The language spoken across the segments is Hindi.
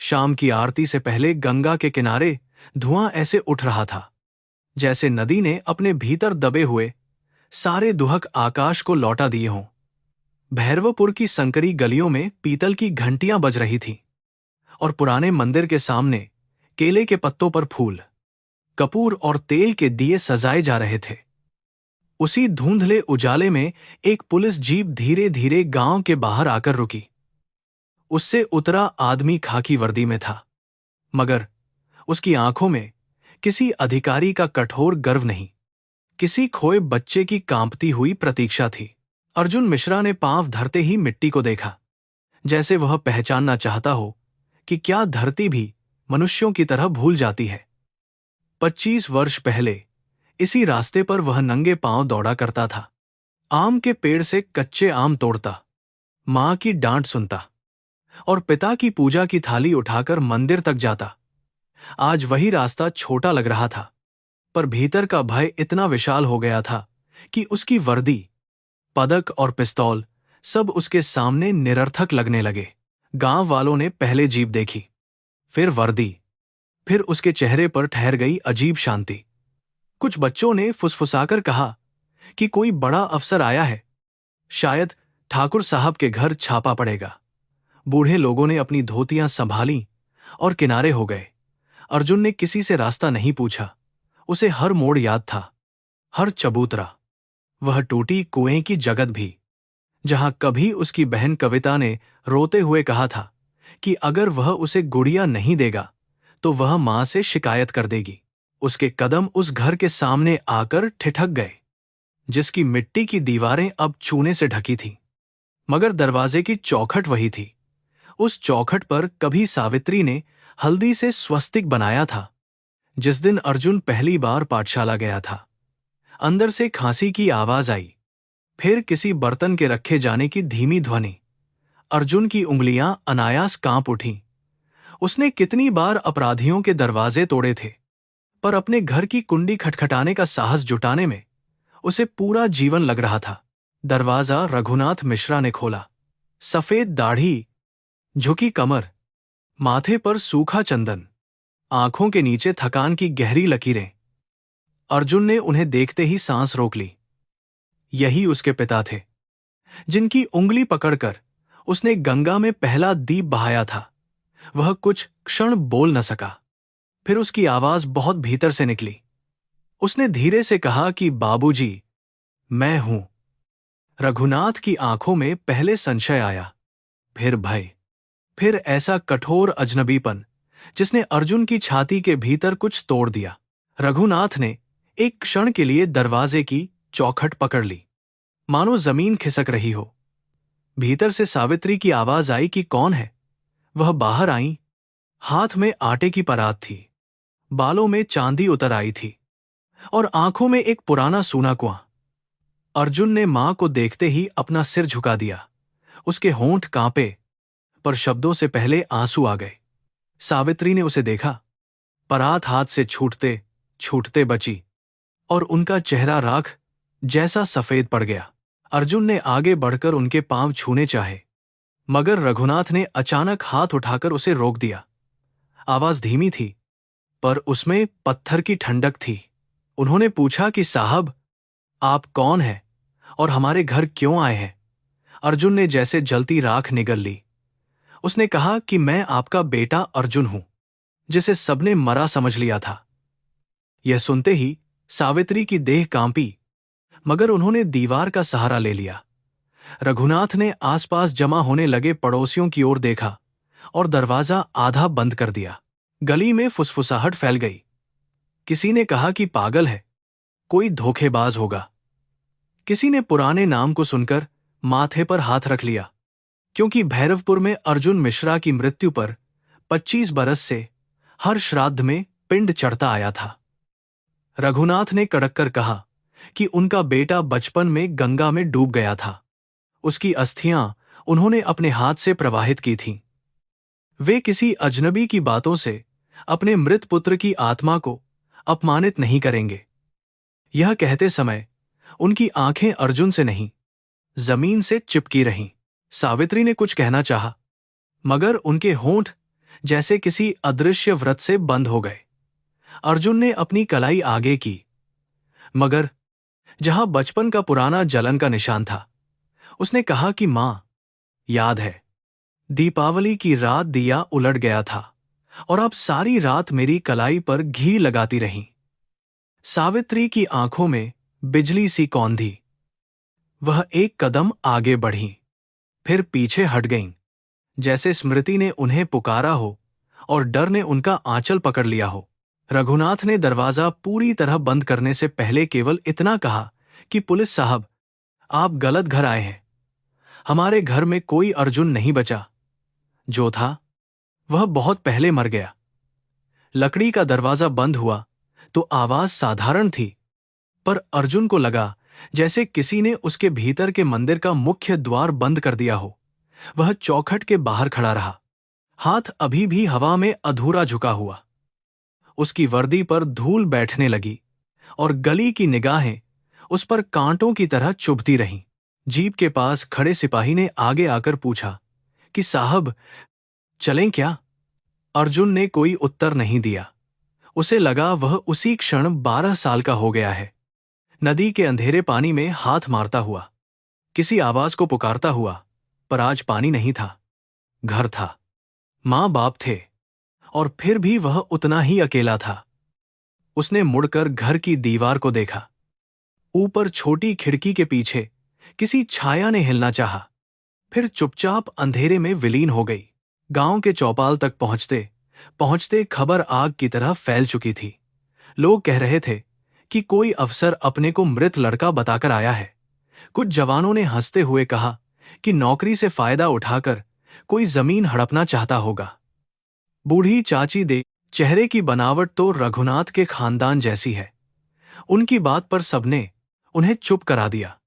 शाम की आरती से पहले गंगा के किनारे धुआं ऐसे उठ रहा था जैसे नदी ने अपने भीतर दबे हुए सारे दुहक आकाश को लौटा दिए हों। भैरवपुर की संकरी गलियों में पीतल की घंटियां बज रही थीं और पुराने मंदिर के सामने केले के पत्तों पर फूल, कपूर और तेल के दिए सजाए जा रहे थे। उसी धुंधले उजाले में एक पुलिस जीप धीरे धीरे गांव के बाहर आकर रुकी। उससे उतरा आदमी खाकी वर्दी में था, मगर उसकी आंखों में किसी अधिकारी का कठोर गर्व नहीं, किसी खोए बच्चे की कांपती हुई प्रतीक्षा थी। अर्जुन मिश्रा ने पांव धरते ही मिट्टी को देखा, जैसे वह पहचानना चाहता हो कि क्या धरती भी मनुष्यों की तरह भूल जाती है। 25 वर्ष पहले इसी रास्ते पर वह नंगे पांव दौड़ा करता था। आम के पेड़ से कच्चे आम तोड़ता, मां की डांट सुनता और पिता की पूजा की थाली उठाकर मंदिर तक जाता। आज वही रास्ता छोटा लग रहा था, पर भीतर का भय इतना विशाल हो गया था कि उसकी वर्दी, पदक और पिस्तौल सब उसके सामने निरर्थक लगने लगे। गांव वालों ने पहले जीप देखी, फिर वर्दी, फिर उसके चेहरे पर ठहर गई अजीब शांति। कुछ बच्चों ने फुसफुसाकर कहा कि कोई बड़ा अफसर आया है, शायद ठाकुर साहब के घर छापा पड़ेगा। बूढ़े लोगों ने अपनी धोतियां संभाली और किनारे हो गए। अर्जुन ने किसी से रास्ता नहीं पूछा। उसे हर मोड़ याद था, हर चबूतरा, वह टूटी कुएं की जगत भी, जहां कभी उसकी बहन कविता ने रोते हुए कहा था कि अगर वह उसे गुड़िया नहीं देगा तो वह मां से शिकायत कर देगी। उसके कदम उस घर के सामने आकर ठिठक गए, जिसकी मिट्टी की दीवारें अब चूने से ढकी थीं, मगर दरवाजे की चौखट वही थी। उस चौखट पर कभी सावित्री ने हल्दी से स्वस्तिक बनाया था। जिस दिन अर्जुन पहली बार पाठशाला गया था, अंदर से खांसी की आवाज आई, फिर किसी बर्तन के रखे जाने की धीमी ध्वनि। अर्जुन की उंगलियां अनायास कांप उठीं। उसने कितनी बार अपराधियों के दरवाजे तोड़े थे, पर अपने घर की कुंडी खटखटाने का साहस जुटाने में उसे पूरा जीवन लग रहा था। दरवाजा रघुनाथ मिश्रा ने खोला। सफेद दाढ़ी, झुकी कमर, माथे पर सूखा चंदन, आंखों के नीचे थकान की गहरी लकीरें। अर्जुन ने उन्हें देखते ही सांस रोक ली। यही उसके पिता थे, जिनकी उंगली पकड़कर उसने गंगा में पहला दीप बहाया था। वह कुछ क्षण बोल न सका, फिर उसकी आवाज बहुत भीतर से निकली। उसने धीरे से कहा कि बाबूजी, मैं हूं। रघुनाथ की आंखों में पहले संशय आया, फिर भय, फिर ऐसा कठोर अजनबीपन जिसने अर्जुन की छाती के भीतर कुछ तोड़ दिया। रघुनाथ ने एक क्षण के लिए दरवाजे की चौखट पकड़ ली, मानो जमीन खिसक रही हो। भीतर से सावित्री की आवाज आई कि कौन है। वह बाहर आई। हाथ में आटे की परात थी, बालों में चांदी उतर आई थी और आंखों में एक पुराना सूना कुआं। अर्जुन ने मां को देखते ही अपना सिर झुका दिया। उसके होंठ कांपे, पर शब्दों से पहले आंसू आ गए। सावित्री ने उसे देखा, परात हाथ से छूटते छूटते बची और उनका चेहरा राख जैसा सफेद पड़ गया। अर्जुन ने आगे बढ़कर उनके पांव छूने चाहे, मगर रघुनाथ ने अचानक हाथ उठाकर उसे रोक दिया। आवाज धीमी थी, पर उसमें पत्थर की ठंडक थी। उन्होंने पूछा कि साहब, आप कौन हैं और हमारे घर क्यों आए हैं? अर्जुन ने जैसे जलती राख निगल ली। उसने कहा कि मैं आपका बेटा अर्जुन हूं, जिसे सबने मरा समझ लिया था। यह सुनते ही सावित्री की देह कांपी, मगर उन्होंने दीवार का सहारा ले लिया। रघुनाथ ने आसपास जमा होने लगे पड़ोसियों की ओर देखा और दरवाजा आधा बंद कर दिया। गली में फुसफुसाहट फैल गई। किसी ने कहा कि पागल है, कोई धोखेबाज होगा। किसी ने पुराने नाम को सुनकर माथे पर हाथ रख लिया, क्योंकि भैरवपुर में अर्जुन मिश्रा की मृत्यु पर 25 बरस से हर श्राद्ध में पिंड चढ़ता आया था। रघुनाथ ने कड़क कर कहा कि उनका बेटा बचपन में गंगा में डूब गया था। उसकी अस्थियां उन्होंने अपने हाथ से प्रवाहित की थीं। वे किसी अजनबी की बातों से अपने मृत पुत्र की आत्मा को अपमानित नहीं करेंगे। यह कहते समय उनकी आंखें अर्जुन से नहीं, जमीन से चिपकी रहीं। सावित्री ने कुछ कहना चाहा, मगर उनके होंठ जैसे किसी अदृश्य व्रत से बंद हो गए। अर्जुन ने अपनी कलाई आगे की, मगर जहां बचपन का पुराना जलन का निशान था, उसने कहा कि मां, याद है, दीपावली की रात दिया उलट गया था और आप सारी रात मेरी कलाई पर घी लगाती रहीं। सावित्री की आंखों में बिजली सी कौंधी। वह एक कदम आगे बढ़ी, फिर पीछे हट गईं, जैसे स्मृति ने उन्हें पुकारा हो और डर ने उनका आंचल पकड़ लिया हो। रघुनाथ ने दरवाजा पूरी तरह बंद करने से पहले केवल इतना कहा कि पुलिस साहब, आप गलत घर आए हैं। हमारे घर में कोई अर्जुन नहीं बचा। जो था वह बहुत पहले मर गया। लकड़ी का दरवाजा बंद हुआ तो आवाज साधारण थी, पर अर्जुन को लगा जैसे किसी ने उसके भीतर के मंदिर का मुख्य द्वार बंद कर दिया हो। वह चौखट के बाहर खड़ा रहा, हाथ अभी भी हवा में अधूरा झुका हुआ। उसकी वर्दी पर धूल बैठने लगी और गली की निगाहें उस पर कांटों की तरह चुभती रहीं। जीप के पास खड़े सिपाही ने आगे आकर पूछा कि साहब, चलें क्या? अर्जुन ने कोई उत्तर नहीं दिया। उसे लगा वह उसी क्षण 12 साल का हो गया है। नदी के अंधेरे पानी में हाथ मारता हुआ, किसी आवाज को पुकारता हुआ, पर आज पानी नहीं था, घर था, मां बाप थे, और फिर भी वह उतना ही अकेला था। उसने मुड़कर घर की दीवार को देखा। ऊपर छोटी खिड़की के पीछे किसी छाया ने हिलना चाहा, फिर चुपचाप अंधेरे में विलीन हो गई। गांव के चौपाल तक पहुंचते पहुंचते खबर आग की तरह फैल चुकी थी। लोग कह रहे थे कि कोई अफसर अपने को मृत लड़का बताकर आया है। कुछ जवानों ने हंसते हुए कहा कि नौकरी से फायदा उठाकर कोई जमीन हड़पना चाहता होगा। बूढ़ी चाची दे, चेहरे की बनावट तो रघुनाथ के खानदान जैसी है। उनकी बात पर सबने उन्हें चुप करा दिया,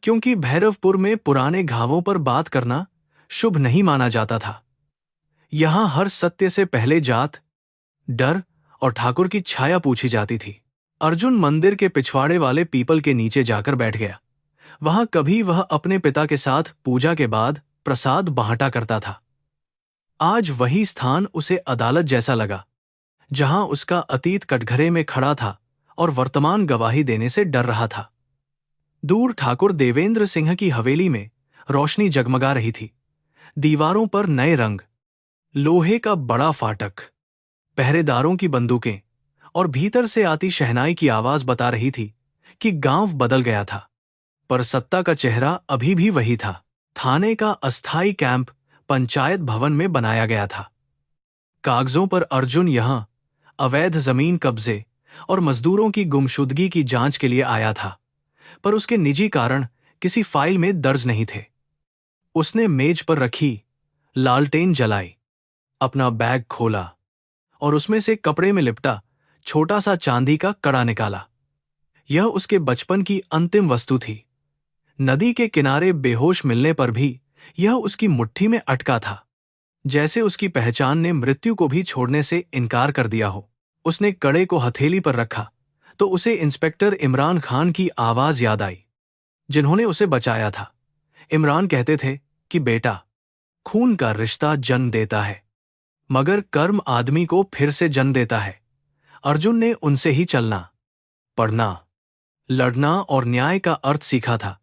क्योंकि भैरवपुर में पुराने घावों पर बात करना शुभ नहीं माना जाता था। यहां हर सत्य से पहले जात, डर और ठाकुर की छाया पूछी जाती थी। अर्जुन मंदिर के पिछवाड़े वाले पीपल के नीचे जाकर बैठ गया। वहां कभी वह अपने पिता के साथ पूजा के बाद प्रसाद बांटा करता था। आज वही स्थान उसे अदालत जैसा लगा, जहां उसका अतीत कटघरे में खड़ा था और वर्तमान गवाही देने से डर रहा था। दूर ठाकुर देवेंद्र सिंह की हवेली में रोशनी जगमगा रही थी। दीवारों पर नए रंग, लोहे का बड़ा फाटक, पहरेदारों की बंदूकें और भीतर से आती शहनाई की आवाज बता रही थी कि गांव बदल गया था। पर सत्ता का चेहरा अभी भी वही था। थाने का अस्थायी कैंप पंचायत भवन में बनाया गया था। कागजों पर अर्जुन यहां अवैध जमीन कब्जे और मजदूरों की गुमशुदगी की जांच के लिए आया था, पर उसके निजी कारण किसी फाइल में दर्ज नहीं थे। उसने मेज पर रखी लालटेन जलाई, अपना बैग खोला और उसमें से कपड़े में लिपटा छोटा सा चांदी का कड़ा निकाला। यह उसके बचपन की अंतिम वस्तु थी। नदी के किनारे बेहोश मिलने पर भी यह उसकी मुट्ठी में अटका था, जैसे उसकी पहचान ने मृत्यु को भी छोड़ने से इनकार कर दिया हो। उसने कड़े को हथेली पर रखा तो उसे इंस्पेक्टर इमरान खान की आवाज याद आई, जिन्होंने उसे बचाया था। इमरान कहते थे कि बेटा, खून का रिश्ता जन्म देता है, मगर कर्म आदमी को फिर से जन्म देता है। अर्जुन ने उनसे ही चलना, पढ़ना, लड़ना और न्याय का अर्थ सीखा था।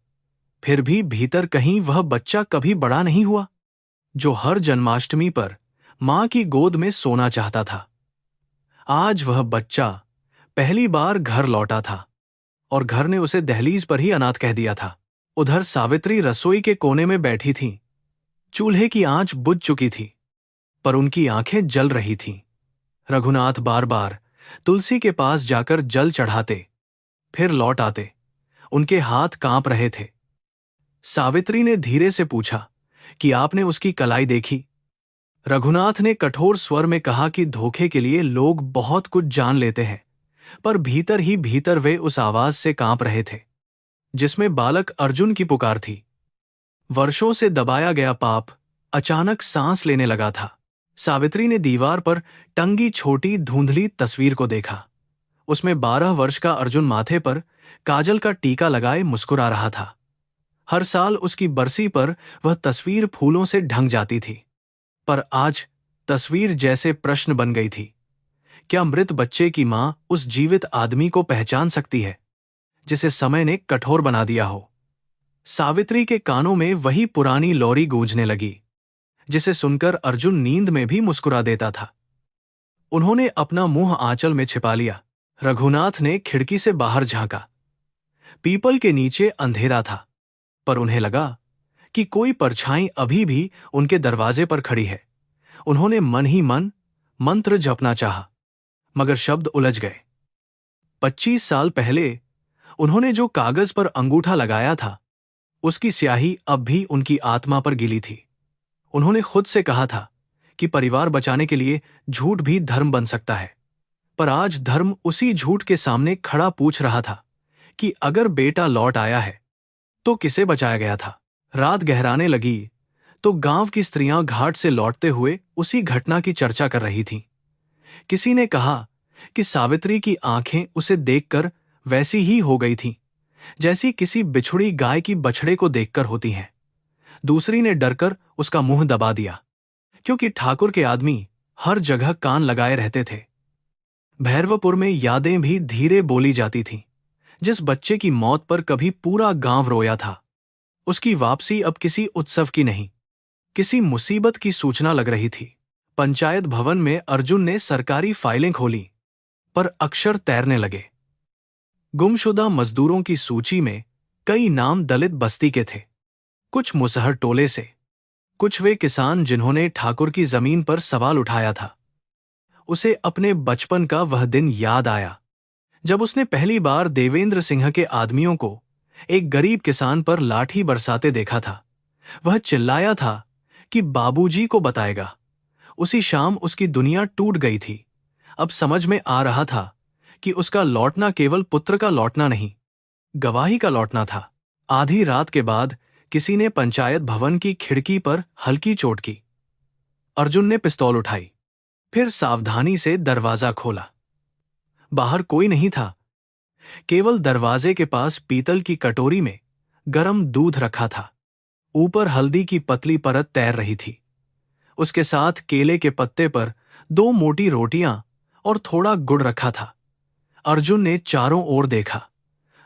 फिर भी भीतर कहीं वह बच्चा कभी बड़ा नहीं हुआ, जो हर जन्माष्टमी पर मां की गोद में सोना चाहता था। आज वह बच्चा पहली बार घर लौटा था और घर ने उसे दहलीज पर ही अनाथ कह दिया था। उधर सावित्री रसोई के कोने में बैठी थीं। चूल्हे की आंच बुझ चुकी थी, पर उनकी आंखें जल रही थीं। रघुनाथ बार बार तुलसी के पास जाकर जल चढ़ाते, फिर लौट आते। उनके हाथ कांप रहे थे। सावित्री ने धीरे से पूछा कि आपने उसकी कलाई देखी? रघुनाथ ने कठोर स्वर में कहा कि धोखे के लिए लोग बहुत कुछ जान लेते हैं, पर भीतर ही भीतर वे उस आवाज से कांप रहे थे, जिसमें बालक अर्जुन की पुकार थी। वर्षों से दबाया गया पाप अचानक सांस लेने लगा था। सावित्री ने दीवार पर टंगी छोटी धुंधली तस्वीर को देखा। उसमें 12 वर्ष का अर्जुन माथे पर काजल का टीका लगाए मुस्कुरा रहा था। हर साल उसकी बरसी पर वह तस्वीर फूलों से ढंक जाती थी, पर आज तस्वीर जैसे प्रश्न बन गई थी। क्या मृत बच्चे की मां उस जीवित आदमी को पहचान सकती है जिसे समय ने कठोर बना दिया हो? सावित्री के कानों में वही पुरानी लोरी गूंजने लगी, जिसे सुनकर अर्जुन नींद में भी मुस्कुरा देता था। उन्होंने अपना मुंह आंचल में छिपा लिया। रघुनाथ ने खिड़की से बाहर झांका। पीपल के नीचे अंधेरा था, पर उन्हें लगा कि कोई परछाई अभी भी उनके दरवाजे पर खड़ी है। उन्होंने मन ही मन मंत्र जपना चाहा, मगर शब्द उलझ गए। 25 साल पहले उन्होंने जो कागज पर अंगूठा लगाया था, उसकी स्याही अब भी उनकी आत्मा पर गिली थी। उन्होंने खुद से कहा था कि परिवार बचाने के लिए झूठ भी धर्म बन सकता है, पर आज धर्म उसी झूठ के सामने खड़ा पूछ रहा था कि अगर बेटा लौट आया है तो किसे बचाया गया था? रात गहराने लगी तो गांव की स्त्रियां घाट से लौटते हुए उसी घटना की चर्चा कर रही थीं। किसी ने कहा कि सावित्री की आंखें उसे देखकर वैसी ही हो गई थीं, जैसी किसी बिछुड़ी गाय की बछड़े को देखकर होती हैं। दूसरी ने डरकर उसका मुंह दबा दिया, क्योंकि ठाकुर के आदमी हर जगह कान लगाए रहते थे। भैरवपुर में यादें भी धीरे बोली जाती थीं। जिस बच्चे की मौत पर कभी पूरा गांव रोया था, उसकी वापसी अब किसी उत्सव की नहीं, किसी मुसीबत की सूचना लग रही थी। पंचायत भवन में अर्जुन ने सरकारी फाइलें खोली, पर अक्षर तैरने लगे। गुमशुदा मजदूरों की सूची में कई नाम दलित बस्ती के थे, कुछ मुसहर टोले से, कुछ वे किसान जिन्होंने ठाकुर की जमीन पर सवाल उठाया था। उसे अपने बचपन का वह दिन याद आया जब उसने पहली बार देवेंद्र सिंह के आदमियों को एक गरीब किसान पर लाठी बरसाते देखा था। वह चिल्लाया था कि बाबूजी को बताएगा। उसी शाम उसकी दुनिया टूट गई थी। अब समझ में आ रहा था कि उसका लौटना केवल पुत्र का लौटना नहीं, गवाही का लौटना था। आधी रात के बाद किसी ने पंचायत भवन की खिड़की पर हल्की चोट की। अर्जुन ने पिस्तौल उठाई, फिर सावधानी से दरवाजा खोला। बाहर कोई नहीं था, केवल दरवाजे के पास पीतल की कटोरी में गरम दूध रखा था। ऊपर हल्दी की पतली परत तैर रही थी। उसके साथ केले के पत्ते पर 2 मोटी रोटियां और थोड़ा गुड़ रखा था। अर्जुन ने चारों ओर देखा।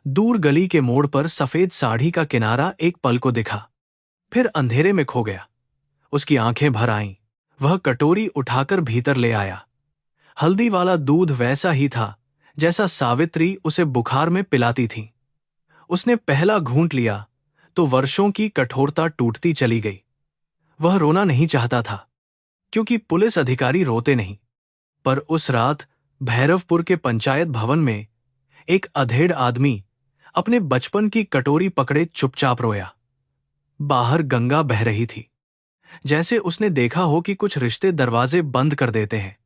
दूर गली के मोड़ पर सफेद साड़ी का किनारा एक पल को दिखा, फिर अंधेरे में खो गया। उसकी आंखें भर आईं। वह कटोरी उठाकर भीतर ले आया। हल्दी वाला दूध वैसा ही था जैसा सावित्री उसे बुखार में पिलाती थी। उसने पहला घूंट लिया तो वर्षों की कठोरता टूटती चली गई। वह रोना नहीं चाहता था, क्योंकि पुलिस अधिकारी रोते नहीं, पर उस रात भैरवपुर के पंचायत भवन में एक अधेड़ आदमी अपने बचपन की कटोरी पकड़े चुपचाप रोया। बाहर गंगा बह रही थी, जैसे उसने देखा हो कि कुछ रिश्ते दरवाजे बंद कर देते हैं,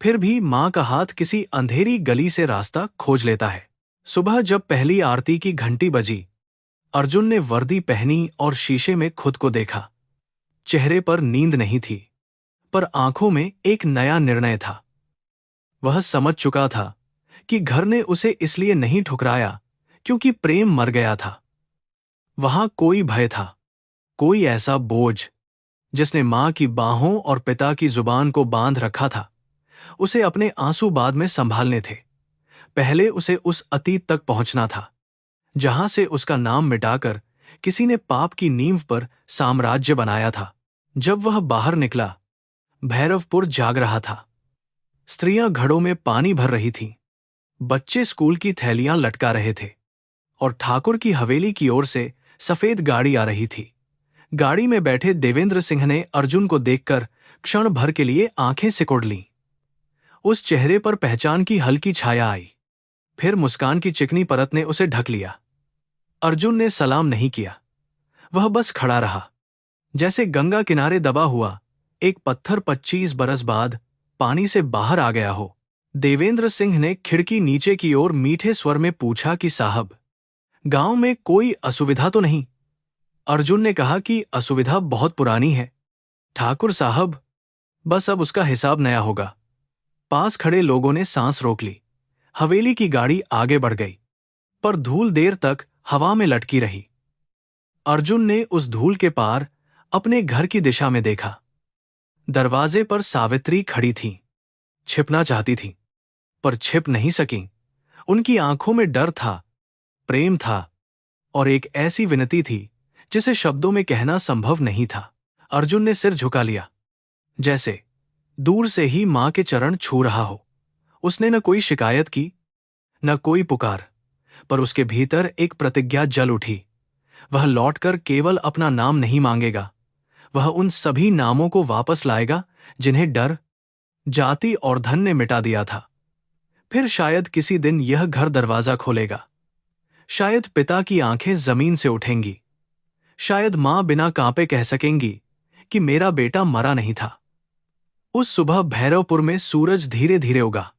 फिर भी मां का हाथ किसी अंधेरी गली से रास्ता खोज लेता है। सुबह जब पहली आरती की घंटी बजी, अर्जुन ने वर्दी पहनी और शीशे में खुद को देखा। चेहरे पर नींद नहीं थी, पर आंखों में एक नया निर्णय था। वह समझ चुका था कि घर ने उसे इसलिए नहीं ठुकराया क्योंकि प्रेम मर गया था। वहां कोई भय था, कोई ऐसा बोझ जिसने मां की बाहों और पिता की जुबान को बांध रखा था। उसे अपने आंसू बाद में संभालने थे। पहले उसे उस अतीत तक पहुंचना था जहां से उसका नाम मिटाकर किसी ने पाप की नींव पर साम्राज्य बनाया था। जब वह बाहर निकला, भैरवपुर जाग रहा था। स्त्रियां घड़ों में पानी भर रही थीं, बच्चे स्कूल की थैलियां लटका रहे थे, और ठाकुर की हवेली की ओर से सफेद गाड़ी आ रही थी। गाड़ी में बैठे देवेंद्र सिंह ने अर्जुन को देखकर क्षण भर के लिए आंखें सिकोड़ लीं। उस चेहरे पर पहचान की हल्की छाया आई, फिर मुस्कान की चिकनी परत ने उसे ढक लिया। अर्जुन ने सलाम नहीं किया, वह बस खड़ा रहा, जैसे गंगा किनारे दबा हुआ एक पत्थर 25 बरस बाद पानी से बाहर आ गया हो। देवेंद्र सिंह ने खिड़की नीचे की ओर मीठे स्वर में पूछा कि साहब, गांव में कोई असुविधा तो नहीं? अर्जुन ने कहा कि असुविधा बहुत पुरानी है ठाकुर साहब, बस अब उसका हिसाब नया होगा। पास खड़े लोगों ने सांस रोक ली। हवेली की गाड़ी आगे बढ़ गई, पर धूल देर तक हवा में लटकी रही। अर्जुन ने उस धूल के पार अपने घर की दिशा में देखा। दरवाजे पर सावित्री खड़ी थीं। छिपना चाहती थीं, पर छिप नहीं सकीं। उनकी आंखों में डर था, प्रेम था और एक ऐसी विनती थी जिसे शब्दों में कहना संभव नहीं था। अर्जुन ने सिर झुका लिया, जैसे दूर से ही मां के चरण छू रहा हो। उसने न कोई शिकायत की, न कोई पुकार, पर उसके भीतर एक प्रतिज्ञा जल उठी। वह लौटकर केवल अपना नाम नहीं मांगेगा, वह उन सभी नामों को वापस लाएगा जिन्हें डर, जाति और धन ने मिटा दिया था। फिर शायद किसी दिन यह घर दरवाजा खोलेगा। शायद पिता की आंखें जमीन से उठेंगी। शायद मां बिना कांपे कह सकेंगी कि मेरा बेटा मरा नहीं था। उस सुबह भैरवपुर में सूरज धीरे धीरे उगा,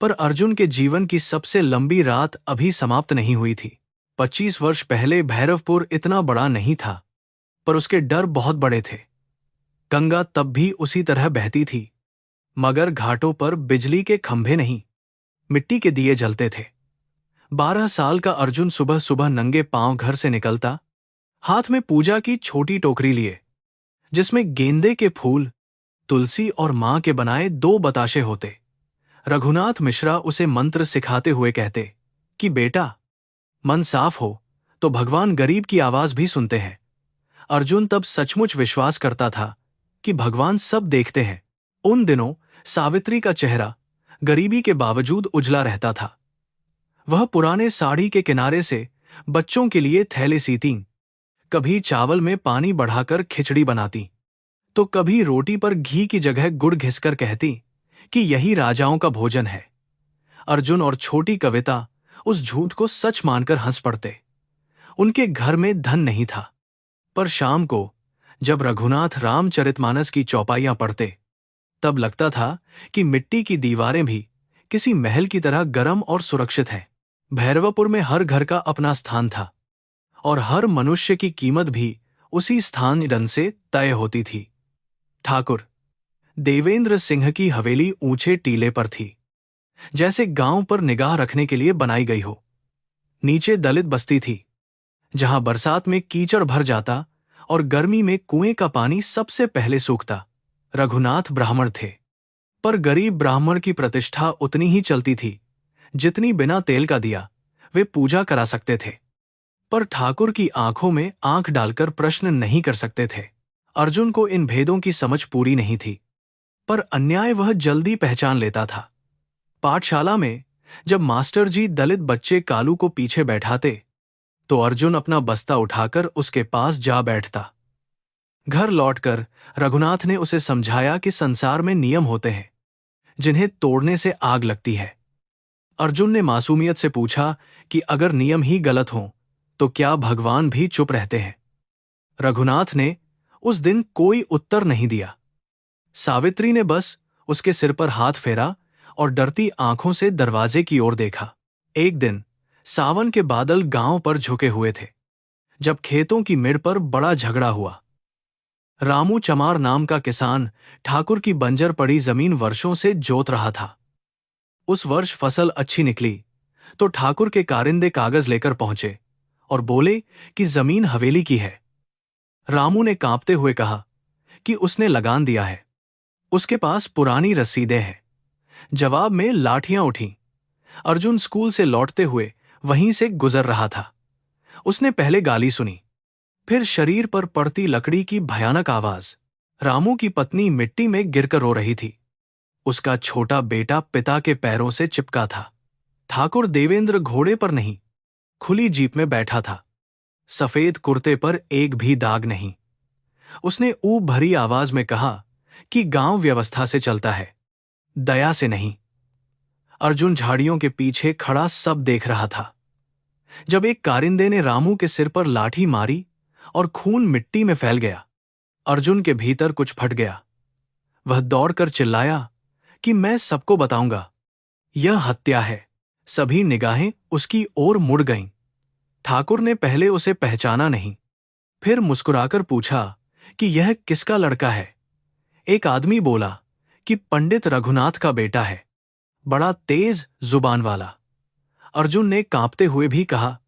पर अर्जुन के जीवन की सबसे लंबी रात अभी समाप्त नहीं हुई थी। 25 वर्ष पहले भैरवपुर इतना बड़ा नहीं था, पर उसके डर बहुत बड़े थे। गंगा तब भी उसी तरह बहती थी, मगर घाटों पर बिजली के खंभे नहीं, मिट्टी के दिए जलते थे। 12 साल का अर्जुन सुबह सुबह नंगे पांव घर से निकलता, हाथ में पूजा की छोटी टोकरी लिए, जिसमें गेंदे के फूल, तुलसी और मां के बनाए 2 बताशे होते। रघुनाथ मिश्रा उसे मंत्र सिखाते हुए कहते कि बेटा, मन साफ हो तो भगवान गरीब की आवाज भी सुनते हैं। अर्जुन तब सचमुच विश्वास करता था कि भगवान सब देखते हैं। उन दिनों सावित्री का चेहरा गरीबी के बावजूद उजला रहता था। वह पुराने साड़ी के किनारे से बच्चों के लिए थैले सीतीं, कभी चावल में पानी बढ़ाकर खिचड़ी बनाती, तो कभी रोटी पर घी की जगह गुड़ घिसकर कहती कि यही राजाओं का भोजन है। अर्जुन और छोटी कविता उस झूठ को सच मानकर हंस पड़ते। उनके घर में धन नहीं था, पर शाम को जब रघुनाथ रामचरितमानस की चौपाइयां पढ़ते, तब लगता था कि मिट्टी की दीवारें भी किसी महल की तरह गर्म और सुरक्षित हैं। भैरवपुर में हर घर का अपना स्थान था, और हर मनुष्य की कीमत भी उसी स्थान दंड से तय होती थी। ठाकुर देवेंद्र सिंह की हवेली ऊंचे टीले पर थी, जैसे गांव पर निगाह रखने के लिए बनाई गई हो। नीचे दलित बस्ती थी, जहां बरसात में कीचड़ भर जाता और गर्मी में कुएं का पानी सबसे पहले सूखता। रघुनाथ ब्राह्मण थे, पर गरीब ब्राह्मण की प्रतिष्ठा उतनी ही चलती थी जितनी बिना तेल का दिया वे पूजा करा सकते थे। पर ठाकुर की आंखों में आंख डालकर प्रश्न नहीं कर सकते थे। अर्जुन को इन भेदों की समझ पूरी नहीं थी, पर अन्याय वह जल्दी पहचान लेता था। पाठशाला में जब मास्टर जी दलित बच्चे कालू को पीछे बैठाते, तो अर्जुन अपना बस्ता उठाकर उसके पास जा बैठता। घर लौटकर रघुनाथ ने उसे समझाया कि संसार में नियम होते हैं जिन्हें तोड़ने से आग लगती है। अर्जुन ने मासूमियत से पूछा कि अगर नियम ही गलत हों तो क्या भगवान भी चुप रहते हैं? रघुनाथ ने उस दिन कोई उत्तर नहीं दिया। सावित्री ने बस उसके सिर पर हाथ फेरा और डरती आंखों से दरवाजे की ओर देखा। एक दिन सावन के बादल गांव पर झुके हुए थे, जब खेतों की मिड़ पर बड़ा झगड़ा हुआ। रामू चमार नाम का किसान ठाकुर की बंजर पड़ी जमीन वर्षों से जोत रहा था। उस वर्ष फसल अच्छी निकली तो ठाकुर के कारिंदे कागज लेकर पहुंचे और बोले कि जमीन हवेली की है। रामू ने कांपते हुए कहा कि उसने लगान दिया है, उसके पास पुरानी रसीदें हैं। जवाब में लाठियां उठीं। अर्जुन स्कूल से लौटते हुए वहीं से गुजर रहा था। उसने पहले गाली सुनी, फिर शरीर पर पड़ती लकड़ी की भयानक आवाज। रामू की पत्नी मिट्टी में गिरकर रो रही थी। उसका छोटा बेटा पिता के पैरों से चिपका था। ठाकुर देवेंद्र घोड़े पर नहीं, खुली जीप में बैठा था। सफेद कुर्ते पर एक भी दाग नहीं। उसने ऊब भरी आवाज में कहा कि गांव व्यवस्था से चलता है, दया से नहीं। अर्जुन झाड़ियों के पीछे खड़ा सब देख रहा था। जब एक कारिंदे ने रामू के सिर पर लाठी मारी और खून मिट्टी में फैल गया, अर्जुन के भीतर कुछ फट गया। वह दौड़कर चिल्लाया कि मैं सबको बताऊंगा, यह हत्या है। सभी निगाहें उसकी ओर मुड़ गईं। ठाकुर ने पहले उसे पहचाना नहीं, फिर मुस्कुराकर पूछा कि यह किसका लड़का है। एक आदमी बोला कि पंडित रघुनाथ का बेटा है, बड़ा तेज जुबान वाला। अर्जुन ने कांपते हुए भी कहा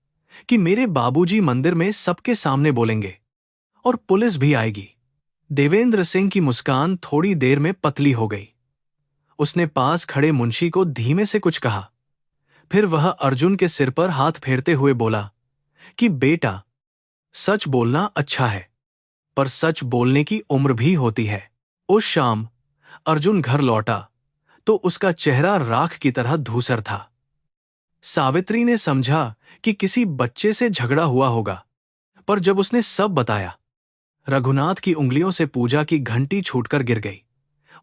कि मेरे बाबूजी मंदिर में सबके सामने बोलेंगे और पुलिस भी आएगी। देवेंद्र सिंह की मुस्कान थोड़ी देर में पतली हो गई। उसने पास खड़े मुंशी को धीमे से कुछ कहा। फिर वह अर्जुन के सिर पर हाथ फेरते हुए बोला कि बेटा, सच बोलना अच्छा है, पर सच बोलने की उम्र भी होती है। उस शाम अर्जुन घर लौटा तो उसका चेहरा राख की तरह धूसर था। सावित्री ने समझा कि किसी बच्चे से झगड़ा हुआ होगा, पर जब उसने सब बताया, रघुनाथ की उंगलियों से पूजा की घंटी छूटकर गिर गई।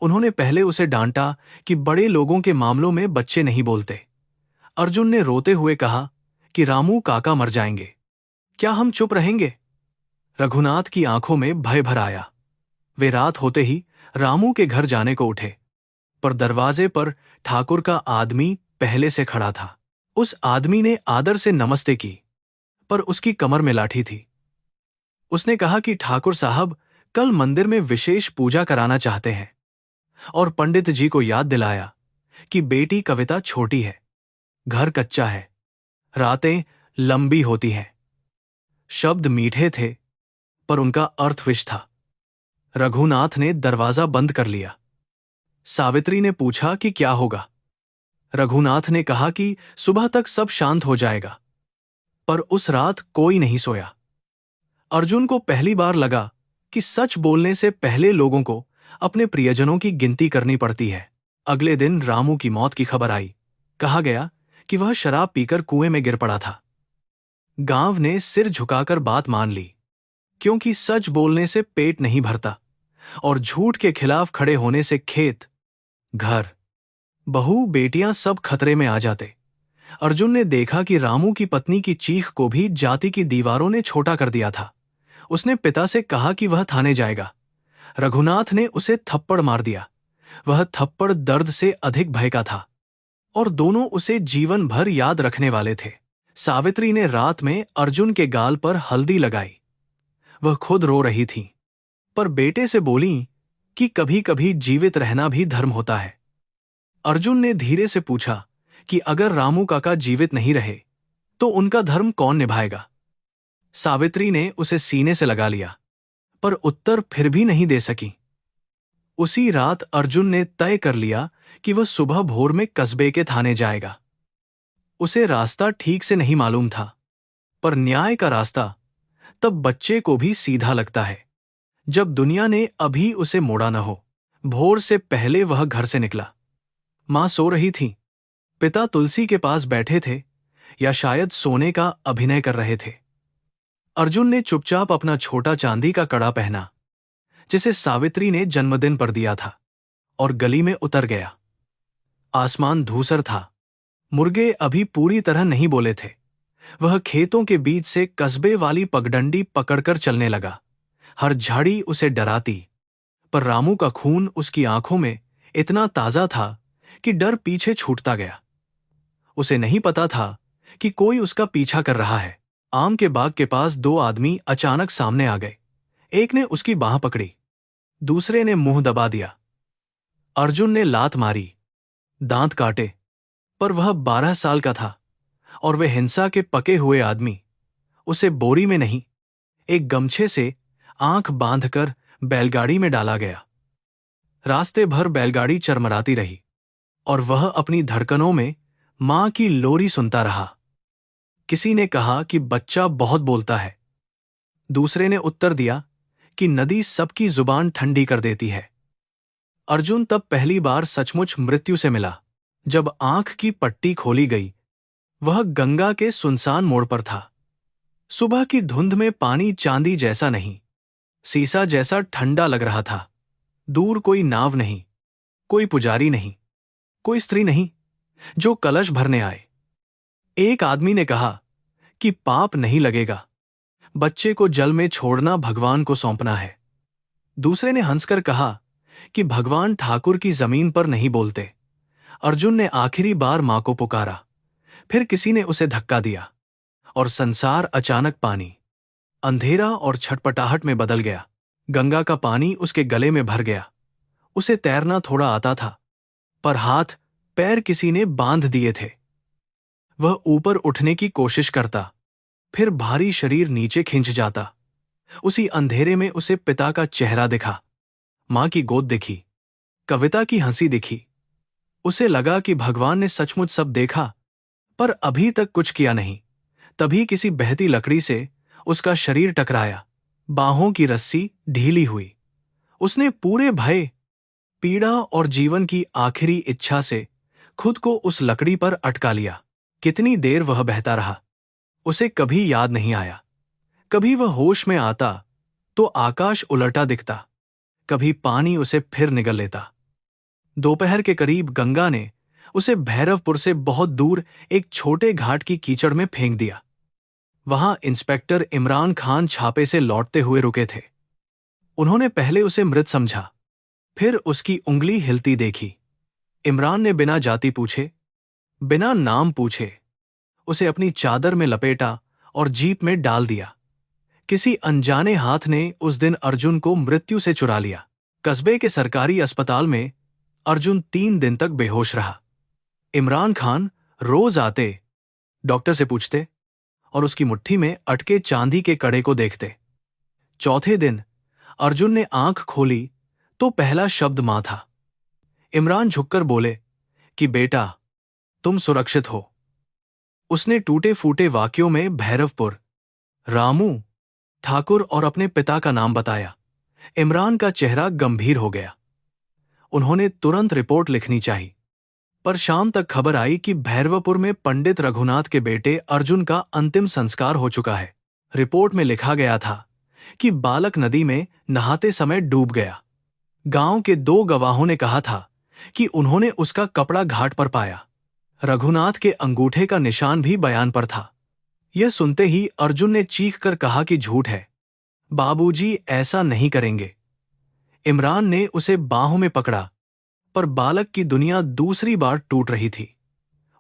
उन्होंने पहले उसे डांटा कि बड़े लोगों के मामलों में बच्चे नहीं बोलते। अर्जुन ने रोते हुए कहा कि रामू काका मर जाएंगे, क्या हम चुप रहेंगे? रघुनाथ की आंखों में भय भर आया। वे रात होते ही रामू के घर जाने को उठे, पर दरवाजे पर ठाकुर का आदमी पहले से खड़ा था। उस आदमी ने आदर से नमस्ते की, पर उसकी कमर में लाठी थी। उसने कहा कि ठाकुर साहब कल मंदिर में विशेष पूजा कराना चाहते हैं, और पंडित जी को याद दिलाया कि बेटी कविता छोटी है, घर कच्चा है, रातें लंबी होती हैं। शब्द मीठे थे, पर उनका अर्थ विष था। रघुनाथ ने दरवाजा बंद कर लिया। सावित्री ने पूछा कि क्या होगा। रघुनाथ ने कहा कि सुबह तक सब शांत हो जाएगा, पर उस रात कोई नहीं सोया। अर्जुन को पहली बार लगा कि सच बोलने से पहले लोगों को अपने प्रियजनों की गिनती करनी पड़ती है। अगले दिन रामू की मौत की खबर आई। कहा गया कि वह शराब पीकर कुएं में गिर पड़ा था। गांव ने सिर झुकाकर बात मान ली, क्योंकि सच बोलने से पेट नहीं भरता और झूठ के खिलाफ खड़े होने से खेत, घर, बहू, बेटियां सब खतरे में आ जाते। अर्जुन ने देखा कि रामू की पत्नी की चीख को भी जाति की दीवारों ने छोटा कर दिया था। उसने पिता से कहा कि वह थाने जाएगा। रघुनाथ ने उसे थप्पड़ मार दिया। वह थप्पड़ दर्द से अधिक भय का था, और दोनों उसे जीवन भर याद रखने वाले थे। सावित्री ने रात में अर्जुन के गाल पर हल्दी लगाई। वह खुद रो रही थी, पर बेटे से बोली कि कभी कभी जीवित रहना भी धर्म होता है। अर्जुन ने धीरे से पूछा कि अगर रामू काका जीवित नहीं रहे तो उनका धर्म कौन निभाएगा? सावित्री ने उसे सीने से लगा लिया, पर उत्तर फिर भी नहीं दे सकी। उसी रात अर्जुन ने तय कर लिया कि वह सुबह भोर में कस्बे के थाने जाएगा। उसे रास्ता ठीक से नहीं मालूम था, पर न्याय का रास्ता तब बच्चे को भी सीधा लगता है जब दुनिया ने अभी उसे मोड़ा न हो। भोर से पहले वह घर से निकला। मां सो रही थी, पिता तुलसी के पास बैठे थे या शायद सोने का अभिनय कर रहे थे। अर्जुन ने चुपचाप अपना छोटा चांदी का कड़ा पहना, जिसे सावित्री ने जन्मदिन पर दिया था, और गली में उतर गया। आसमान धूसर था। मुर्गे अभी पूरी तरह नहीं बोले थे। वह खेतों के बीच से कस्बे वाली पगडंडी पकड़कर चलने लगा। हर झाड़ी उसे डराती, पर रामू का खून उसकी आंखों में इतना ताजा था कि डर पीछे छूटता गया। उसे नहीं पता था कि कोई उसका पीछा कर रहा है। आम के बाग के पास दो आदमी अचानक सामने आ गए। एक ने उसकी बांह पकड़ी, दूसरे ने मुंह दबा दिया। अर्जुन ने लात मारी, दांत काटे, पर वह 12 साल का था, और वे हिंसा के पके हुए आदमी। उसे बोरी में नहीं, एक गमछे से आंख बांधकर बैलगाड़ी में डाला गया। रास्ते भर बैलगाड़ी चरमराती रही, और वह अपनी धड़कनों में मां की लोरी सुनता रहा। किसी ने कहा कि बच्चा बहुत बोलता है। दूसरे ने उत्तर दिया कि नदी सबकी जुबान ठंडी कर देती है। अर्जुन तब पहली बार सचमुच मृत्यु से मिला। जब आंख की पट्टी खोली गई, वह गंगा के सुनसान मोड़ पर था। सुबह की धुंध में पानी चांदी जैसा नहीं, सीसा जैसा ठंडा लग रहा था। दूर कोई नाव नहीं, कोई पुजारी नहीं, कोई स्त्री नहीं जो कलश भरने आए। एक आदमी ने कहा कि पाप नहीं लगेगा, बच्चे को जल में छोड़ना भगवान को सौंपना है। दूसरे ने हंसकर कहा कि भगवान ठाकुर की जमीन पर नहीं बोलते। अर्जुन ने आखिरी बार मां को पुकारा। फिर किसी ने उसे धक्का दिया, और संसार अचानक पानी, अंधेरा और छटपटाहट में बदल गया। गंगा का पानी उसके गले में भर गया। उसे तैरना थोड़ा आता था, पर हाथ पैर किसी ने बांध दिए थे। वह ऊपर उठने की कोशिश करता, फिर भारी शरीर नीचे खिंच जाता। उसी अंधेरे में उसे पिता का चेहरा दिखा, मां की गोद दिखी, कविता की हंसी दिखी। उसे लगा कि भगवान ने सचमुच सब देखा, पर अभी तक कुछ किया नहीं। तभी किसी बहती लकड़ी से उसका शरीर टकराया, बाहों की रस्सी ढीली हुई। उसने पूरे भय, पीड़ा और जीवन की आखिरी इच्छा से खुद को उस लकड़ी पर अटका लिया। कितनी देर वह बहता रहा, उसे कभी याद नहीं आया। कभी वह होश में आता तो आकाश उलटा दिखता, कभी पानी उसे फिर निगल लेता। दोपहर के करीब गंगा ने उसे भैरवपुर से बहुत दूर एक छोटे घाट की कीचड़ में फेंक दिया। वहां इंस्पेक्टर इमरान खान छापे से लौटते हुए रुके थे। उन्होंने पहले उसे मृत समझा, फिर उसकी उंगली हिलती देखी। इमरान ने बिना जाति पूछे, बिना नाम पूछे उसे अपनी चादर में लपेटा और जीप में डाल दिया। किसी अनजाने हाथ ने उस दिन अर्जुन को मृत्यु से चुरा लिया। कस्बे के सरकारी अस्पताल में अर्जुन 3 दिन तक बेहोश रहा। इमरान खान रोज आते, डॉक्टर से पूछते और उसकी मुट्ठी में अटके चांदी के कड़े को देखते। चौथे दिन अर्जुन ने आंख खोली तो पहला शब्द मां था। इमरान झुककर बोले कि बेटा, तुम सुरक्षित हो। उसने टूटे फूटे वाक्यों में भैरवपुर, रामू, ठाकुर और अपने पिता का नाम बताया। इमरान का चेहरा गंभीर हो गया। उन्होंने तुरंत रिपोर्ट लिखनी चाहिए, पर शाम तक खबर आई कि भैरवपुर में पंडित रघुनाथ के बेटे अर्जुन का अंतिम संस्कार हो चुका है। रिपोर्ट में लिखा गया था कि बालक नदी में नहाते समय डूब गया। गांव के 2 गवाहों ने कहा था कि उन्होंने उसका कपड़ा घाट पर पाया। रघुनाथ के अंगूठे का निशान भी बयान पर था। यह सुनते ही अर्जुन ने चीख कर कहा कि झूठ है, बाबूजी ऐसा नहीं करेंगे। इमरान ने उसे बाहों में पकड़ा, पर बालक की दुनिया दूसरी बार टूट रही थी।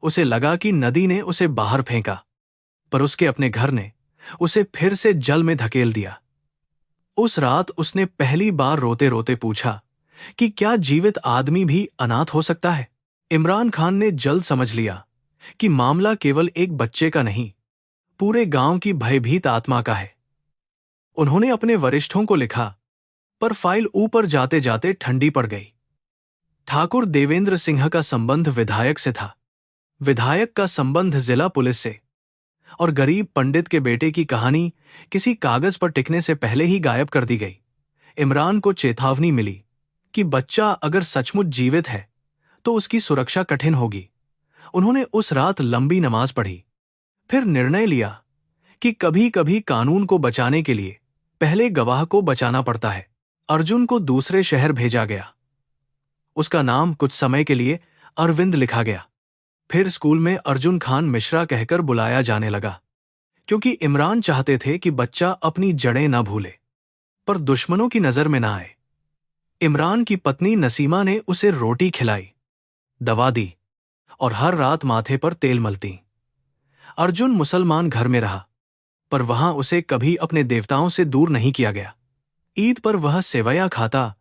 उसे लगा कि नदी ने उसे बाहर फेंका, पर उसके अपने घर ने उसे फिर से जल में धकेल दिया। उस रात उसने पहली बार रोते रोते पूछा कि क्या जीवित आदमी भी अनाथ हो सकता है। इमरान खान ने जल्द समझ लिया कि मामला केवल एक बच्चे का नहीं, पूरे गांव की भयभीत आत्मा का है। उन्होंने अपने वरिष्ठों को लिखा, पर फाइल ऊपर जाते जाते ठंडी पड़ गई। ठाकुर देवेंद्र सिंह का संबंध विधायक से था, विधायक का संबंध जिला पुलिस से, और गरीब पंडित के बेटे की कहानी किसी कागज पर टिकने से पहले ही गायब कर दी गई। इमरान को चेतावनी मिली कि बच्चा अगर सचमुच जीवित है तो उसकी सुरक्षा कठिन होगी। उन्होंने उस रात लंबी नमाज पढ़ी, फिर निर्णय लिया कि कभी कभी कानून को बचाने के लिए पहले गवाह को बचाना पड़ता है। अर्जुन को दूसरे शहर भेजा गया। उसका नाम कुछ समय के लिए अरविंद लिखा गया। फिर स्कूल में अर्जुन खान मिश्रा कहकर बुलाया जाने लगा, क्योंकि इमरान चाहते थे कि बच्चा अपनी जड़ें न भूले, पर दुश्मनों की नजर में न आए। इमरान की पत्नी नसीमा ने उसे रोटी खिलाई, दवा दी और हर रात माथे पर तेल मलती। अर्जुन मुसलमान घर में रहा, पर वहां उसे कभी अपने देवताओं से दूर नहीं किया गया। ईद पर वह सेवैयां खाता,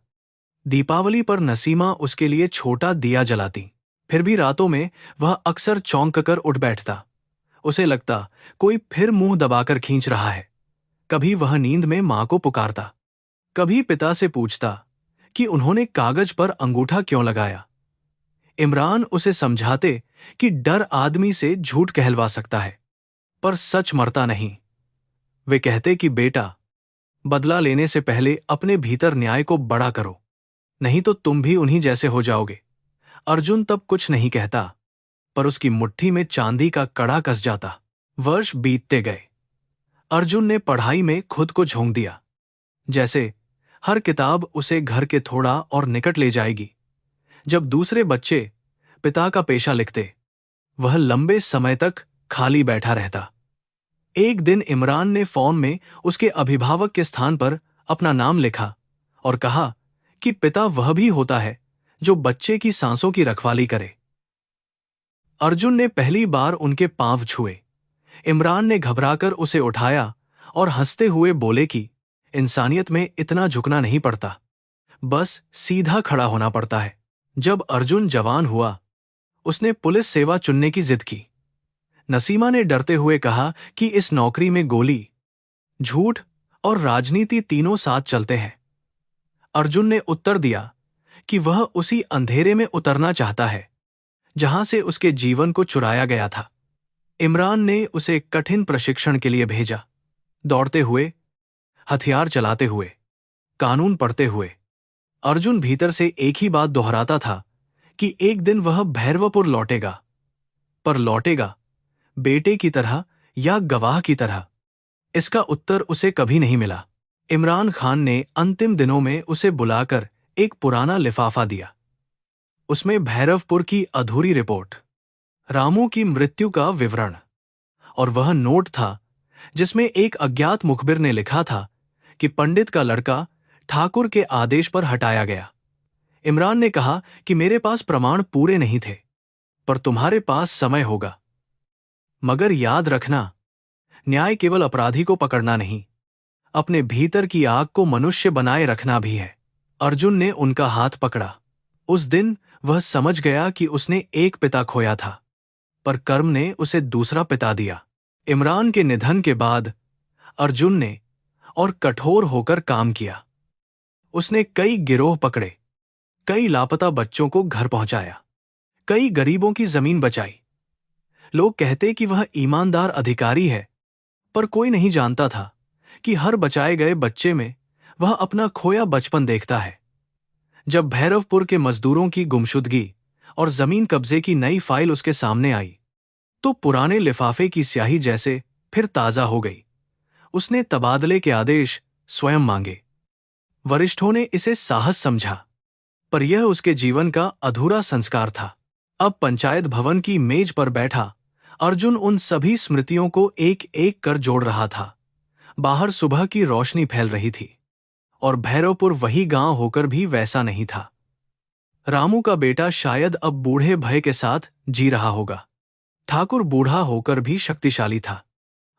दीपावली पर नसीमा उसके लिए छोटा दिया जलाती। फिर भी रातों में वह अक्सर चौंक कर उठ बैठता। उसे लगता कोई फिर मुंह दबाकर खींच रहा है। कभी वह नींद में मां को पुकारता, कभी पिता से पूछता कि उन्होंने कागज पर अंगूठा क्यों लगाया। इमरान उसे समझाते कि डर आदमी से झूठ कहलवा सकता है, पर सच मरता नहीं। वे कहते कि बेटा, बदला लेने से पहले अपने भीतर न्याय को बड़ा करो, नहीं तो तुम भी उन्हीं जैसे हो जाओगे। अर्जुन तब कुछ नहीं कहता, पर उसकी मुट्ठी में चांदी का कड़ा कस जाता। वर्ष बीतते गए। अर्जुन ने पढ़ाई में खुद को झोंक दिया, जैसे हर किताब उसे घर के थोड़ा और निकट ले जाएगी। जब दूसरे बच्चे पिता का पेशा लिखते, वह लंबे समय तक खाली बैठा रहता। एक दिन इमरान ने फॉर्म में उसके अभिभावक के स्थान पर अपना नाम लिखा और कहा कि पिता वह भी होता है जो बच्चे की सांसों की रखवाली करे। अर्जुन ने पहली बार उनके पांव छुए। इमरान ने घबराकर उसे उठाया और हंसते हुए बोले कि इंसानियत में इतना झुकना नहीं पड़ता, बस सीधा खड़ा होना पड़ता है। जब अर्जुन जवान हुआ, उसने पुलिस सेवा चुनने की जिद की। नसीमा ने डरते हुए कहा कि इस नौकरी में गोली, झूठ और राजनीति तीनों साथ चलते हैं। अर्जुन ने उत्तर दिया कि वह उसी अंधेरे में उतरना चाहता है जहां से उसके जीवन को चुराया गया था। इमरान ने उसे कठिन प्रशिक्षण के लिए भेजा, दौड़ते हुए, हथियार चलाते हुए, कानून पढ़ते हुए। अर्जुन भीतर से एक ही बात दोहराता था कि एक दिन वह भैरवपुर लौटेगा, पर लौटेगा बेटे की तरह या गवाह की तरह। इसका उत्तर उसे कभी नहीं मिला। इमरान खान ने अंतिम दिनों में उसे बुलाकर एक पुराना लिफाफा दिया। उसमें भैरवपुर की अधूरी रिपोर्ट, रामू की मृत्यु का विवरण और वह नोट था जिसमें एक अज्ञात मुखबिर ने लिखा था कि पंडित का लड़का ठाकुर के आदेश पर हटाया गया। इमरान ने कहा कि मेरे पास प्रमाण पूरे नहीं थे, पर तुम्हारे पास समय होगा। मगर याद रखना, न्याय केवल अपराधी को पकड़ना नहीं, अपने भीतर की आग को मनुष्य बनाए रखना भी है। अर्जुन ने उनका हाथ पकड़ा। उस दिन वह समझ गया कि उसने एक पिता खोया था, पर कर्म ने उसे दूसरा पिता दिया। इमरान के निधन के बाद अर्जुन ने और कठोर होकर काम किया। उसने कई गिरोह पकड़े, कई लापता बच्चों को घर पहुंचाया, कई गरीबों की जमीन बचाई। लोग कहते कि वह ईमानदार अधिकारी है, पर कोई नहीं जानता था कि हर बचाए गए बच्चे में वह अपना खोया बचपन देखता है। जब भैरवपुर के मजदूरों की गुमशुदगी और जमीन कब्जे की नई फाइल उसके सामने आई, तो पुराने लिफाफे की स्याही जैसे फिर ताजा हो गई। उसने तबादले के आदेश स्वयं मांगे। वरिष्ठों ने इसे साहस समझा, पर यह उसके जीवन का अधूरा संस्कार था। अब पंचायत भवन की मेज पर बैठा अर्जुन उन सभी स्मृतियों को एक एक कर जोड़ रहा था। बाहर सुबह की रोशनी फैल रही थी और भैरवपुर वही गांव होकर भी वैसा नहीं था। रामू का बेटा शायद अब बूढ़े भय के साथ जी रहा होगा। ठाकुर बूढ़ा होकर भी शक्तिशाली था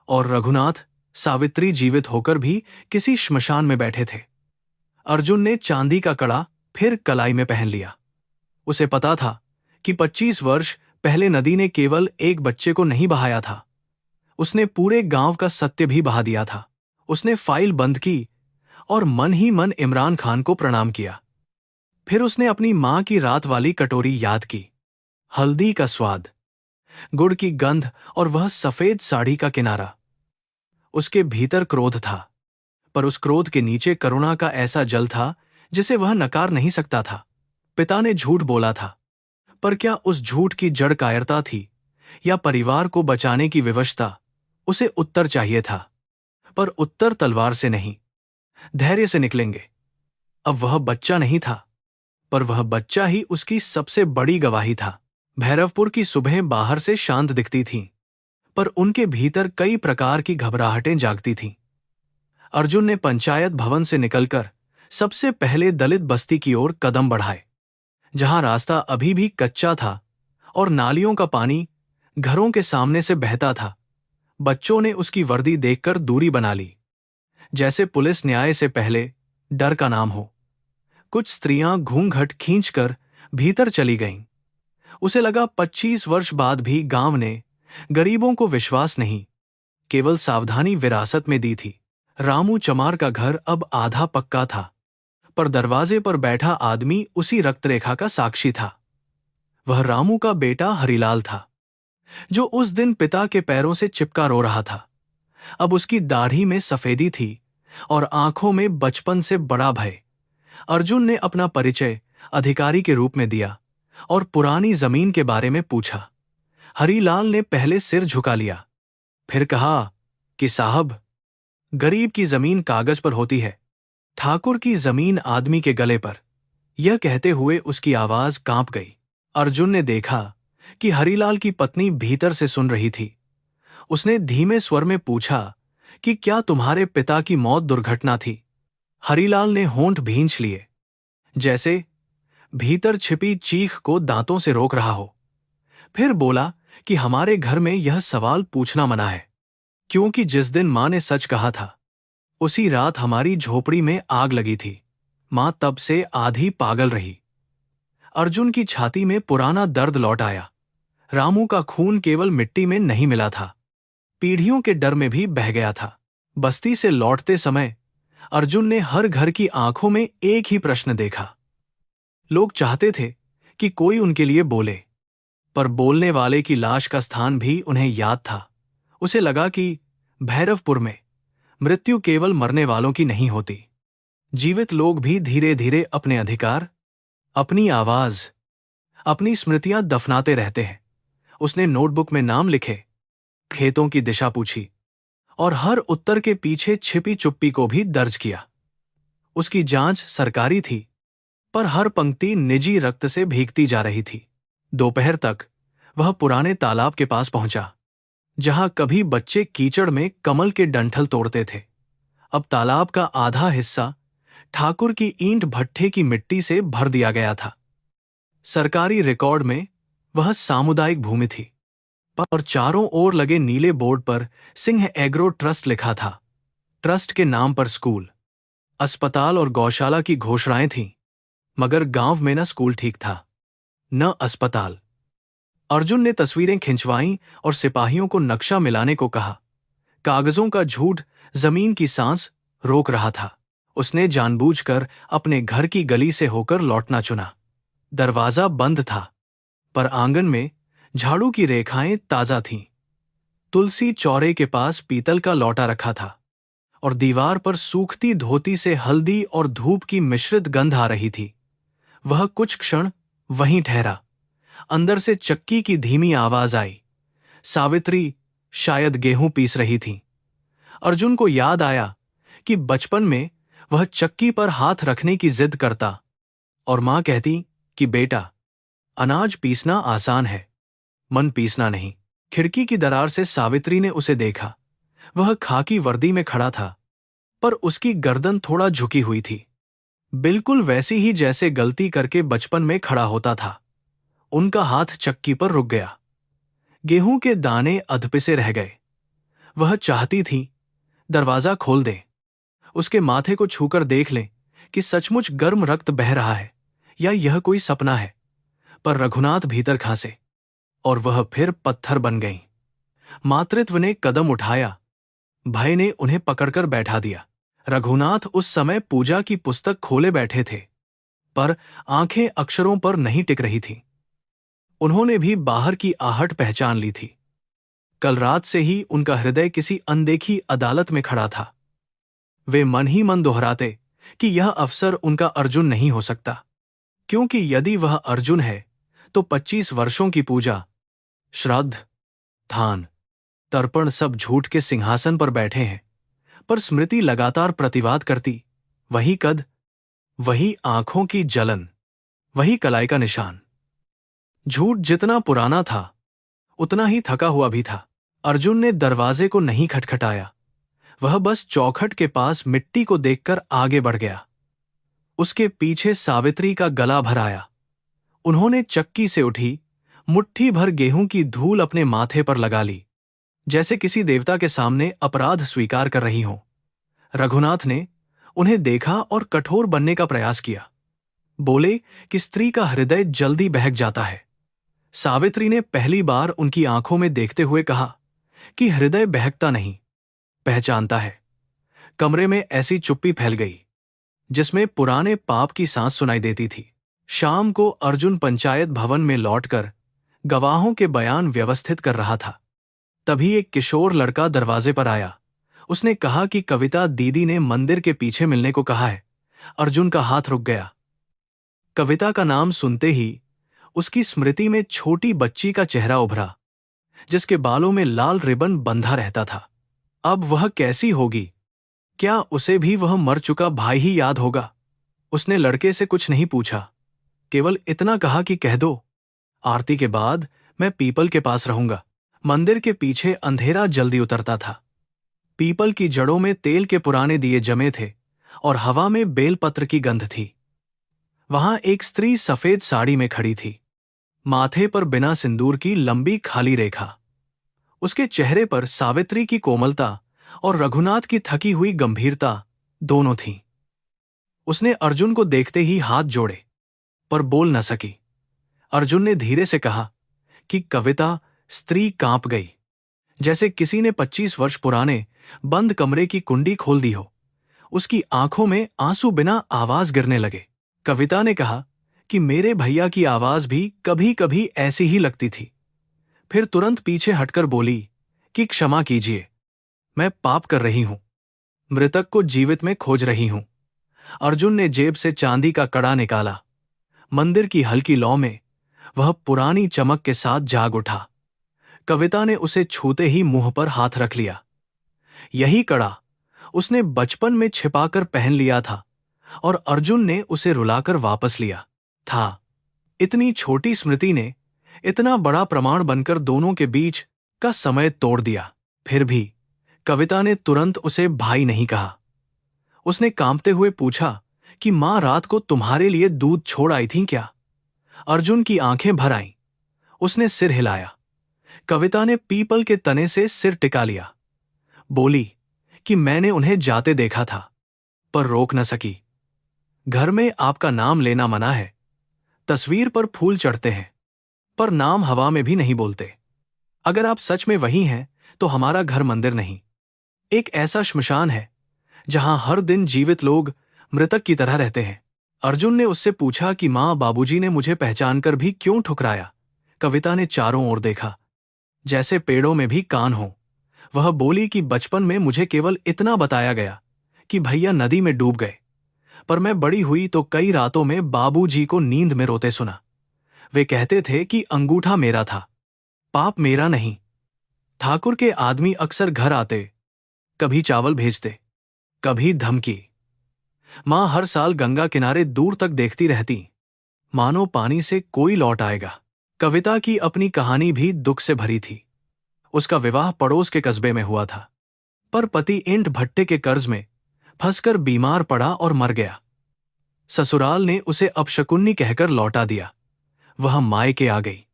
और रघुनाथ, सावित्री जीवित होकर भी किसी श्मशान में बैठे थे। अर्जुन ने चांदी का कड़ा फिर कलाई में पहन लिया। उसे पता था कि 25 वर्ष पहले नदी ने केवल एक बच्चे को नहीं बहाया था, उसने पूरे गांव का सत्य भी बहा दिया था। उसने फाइल बंद की और मन ही मन इमरान खान को प्रणाम किया। फिर उसने अपनी मां की रात वाली कटोरी याद की, हल्दी का स्वाद, गुड़ की गंध और वह सफेद साड़ी का किनारा। उसके भीतर क्रोध था, पर उस क्रोध के नीचे करुणा का ऐसा जल था जिसे वह नकार नहीं सकता था। पिता ने झूठ बोला था, पर क्या उस झूठ की जड़ कायरता थी या परिवार को बचाने की विवशता? उसे उत्तर चाहिए था, पर उत्तर तलवार से नहीं, धैर्य से निकलेंगे। अब वह बच्चा नहीं था, पर वह बच्चा ही उसकी सबसे बड़ी गवाही था। भैरवपुर की सुबह बाहर से शांत दिखती थीं, पर उनके भीतर कई प्रकार की घबराहटें जागती थीं। अर्जुन ने पंचायत भवन से निकलकर सबसे पहले दलित बस्ती की ओर कदम बढ़ाए, जहां रास्ता अभी भी कच्चा था और नालियों का पानी घरों के सामने से बहता था। बच्चों ने उसकी वर्दी देखकर दूरी बना ली, जैसे पुलिस न्याय से पहले डर का नाम हो। कुछ स्त्रियां घूंघट खींचकर भीतर चली गईं। उसे लगा 25 वर्ष बाद भी गांव ने गरीबों को विश्वास नहीं, केवल सावधानी विरासत में दी थी। रामू चमार का घर अब आधा पक्का था, पर दरवाजे पर बैठा आदमी उसी रक्तरेखा का साक्षी था। वह रामू का बेटा हरिलाल था, जो उस दिन पिता के पैरों से चिपका रो रहा था। अब उसकी दाढ़ी में सफेदी थी और आंखों में बचपन से बड़ा भय। अर्जुन ने अपना परिचय अधिकारी के रूप में दिया और पुरानी जमीन के बारे में पूछा। हरिलाल ने पहले सिर झुका लिया, फिर कहा कि साहब, गरीब की जमीन कागज पर होती है, ठाकुर की जमीन आदमी के गले पर। यह कहते हुए उसकी आवाज कांप गई। अर्जुन ने देखा कि हरिलाल की पत्नी भीतर से सुन रही थी। उसने धीमे स्वर में पूछा कि क्या तुम्हारे पिता की मौत दुर्घटना थी? हरिलाल ने होंठ भींच लिए, जैसे भीतर छिपी चीख को दांतों से रोक रहा हो। फिर बोला कि हमारे घर में यह सवाल पूछना मना है, क्योंकि जिस दिन मां ने सच कहा था, उसी रात हमारी झोपड़ी में आग लगी थी। मां तब से आधी पागल रही। अर्जुन की छाती में पुराना दर्द लौट आया। रामू का खून केवल मिट्टी में नहीं मिला था, पीढ़ियों के डर में भी बह गया था। बस्ती से लौटते समय अर्जुन ने हर घर की आंखों में एक ही प्रश्न देखा। लोग चाहते थे कि कोई उनके लिए बोले, पर बोलने वाले की लाश का स्थान भी उन्हें याद था। उसे लगा कि भैरवपुर में मृत्यु केवल मरने वालों की नहीं होती, जीवित लोग भी धीरे धीरे अपने अधिकार, अपनी आवाज, अपनी स्मृतियां दफनाते रहते हैं। उसने नोटबुक में नाम लिखे, खेतों की दिशा पूछी और हर उत्तर के पीछे छिपी चुप्पी को भी दर्ज किया। उसकी जांच सरकारी थी, पर हर पंक्ति निजी रक्त से भीगती जा रही थी। दोपहर तक वह पुराने तालाब के पास पहुंचा, जहां कभी बच्चे कीचड़ में कमल के डंठल तोड़ते थे। अब तालाब का आधा हिस्सा ठाकुर की ईंट भट्ठे की मिट्टी से भर दिया गया था। सरकारी रिकॉर्ड में वह सामुदायिक भूमि थी, और चारों ओर लगे नीले बोर्ड पर सिंह एग्रो ट्रस्ट लिखा था। ट्रस्ट के नाम पर स्कूल, अस्पताल और गौशाला की घोषणाएं थीं, मगर गांव में न स्कूल ठीक था, न अस्पताल। अर्जुन ने तस्वीरें खिंचवाईं और सिपाहियों को नक्शा मिलाने को कहा। कागजों का झूठ जमीन की सांस रोक रहा था। उसने जानबूझकर अपने घर की गली से होकर लौटना चुना। दरवाजा बंद था, पर आंगन में झाड़ू की रेखाएं ताजा थीं। तुलसी चौरे के पास पीतल का लौटा रखा था और दीवार पर सूखती धोती से हल्दी और धूप की मिश्रित गंध आ रही थी। वह कुछ क्षण वहीं ठहरा। अंदर से चक्की की धीमी आवाज आई। सावित्री शायद गेहूं पीस रही थी। अर्जुन को याद आया कि बचपन में वह चक्की पर हाथ रखने की जिद करता और मां कहती कि बेटा, अनाज पीसना आसान है, मन पीसना नहीं। खिड़की की दरार से सावित्री ने उसे देखा। वह खाकी वर्दी में खड़ा था, पर उसकी गर्दन थोड़ा झुकी हुई थी, बिल्कुल वैसी ही जैसे गलती करके बचपन में खड़ा होता था। उनका हाथ चक्की पर रुक गया। गेहूं के दाने अधपिसे रह गए। वह चाहती थी दरवाजा खोल दे, उसके माथे को छूकर देख ले कि सचमुच गर्म रक्त बह रहा है या यह कोई सपना है। पर रघुनाथ भीतर खांसे और वह फिर पत्थर बन गई। मातृत्व ने कदम उठाया। भय ने उन्हें पकड़कर बैठा दिया। रघुनाथ उस समय पूजा की पुस्तक खोले बैठे थे, पर आंखें अक्षरों पर नहीं टिक रही थीं। उन्होंने भी बाहर की आहट पहचान ली थी। कल रात से ही उनका हृदय किसी अनदेखी अदालत में खड़ा था। वे मन ही मन दोहराते कि यह अफसर उनका अर्जुन नहीं हो सकता, क्योंकि यदि वह अर्जुन है तो 25 वर्षों की पूजा, श्राद्ध, थान, तर्पण सब झूठ के सिंहासन पर बैठे हैं। पर स्मृति लगातार प्रतिवाद करती। वही कद, वही आंखों की जलन, वही कलाई का निशान। झूठ जितना पुराना था, उतना ही थका हुआ भी था। अर्जुन ने दरवाजे को नहीं खटखटाया। वह बस चौखट के पास मिट्टी को देखकर आगे बढ़ गया। उसके पीछे सावित्री का गला भर आया। उन्होंने चक्की से उठी मुट्ठी भर गेहूं की धूल अपने माथे पर लगा ली, जैसे किसी देवता के सामने अपराध स्वीकार कर रही हों। रघुनाथ ने उन्हें देखा और कठोर बनने का प्रयास किया। बोले कि स्त्री का हृदय जल्दी बहक जाता है। सावित्री ने पहली बार उनकी आंखों में देखते हुए कहा कि हृदय बहकता नहीं, पहचानता है। कमरे में ऐसी चुप्पी फैल गई जिसमें पुराने पाप की सांस सुनाई देती थी। शाम को अर्जुन पंचायत भवन में लौटकर गवाहों के बयान व्यवस्थित कर रहा था। तभी एक किशोर लड़का दरवाजे पर आया। उसने कहा कि कविता दीदी ने मंदिर के पीछे मिलने को कहा है। अर्जुन का हाथ रुक गया। कविता का नाम सुनते ही उसकी स्मृति में छोटी बच्ची का चेहरा उभरा, जिसके बालों में लाल रिबन बंधा रहता था। अब वह कैसी होगी? क्या उसे भी वह मर चुका भाई ही याद होगा? उसने लड़के से कुछ नहीं पूछा, केवल इतना कहा कि कह दो, आरती के बाद मैं पीपल के पास रहूंगा। मंदिर के पीछे अंधेरा जल्दी उतरता था। पीपल की जड़ों में तेल के पुराने दिए जमे थे और हवा में बेलपत्र की गंध थी। वहां एक स्त्री सफेद साड़ी में खड़ी थी, माथे पर बिना सिंदूर की लंबी खाली रेखा। उसके चेहरे पर सावित्री की कोमलता और रघुनाथ की थकी हुई गंभीरता दोनों थीं। उसने अर्जुन को देखते ही हाथ जोड़े, पर बोल न सकी। अर्जुन ने धीरे से कहा कि कविता। स्त्री कांप गई, जैसे किसी ने 25 वर्ष पुराने बंद कमरे की कुंडी खोल दी हो। उसकी आंखों में आंसू बिना आवाज गिरने लगे। कविता ने कहा कि मेरे भैया की आवाज भी कभी कभी ऐसी ही लगती थी। फिर तुरंत पीछे हटकर बोली कि क्षमा कीजिए, मैं पाप कर रही हूं, मृतक को जीवित में खोज रही हूं। अर्जुन ने जेब से चांदी का कड़ा निकाला। मंदिर की हल्की लौ में वह पुरानी चमक के साथ जाग उठा। कविता ने उसे छूते ही मुंह पर हाथ रख लिया। यही कड़ा उसने बचपन में छिपाकर पहन लिया था और अर्जुन ने उसे रुलाकर वापस लिया था। इतनी छोटी स्मृति ने इतना बड़ा प्रमाण बनकर दोनों के बीच का समय तोड़ दिया। फिर भी कविता ने तुरंत उसे भाई नहीं कहा। उसने कांपते हुए पूछा कि मां रात को तुम्हारे लिए दूध छोड़ आई थी क्या? अर्जुन की आंखें भर आईं। उसने सिर हिलाया। कविता ने पीपल के तने से सिर टिका लिया। बोली कि मैंने उन्हें जाते देखा था, पर रोक न सकी। घर में आपका नाम लेना मना है। तस्वीर पर फूल चढ़ते हैं, पर नाम हवा में भी नहीं बोलते। अगर आप सच में वही हैं, तो हमारा घर मंदिर नहीं, एक ऐसा श्मशान है जहां हर दिन जीवित लोग मृतक की तरह रहते हैं। अर्जुन ने उससे पूछा कि मां बाबूजी ने मुझे पहचानकर भी क्यों ठुकराया? कविता ने चारों ओर देखा, जैसे पेड़ों में भी कान हो। वह बोली कि बचपन में मुझे केवल इतना बताया गया कि भैया नदी में डूब गए, पर मैं बड़ी हुई तो कई रातों में बाबूजी को नींद में रोते सुना। वे कहते थे कि अंगूठा मेरा था, पाप मेरा नहीं। ठाकुर के आदमी अक्सर घर आते, कभी चावल भेजते, कभी धमकी। मां हर साल गंगा किनारे दूर तक देखती रहती, मानो पानी से कोई लौट आएगा। कविता की अपनी कहानी भी दुख से भरी थी। उसका विवाह पड़ोस के कस्बे में हुआ था, पर पति ईंट भट्टे के कर्ज में फंसकर बीमार पड़ा और मर गया। ससुराल ने उसे अपशकुनी कहकर लौटा दिया। वह मायके आ गई,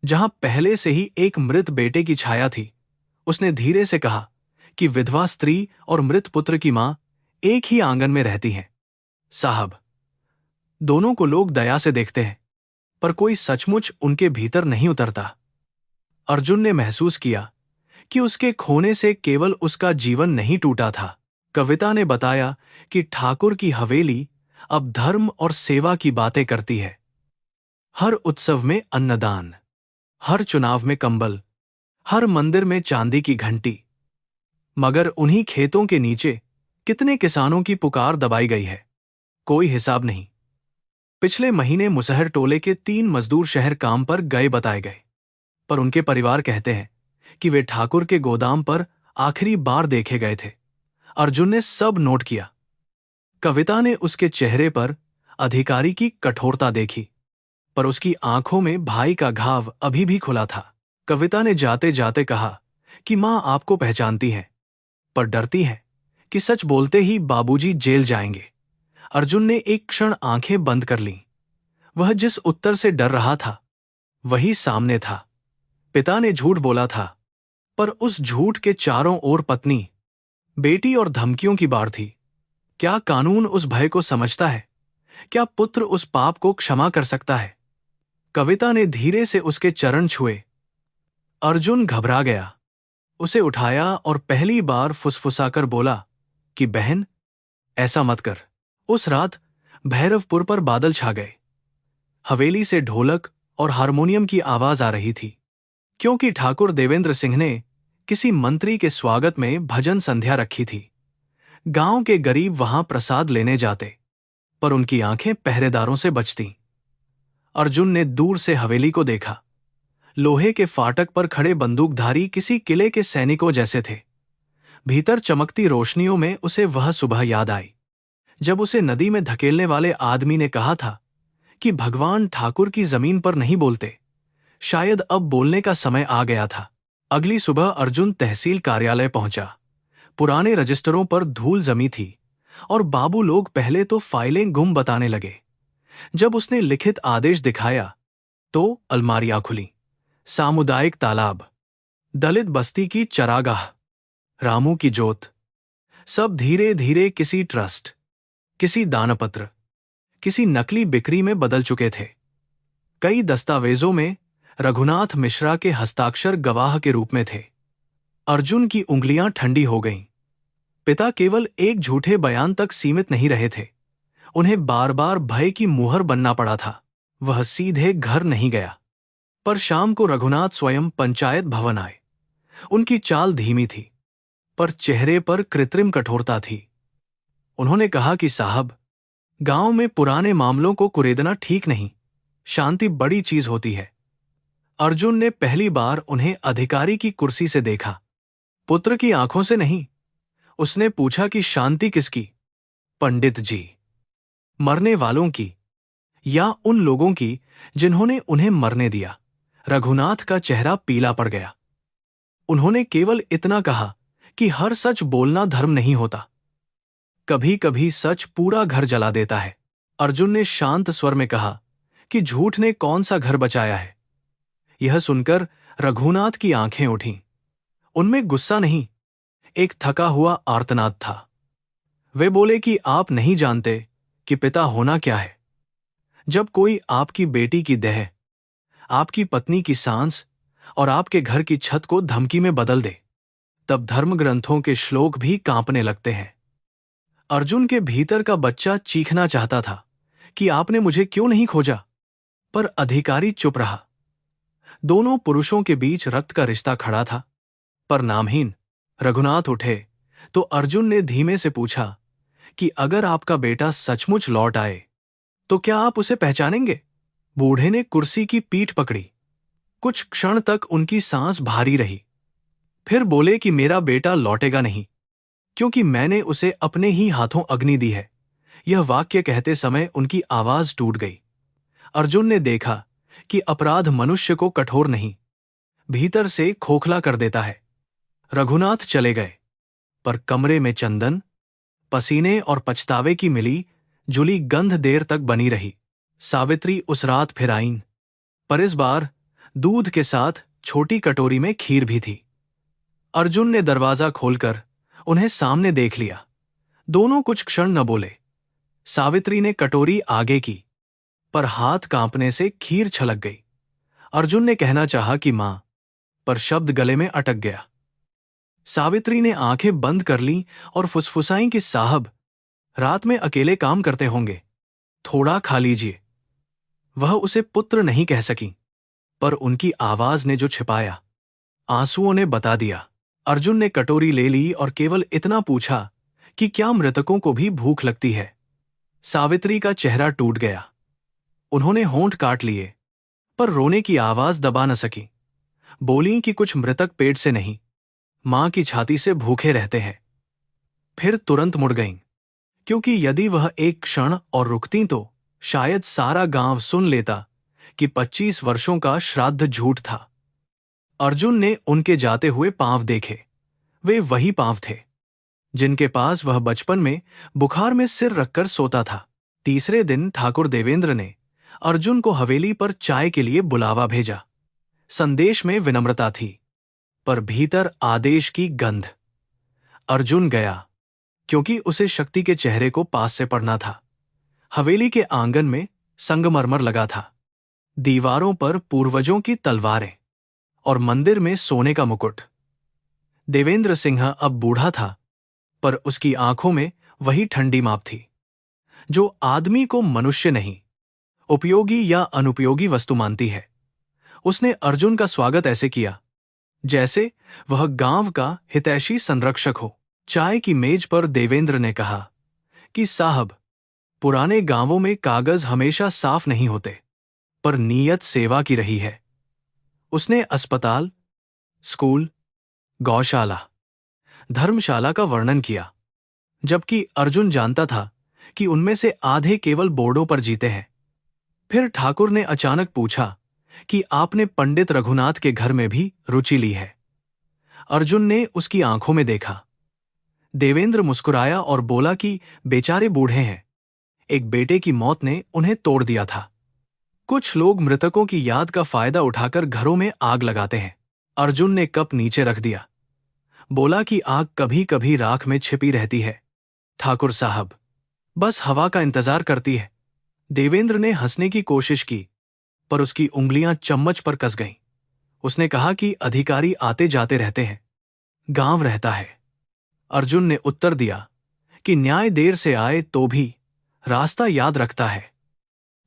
जहां पहले से ही एक मृत बेटे की छाया थी। उसने धीरे से कहा कि विधवा स्त्री और मृत पुत्र की मां एक ही आंगन में रहती हैं। साहब, दोनों को लोग दया से देखते हैं, पर कोई सचमुच उनके भीतर नहीं उतरता। अर्जुन ने महसूस किया कि उसके खोने से केवल उसका जीवन नहीं टूटा था। कविता ने बताया कि ठाकुर की हवेली अब धर्म और सेवा की बातें करती है। हर उत्सव में अन्नदान, हर चुनाव में कंबल, हर मंदिर में चांदी की घंटी। मगर उन्हीं खेतों के नीचे कितने किसानों की पुकार दबाई गई है, कोई हिसाब नहीं। पिछले महीने मुसहर टोले के 3 मजदूर शहर काम पर गए बताए गए, पर उनके परिवार कहते हैं कि वे ठाकुर के गोदाम पर आखिरी बार देखे गए थे। अर्जुन ने सब नोट किया। कविता ने उसके चेहरे पर अधिकारी की कठोरता देखी, पर उसकी आंखों में भाई का घाव अभी भी खुला था। कविता ने जाते जाते कहा कि मां आपको पहचानती हैं, पर डरती हैं कि सच बोलते ही बाबूजी जेल जाएंगे। अर्जुन ने एक क्षण आंखें बंद कर लीं। वह जिस उत्तर से डर रहा था, वही सामने था। पिता ने झूठ बोला था, पर उस झूठ के चारों ओर पत्नी, बेटी और धमकियों की बाढ़ थी। क्या कानून उस भय को समझता है? क्या पुत्र उस पाप को क्षमा कर सकता है? कविता ने धीरे से उसके चरण छुए। अर्जुन घबरा गया। उसे उठाया और पहली बार फुसफुसाकर बोला कि बहन, ऐसा मत कर। उस रात भैरवपुर पर बादल छा गए। हवेली से ढोलक और हारमोनियम की आवाज आ रही थी, क्योंकि ठाकुर देवेंद्र सिंह ने किसी मंत्री के स्वागत में भजन संध्या रखी थी। गांव के गरीब वहां प्रसाद लेने जाते, पर उनकी आंखें पहरेदारों से बचतीं। अर्जुन ने दूर से हवेली को देखा। लोहे के फाटक पर खड़े बंदूकधारी किसी किले के सैनिकों जैसे थे। भीतर चमकती रोशनियों में उसे वह सुबह याद आई, जब उसे नदी में धकेलने वाले आदमी ने कहा था कि भगवान ठाकुर की जमीन पर नहीं बोलते। शायद अब बोलने का समय आ गया था। अगली सुबह अर्जुन तहसील कार्यालय पहुंचा। पुराने रजिस्टरों पर धूल जमी थी और बाबू लोग पहले तो फाइलें गुम बताने लगे। जब उसने लिखित आदेश दिखाया तो अलमारियां खुली। सामुदायिक तालाब, दलित बस्ती की चरागाह, रामू की जोत, सब धीरे धीरे किसी ट्रस्ट, किसी दानपत्र, किसी नकली बिक्री में बदल चुके थे। कई दस्तावेजों में रघुनाथ मिश्रा के हस्ताक्षर गवाह के रूप में थे। अर्जुन की उंगलियां ठंडी हो गईं। पिता केवल एक झूठे बयान तक सीमित नहीं रहे थे, उन्हें बार बार भय की मुहर बनना पड़ा था। वह सीधे घर नहीं गया, पर शाम को रघुनाथ स्वयं पंचायत भवन आए। उनकी चाल धीमी थी, पर चेहरे पर कृत्रिम कठोरता थी। उन्होंने कहा कि साहब, गांव में पुराने मामलों को कुरेदना ठीक नहीं, शांति बड़ी चीज होती है। अर्जुन ने पहली बार उन्हें अधिकारी की कुर्सी से देखा, पुत्र की आंखों से नहीं। उसने पूछा कि शांति किसकी? पंडित जी, मरने वालों की या उन लोगों की जिन्होंने उन्हें मरने दिया? रघुनाथ का चेहरा पीला पड़ गया। उन्होंने केवल इतना कहा कि हर सच बोलना धर्म नहीं होता, कभी कभी सच पूरा घर जला देता है। अर्जुन ने शांत स्वर में कहा कि झूठ ने कौन सा घर बचाया है? यह सुनकर रघुनाथ की आंखें उठीं। उनमें गुस्सा नहीं, एक थका हुआ आर्तनाद था। वे बोले कि आप नहीं जानते कि पिता होना क्या है। जब कोई आपकी बेटी की देह, आपकी पत्नी की सांस और आपके घर की छत को धमकी में बदल दे, तब धर्म ग्रंथों के श्लोक भी कांपने लगते हैं। अर्जुन के भीतर का बच्चा चीखना चाहता था कि आपने मुझे क्यों नहीं खोजा, पर अधिकारी चुप रहा। दोनों पुरुषों के बीच रक्त का रिश्ता खड़ा था, पर नामहीन। रघुनाथ उठे तो अर्जुन ने धीमे से पूछा कि अगर आपका बेटा सचमुच लौट आए तो क्या आप उसे पहचानेंगे? बूढ़े ने कुर्सी की पीठ पकड़ी। कुछ क्षण तक उनकी सांस भारी रही, फिर बोले कि मेरा बेटा लौटेगा नहीं, क्योंकि मैंने उसे अपने ही हाथों अग्नि दी है। यह वाक्य कहते समय उनकी आवाज टूट गई। अर्जुन ने देखा कि अपराध मनुष्य को कठोर नहीं, भीतर से खोखला कर देता है। रघुनाथ चले गए, पर कमरे में चंदन, पसीने और पछतावे की मिली जुली गंध देर तक बनी रही। सावित्री उस रात फिर आईं, पर इस बार दूध के साथ छोटी कटोरी में खीर भी थी। अर्जुन ने दरवाजा खोलकर उन्हें सामने देख लिया। दोनों कुछ क्षण न बोले। सावित्री ने कटोरी आगे की, पर हाथ कांपने से खीर छलक गई। अर्जुन ने कहना चाहा कि मां, पर शब्द गले में अटक गया। सावित्री ने आंखें बंद कर लीं और फुसफुसाईं कि साहब, रात में अकेले काम करते होंगे, थोड़ा खा लीजिए। वह उसे पुत्र नहीं कह सकी, पर उनकी आवाज ने जो छिपाया, आंसुओं ने बता दिया। अर्जुन ने कटोरी ले ली और केवल इतना पूछा कि क्या मृतकों को भी भूख लगती है? सावित्री का चेहरा टूट गया। उन्होंने होंठ काट लिए, पर रोने की आवाज दबा न सकी। बोलीं कि कुछ मृतक पेट से नहीं, मां की छाती से भूखे रहते हैं। फिर तुरंत मुड़ गईं, क्योंकि यदि वह एक क्षण और रुकतीं तो शायद सारा गांव सुन लेता कि 25 वर्षों का श्राद्ध झूठ था। अर्जुन ने उनके जाते हुए पांव देखे। वे वही पांव थे जिनके पास वह बचपन में बुखार में सिर रखकर सोता था। तीसरे दिन ठाकुर देवेंद्र ने अर्जुन को हवेली पर चाय के लिए बुलावा भेजा। संदेश में विनम्रता थी, पर भीतर आदेश की गंध। अर्जुन गया, क्योंकि उसे शक्ति के चेहरे को पास से पढ़ना था। हवेली के आंगन में संगमरमर लगा था, दीवारों पर पूर्वजों की तलवारें और मंदिर में सोने का मुकुट। देवेंद्र सिंह अब बूढ़ा था, पर उसकी आंखों में वही ठंडी माप थी जो आदमी को मनुष्य नहीं, उपयोगी या अनुपयोगी वस्तु मानती है। उसने अर्जुन का स्वागत ऐसे किया जैसे वह गांव का हितैषी संरक्षक हो। चाय की मेज पर देवेंद्र ने कहा कि साहब, पुराने गांवों में कागज हमेशा साफ नहीं होते, पर नीयत सेवा की रही है। उसने अस्पताल, स्कूल, गौशाला, धर्मशाला का वर्णन किया, जबकि अर्जुन जानता था कि उनमें से आधे केवल बोर्डों पर जीते हैं। फिर ठाकुर ने अचानक पूछा कि आपने पंडित रघुनाथ के घर में भी रुचि ली है? अर्जुन ने उसकी आंखों में देखा। देवेंद्र मुस्कुराया और बोला कि बेचारे बूढ़े हैं, एक बेटे की मौत ने उन्हें तोड़ दिया था। कुछ लोग मृतकों की याद का फायदा उठाकर घरों में आग लगाते हैं। अर्जुन ने कप नीचे रख दिया, बोला कि आग कभी कभी राख में छिपी रहती है, ठाकुर साहब, बस हवा का इंतजार करती है। देवेंद्र ने हंसने की कोशिश की, पर उसकी उंगलियां चम्मच पर कस गईं। उसने कहा कि अधिकारी आते जाते रहते हैं, गांव रहता है, अर्जुन ने उत्तर दिया कि न्याय देर से आए तो भी रास्ता याद रखता है।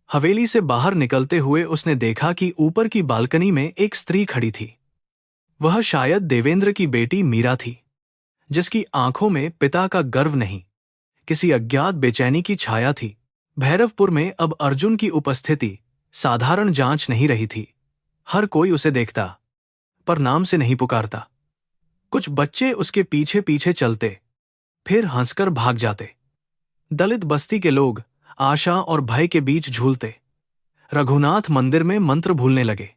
हवेली से बाहर निकलते हुए उसने देखा कि ऊपर की बालकनी में एक स्त्री खड़ी थी। वह शायद देवेंद्र की बेटी मीरा थी, जिसकी आंखों में पिता का गर्व नहीं, किसी अज्ञात बेचैनी की छाया थी। भैरवपुर में अब अर्जुन की उपस्थिति साधारण जांच नहीं रही थी। हर कोई उसे देखता, पर नाम से नहीं पुकारता। कुछ बच्चे उसके पीछे पीछे चलते, फिर हंसकर भाग जाते। दलित बस्ती के लोग आशा और भय के बीच झूलते। रघुनाथ मंदिर में मंत्र भूलने लगे।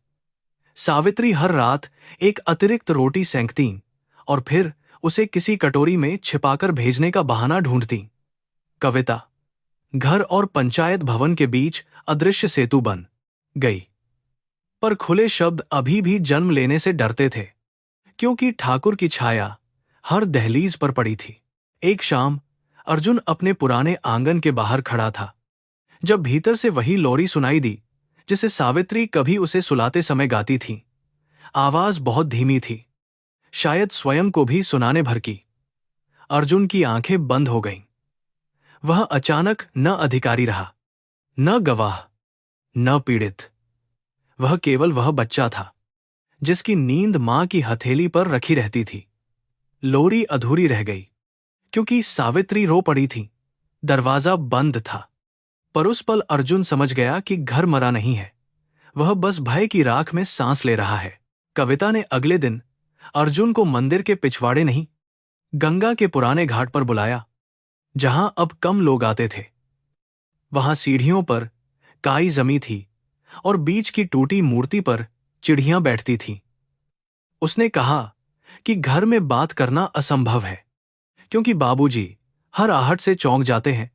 सावित्री हर रात एक अतिरिक्त रोटी सेंकती और फिर उसे किसी कटोरी में छिपाकर भेजने का बहाना ढूंढती। कविता घर और पंचायत भवन के बीच अदृश्य सेतु बन गई, पर खुले शब्द अभी भी जन्म लेने से डरते थे, क्योंकि ठाकुर की छाया हर दहलीज पर पड़ी थी। एक शाम अर्जुन अपने पुराने आंगन के बाहर खड़ा था, जब भीतर से वही लोरी सुनाई दी जिसे सावित्री कभी उसे सुलाते समय गाती थी। आवाज बहुत धीमी थी, शायद स्वयं को भी सुनाने भर की। अर्जुन की आंखें बंद हो गईं। वह अचानक न अधिकारी रहा, न गवाह, न पीड़ित। वह केवल वह बच्चा था जिसकी नींद मां की हथेली पर रखी रहती थी। लोरी अधूरी रह गई क्योंकि सावित्री रो पड़ी थी। दरवाजा बंद था, पर उस पल अर्जुन समझ गया कि घर मरा नहीं है, वह बस भय की राख में सांस ले रहा है। कविता ने अगले दिन अर्जुन को मंदिर के पिछवाड़े नहीं, गंगा के पुराने घाट पर बुलाया, जहां अब कम लोग आते थे। वहां सीढ़ियों पर काई जमी थी और बीच की टूटी मूर्ति पर चिड़ियां बैठती थीं। उसने कहा कि घर में बात करना असंभव है, क्योंकि बाबूजी हर आहट से चौंक जाते हैं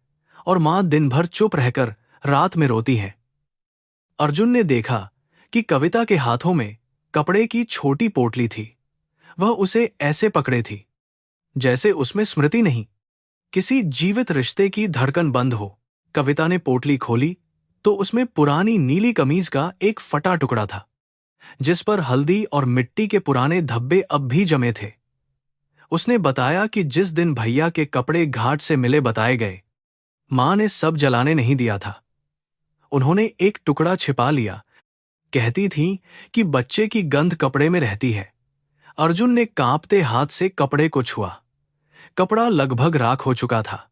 और मां दिन भर चुप रहकर रात में रोती है। अर्जुन ने देखा कि कविता के हाथों में कपड़े की छोटी पोटली थी। वह उसे ऐसे पकड़े थी जैसे उसमें स्मृति नहीं, किसी जीवित रिश्ते की धड़कन बंद हो। कविता ने पोटली खोली तो उसमें पुरानी नीली कमीज का एक फटा टुकड़ा था, जिस पर हल्दी और मिट्टी के पुराने धब्बे अब भी जमे थे। उसने बताया कि जिस दिन भैया के कपड़े घाट से मिले बताए गए, मां ने सब जलाने नहीं दिया था। उन्होंने एक टुकड़ा छिपा लिया। कहती थीं कि बच्चे की गंध कपड़े में रहती है। अर्जुन ने कांपते हाथ से कपड़े को छुआ। कपड़ा लगभग राख हो चुका था,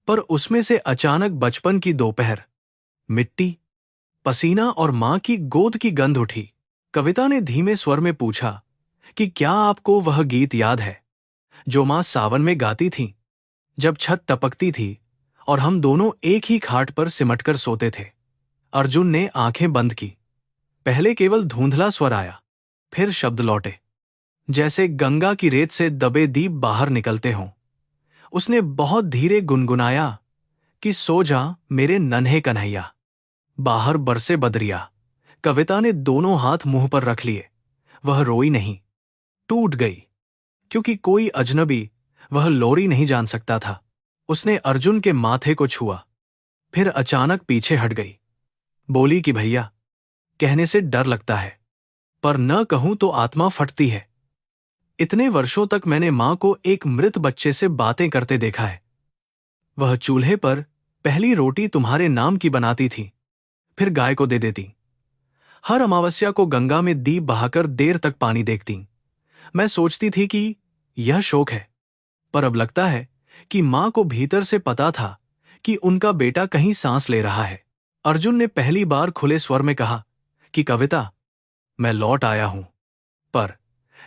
पर उसमें से अचानक बचपन की दोपहर, मिट्टी, पसीना और मां की गोद की गंध उठी। कविता ने धीमे स्वर में पूछा कि क्या आपको वह गीत याद है जो मां सावन में गाती थीं, जब छत टपकती थी और हम दोनों एक ही खाट पर सिमटकर सोते थे। अर्जुन ने आंखें बंद की। पहले केवल धुंधला स्वर आया, फिर शब्द लौटे, जैसे गंगा की रेत से दबे दीप बाहर निकलते हों। उसने बहुत धीरे गुनगुनाया कि सो जा मेरे नन्हे कन्हैया। बाहर बरसे बदरिया। कविता ने दोनों हाथ मुंह पर रख लिए। वह रोई नहीं, टूट गई, क्योंकि कोई अजनबी वह लोरी नहीं जान सकता था। उसने अर्जुन के माथे को छुआ, फिर अचानक पीछे हट गई। बोली कि भैया, कहने से डर लगता है, पर न कहूं तो आत्मा फटती है। इतने वर्षों तक मैंने मां को एक मृत बच्चे से बातें करते देखा है। वह चूल्हे पर पहली रोटी तुम्हारे नाम की बनाती थी, फिर गाय को दे देती। हर अमावस्या को गंगा में दीप बहाकर देर तक पानी देखती। मैं सोचती थी कि यह शोक है, पर अब लगता है कि मां को भीतर से पता था कि उनका बेटा कहीं सांस ले रहा है। अर्जुन ने पहली बार खुले स्वर में कहा कि कविता, मैं लौट आया हूं, पर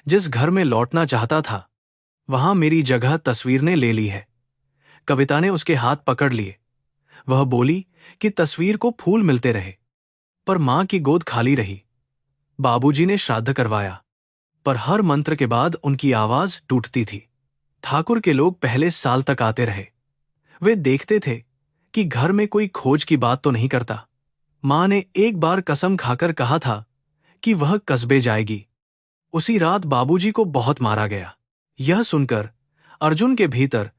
जिस घर में लौटना चाहता था, वहां मेरी जगह तस्वीर ने ले ली है। कविता ने उसके हाथ पकड़ लिए। वह बोली कि तस्वीर को फूल मिलते रहे, पर मां की गोद खाली रही। बाबूजी ने श्राद्ध करवाया, पर हर मंत्र के बाद उनकी आवाज टूटती थी। ठाकुर के लोग पहले साल तक आते रहे। वे देखते थे कि घर में कोई खोज की बात तो नहीं करता। मां ने एक बार कसम खाकर कहा था कि वह कस्बे जाएगी। उसी रात बाबूजी को बहुत मारा गया। यह सुनकर अर्जुन के भीतर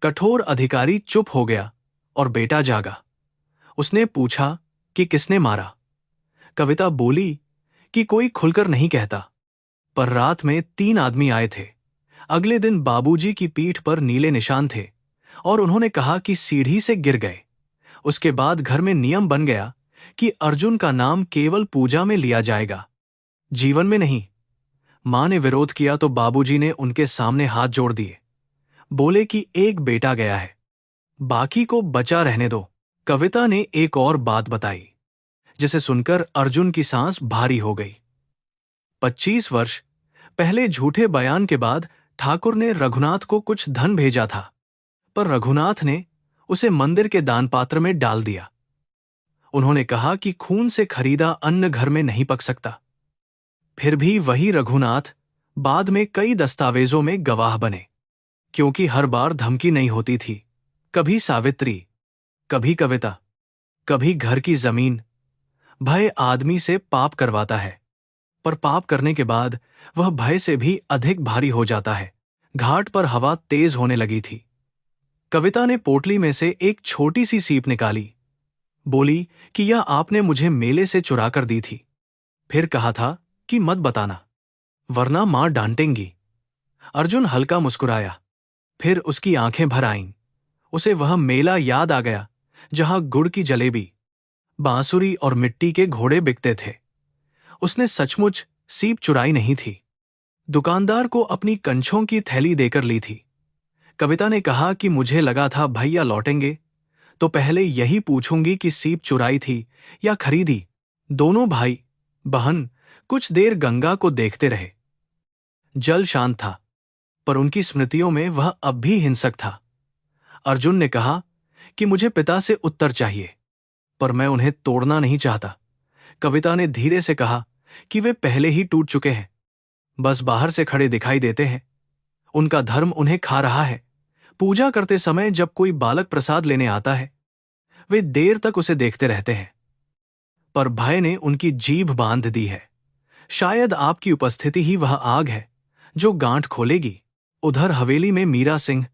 कठोर अधिकारी चुप हो गया और बेटा जागा। उसने पूछा कि किसने मारा। कविता बोली कि कोई खुलकर नहीं कहता, पर रात में 3 आदमी आए थे। अगले दिन बाबूजी की पीठ पर नीले निशान थे और उन्होंने कहा कि सीढ़ी से गिर गए। उसके बाद घर में नियम बन गया कि अर्जुन का नाम केवल पूजा में लिया जाएगा, जीवन में नहीं। मां ने विरोध किया तो बाबूजी ने उनके सामने हाथ जोड़ दिए। बोले कि एक बेटा गया है, बाकी को बचा रहने दो। कविता ने एक और बात बताई जिसे सुनकर अर्जुन की सांस भारी हो गई। 25 वर्ष पहले झूठे बयान के बाद ठाकुर ने रघुनाथ को कुछ धन भेजा था, पर रघुनाथ ने उसे मंदिर के दान पात्र में डाल दिया। उन्होंने कहा कि खून से खरीदा अन्न घर में नहीं पक सकता। फिर भी वही रघुनाथ बाद में कई दस्तावेजों में गवाह बने, क्योंकि हर बार धमकी नहीं होती थी। कभी सावित्री, कभी कविता, कभी घर की जमीन। भय आदमी से पाप करवाता है, पर पाप करने के बाद वह भय से भी अधिक भारी हो जाता है। घाट पर हवा तेज होने लगी थी। कविता ने पोटली में से एक छोटी सी सीप निकाली। बोली कि यह आपने मुझे मेले से चुरा कर दी थी। फिर कहा था कि मत बताना, वरना मां डांटेंगी। अर्जुन हल्का मुस्कुराया, फिर उसकी आंखें भर आईं। उसे वह मेला याद आ गया जहां गुड़ की जलेबी, बांसुरी और मिट्टी के घोड़े बिकते थे। उसने सचमुच सीप चुराई नहीं थी, दुकानदार को अपनी कंछों की थैली देकर ली थी। कविता ने कहा कि मुझे लगा था भैया लौटेंगे तो पहले यही पूछूंगी कि सीप चुराई थी या खरीदी। दोनों भाई बहन कुछ देर गंगा को देखते रहे। जल शांत था, पर उनकी स्मृतियों में वह अब भी हिंसक था। अर्जुन ने कहा कि मुझे पिता से उत्तर चाहिए, पर मैं उन्हें तोड़ना नहीं चाहता। कविता ने धीरे से कहा कि वे पहले ही टूट चुके हैं, बस बाहर से खड़े दिखाई देते हैं। उनका धर्म उन्हें खा रहा है। पूजा करते समय जब कोई बालक प्रसाद लेने आता है, वे देर तक उसे देखते रहते हैं, पर भय ने उनकी जीभ बांध दी है। शायद आपकी उपस्थिति ही वह आग है जो गांठ खोलेगी। उधर हवेली में मीरा सिंह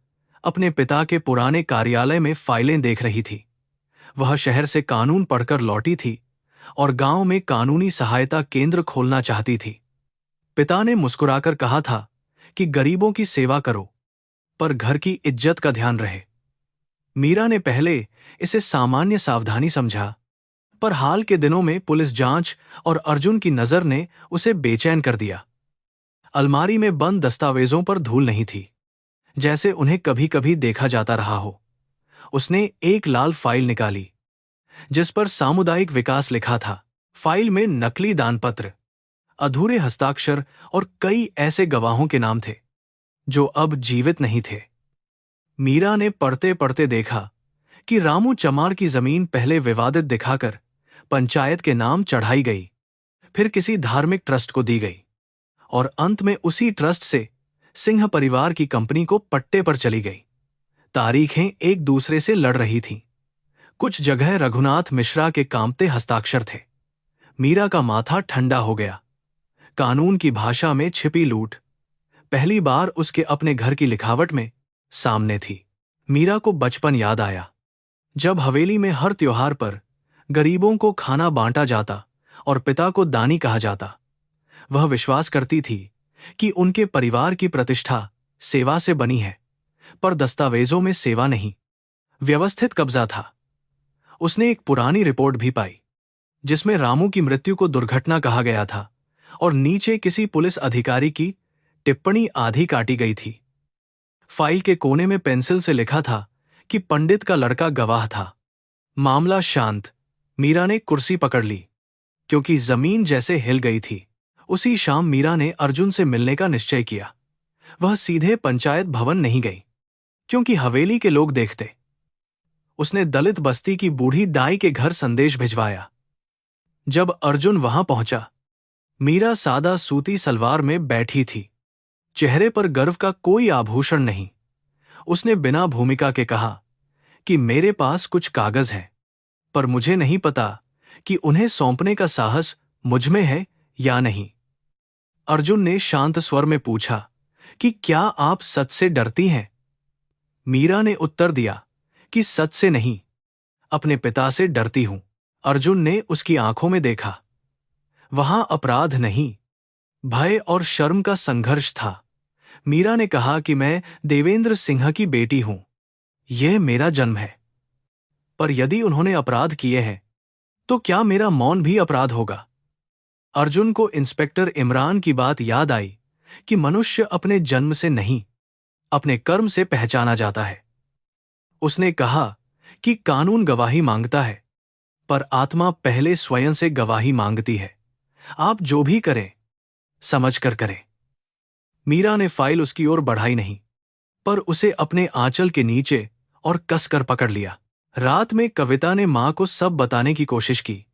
अपने पिता के पुराने कार्यालय में फाइलें देख रही थी। वह शहर से कानून पढ़कर लौटी थी और गांव में कानूनी सहायता केंद्र खोलना चाहती थी। पिता ने मुस्कुराकर कहा था कि गरीबों की सेवा करो, पर घर की इज्जत का ध्यान रहे। मीरा ने पहले इसे सामान्य सावधानी समझा, पर हाल के दिनों में पुलिस जांच और अर्जुन की नजर ने उसे बेचैन कर दिया। अलमारी में बंद दस्तावेजों पर धूल नहीं थी, जैसे उन्हें कभी कभी देखा जाता रहा हो। उसने एक लाल फाइल निकाली जिस पर सामुदायिक विकास लिखा था। फाइल में नकली दानपत्र, अधूरे हस्ताक्षर और कई ऐसे गवाहों के नाम थे जो अब जीवित नहीं थे। मीरा ने पढ़ते पढ़ते देखा कि रामू चमार की जमीन पहले विवादित दिखाकर पंचायत के नाम चढ़ाई गई, फिर किसी धार्मिक ट्रस्ट को दी गई और अंत में उसी ट्रस्ट से सिंह परिवार की कंपनी को पट्टे पर चली गई। तारीखें एक दूसरे से लड़ रही थीं। कुछ जगह रघुनाथ मिश्रा के कांपते हस्ताक्षर थे। मीरा का माथा ठंडा हो गया। कानून की भाषा में छिपी लूट पहली बार उसके अपने घर की लिखावट में सामने थी। मीरा को बचपन याद आया, जब हवेली में हर त्योहार पर गरीबों को खाना बांटा जाता और पिता को दानी कहा जाता। वह विश्वास करती थी कि उनके परिवार की प्रतिष्ठा सेवा से बनी है, पर दस्तावेजों में सेवा नहीं, व्यवस्थित कब्जा था। उसने एक पुरानी रिपोर्ट भी पाई जिसमें रामू की मृत्यु को दुर्घटना कहा गया था और नीचे किसी पुलिस अधिकारी की टिप्पणी आधी काटी गई थी। फाइल के कोने में पेंसिल से लिखा था कि पंडित का लड़का गवाह था। मामला शांत। मीरा ने कुर्सी पकड़ ली, क्योंकि जमीन जैसे हिल गई थी। उसी शाम मीरा ने अर्जुन से मिलने का निश्चय किया। वह सीधे पंचायत भवन नहीं गई, क्योंकि हवेली के लोग देखते। उसने दलित बस्ती की बूढ़ी दाई के घर संदेश भिजवाया। जब अर्जुन वहां पहुंचा, मीरा सादा सूती सलवार में बैठी थी, चेहरे पर गर्व का कोई आभूषण नहीं। उसने बिना भूमिका के कहा कि मेरे पास कुछ कागज हैं, पर मुझे नहीं पता कि उन्हें सौंपने का साहस मुझमें है या नहीं। अर्जुन ने शांत स्वर में पूछा कि क्या आप सच से डरती हैं? मीरा ने उत्तर दिया कि सच से नहीं, अपने पिता से डरती हूं। अर्जुन ने उसकी आंखों में देखा। वहां अपराध नहीं, भय और शर्म का संघर्ष था। मीरा ने कहा कि मैं देवेंद्र सिंह की बेटी हूं, यह मेरा जन्म है। पर यदि उन्होंने अपराध किए हैं तो क्या मेरा मौन भी अपराध होगा? अर्जुन को इंस्पेक्टर इमरान की बात याद आई कि मनुष्य अपने जन्म से नहीं, अपने कर्म से पहचाना जाता है। उसने कहा कि कानून गवाही मांगता है, पर आत्मा पहले स्वयं से गवाही मांगती है। आप जो भी करें, समझ कर करें। मीरा ने फाइल उसकी ओर बढ़ाई नहीं, पर उसे अपने आंचल के नीचे और कसकर पकड़ लिया। रात में कविता ने मां को सब बताने की कोशिश की।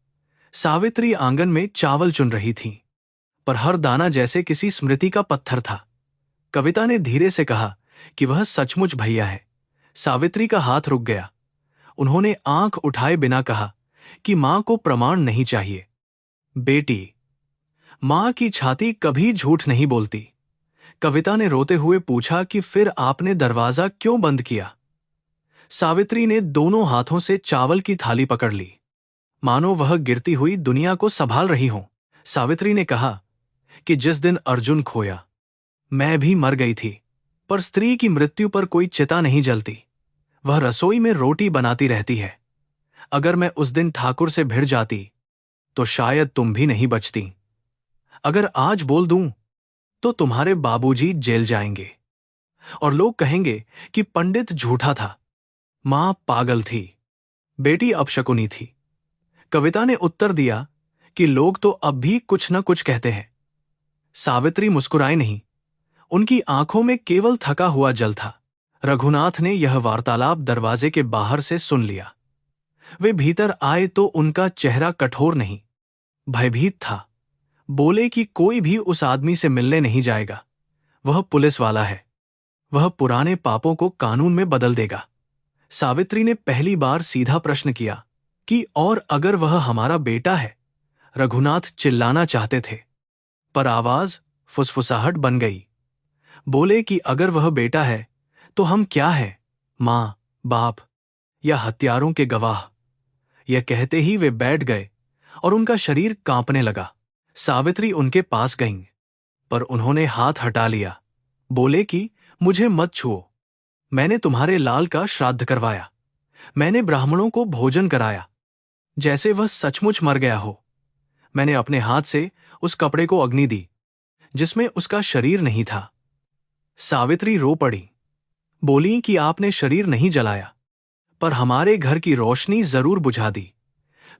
सावित्री आंगन में चावल चुन रही थी, पर हर दाना जैसे किसी स्मृति का पत्थर था। कविता ने धीरे से कहा कि वह सचमुच भैया है। सावित्री का हाथ रुक गया। उन्होंने आंख उठाए बिना कहा कि मां को प्रमाण नहीं चाहिए। बेटी, मां की छाती कभी झूठ नहीं बोलती। कविता ने रोते हुए पूछा कि फिर आपने दरवाजा क्यों बंद किया? सावित्री ने दोनों हाथों से चावल की थाली पकड़ ली, मानो वह गिरती हुई दुनिया को संभाल रही हो। सावित्री ने कहा कि जिस दिन अर्जुन खोया, मैं भी मर गई थी, पर स्त्री की मृत्यु पर कोई चिता नहीं जलती। वह रसोई में रोटी बनाती रहती है। अगर मैं उस दिन ठाकुर से भिड़ जाती तो शायद तुम भी नहीं बचती। अगर आज बोल दूं तो तुम्हारे बाबूजी जेल जाएंगे और लोग कहेंगे कि पंडित झूठा था, मां पागल थी, बेटी अपशकुनी थी। कविता ने उत्तर दिया कि लोग तो अब भी कुछ न कुछ कहते हैं। सावित्री मुस्कुराई नहीं, उनकी आंखों में केवल थका हुआ जल था। रघुनाथ ने यह वार्तालाप दरवाजे के बाहर से सुन लिया। वे भीतर आए तो उनका चेहरा कठोर नहीं, भयभीत था। बोले कि कोई भी उस आदमी से मिलने नहीं जाएगा। वह पुलिस वाला है, वह पुराने पापों को कानून में बदल देगा। सावित्री ने पहली बार सीधा प्रश्न किया कि और अगर वह हमारा बेटा है? रघुनाथ चिल्लाना चाहते थे, पर आवाज फुसफुसाहट बन गई। बोले कि अगर वह बेटा है तो हम क्या हैं? मां, बाप या हत्यारों के गवाह? यह कहते ही वे बैठ गए और उनका शरीर कांपने लगा। सावित्री उनके पास गईं, पर उन्होंने हाथ हटा लिया। बोले कि मुझे मत छुओ। मैंने तुम्हारे लाल का श्राद्ध करवाया, मैंने ब्राह्मणों को भोजन कराया, जैसे वह सचमुच मर गया हो। मैंने अपने हाथ से उस कपड़े को अग्नि दी जिसमें उसका शरीर नहीं था। सावित्री रो पड़ी। बोली कि आपने शरीर नहीं जलाया, पर हमारे घर की रोशनी जरूर बुझा दी।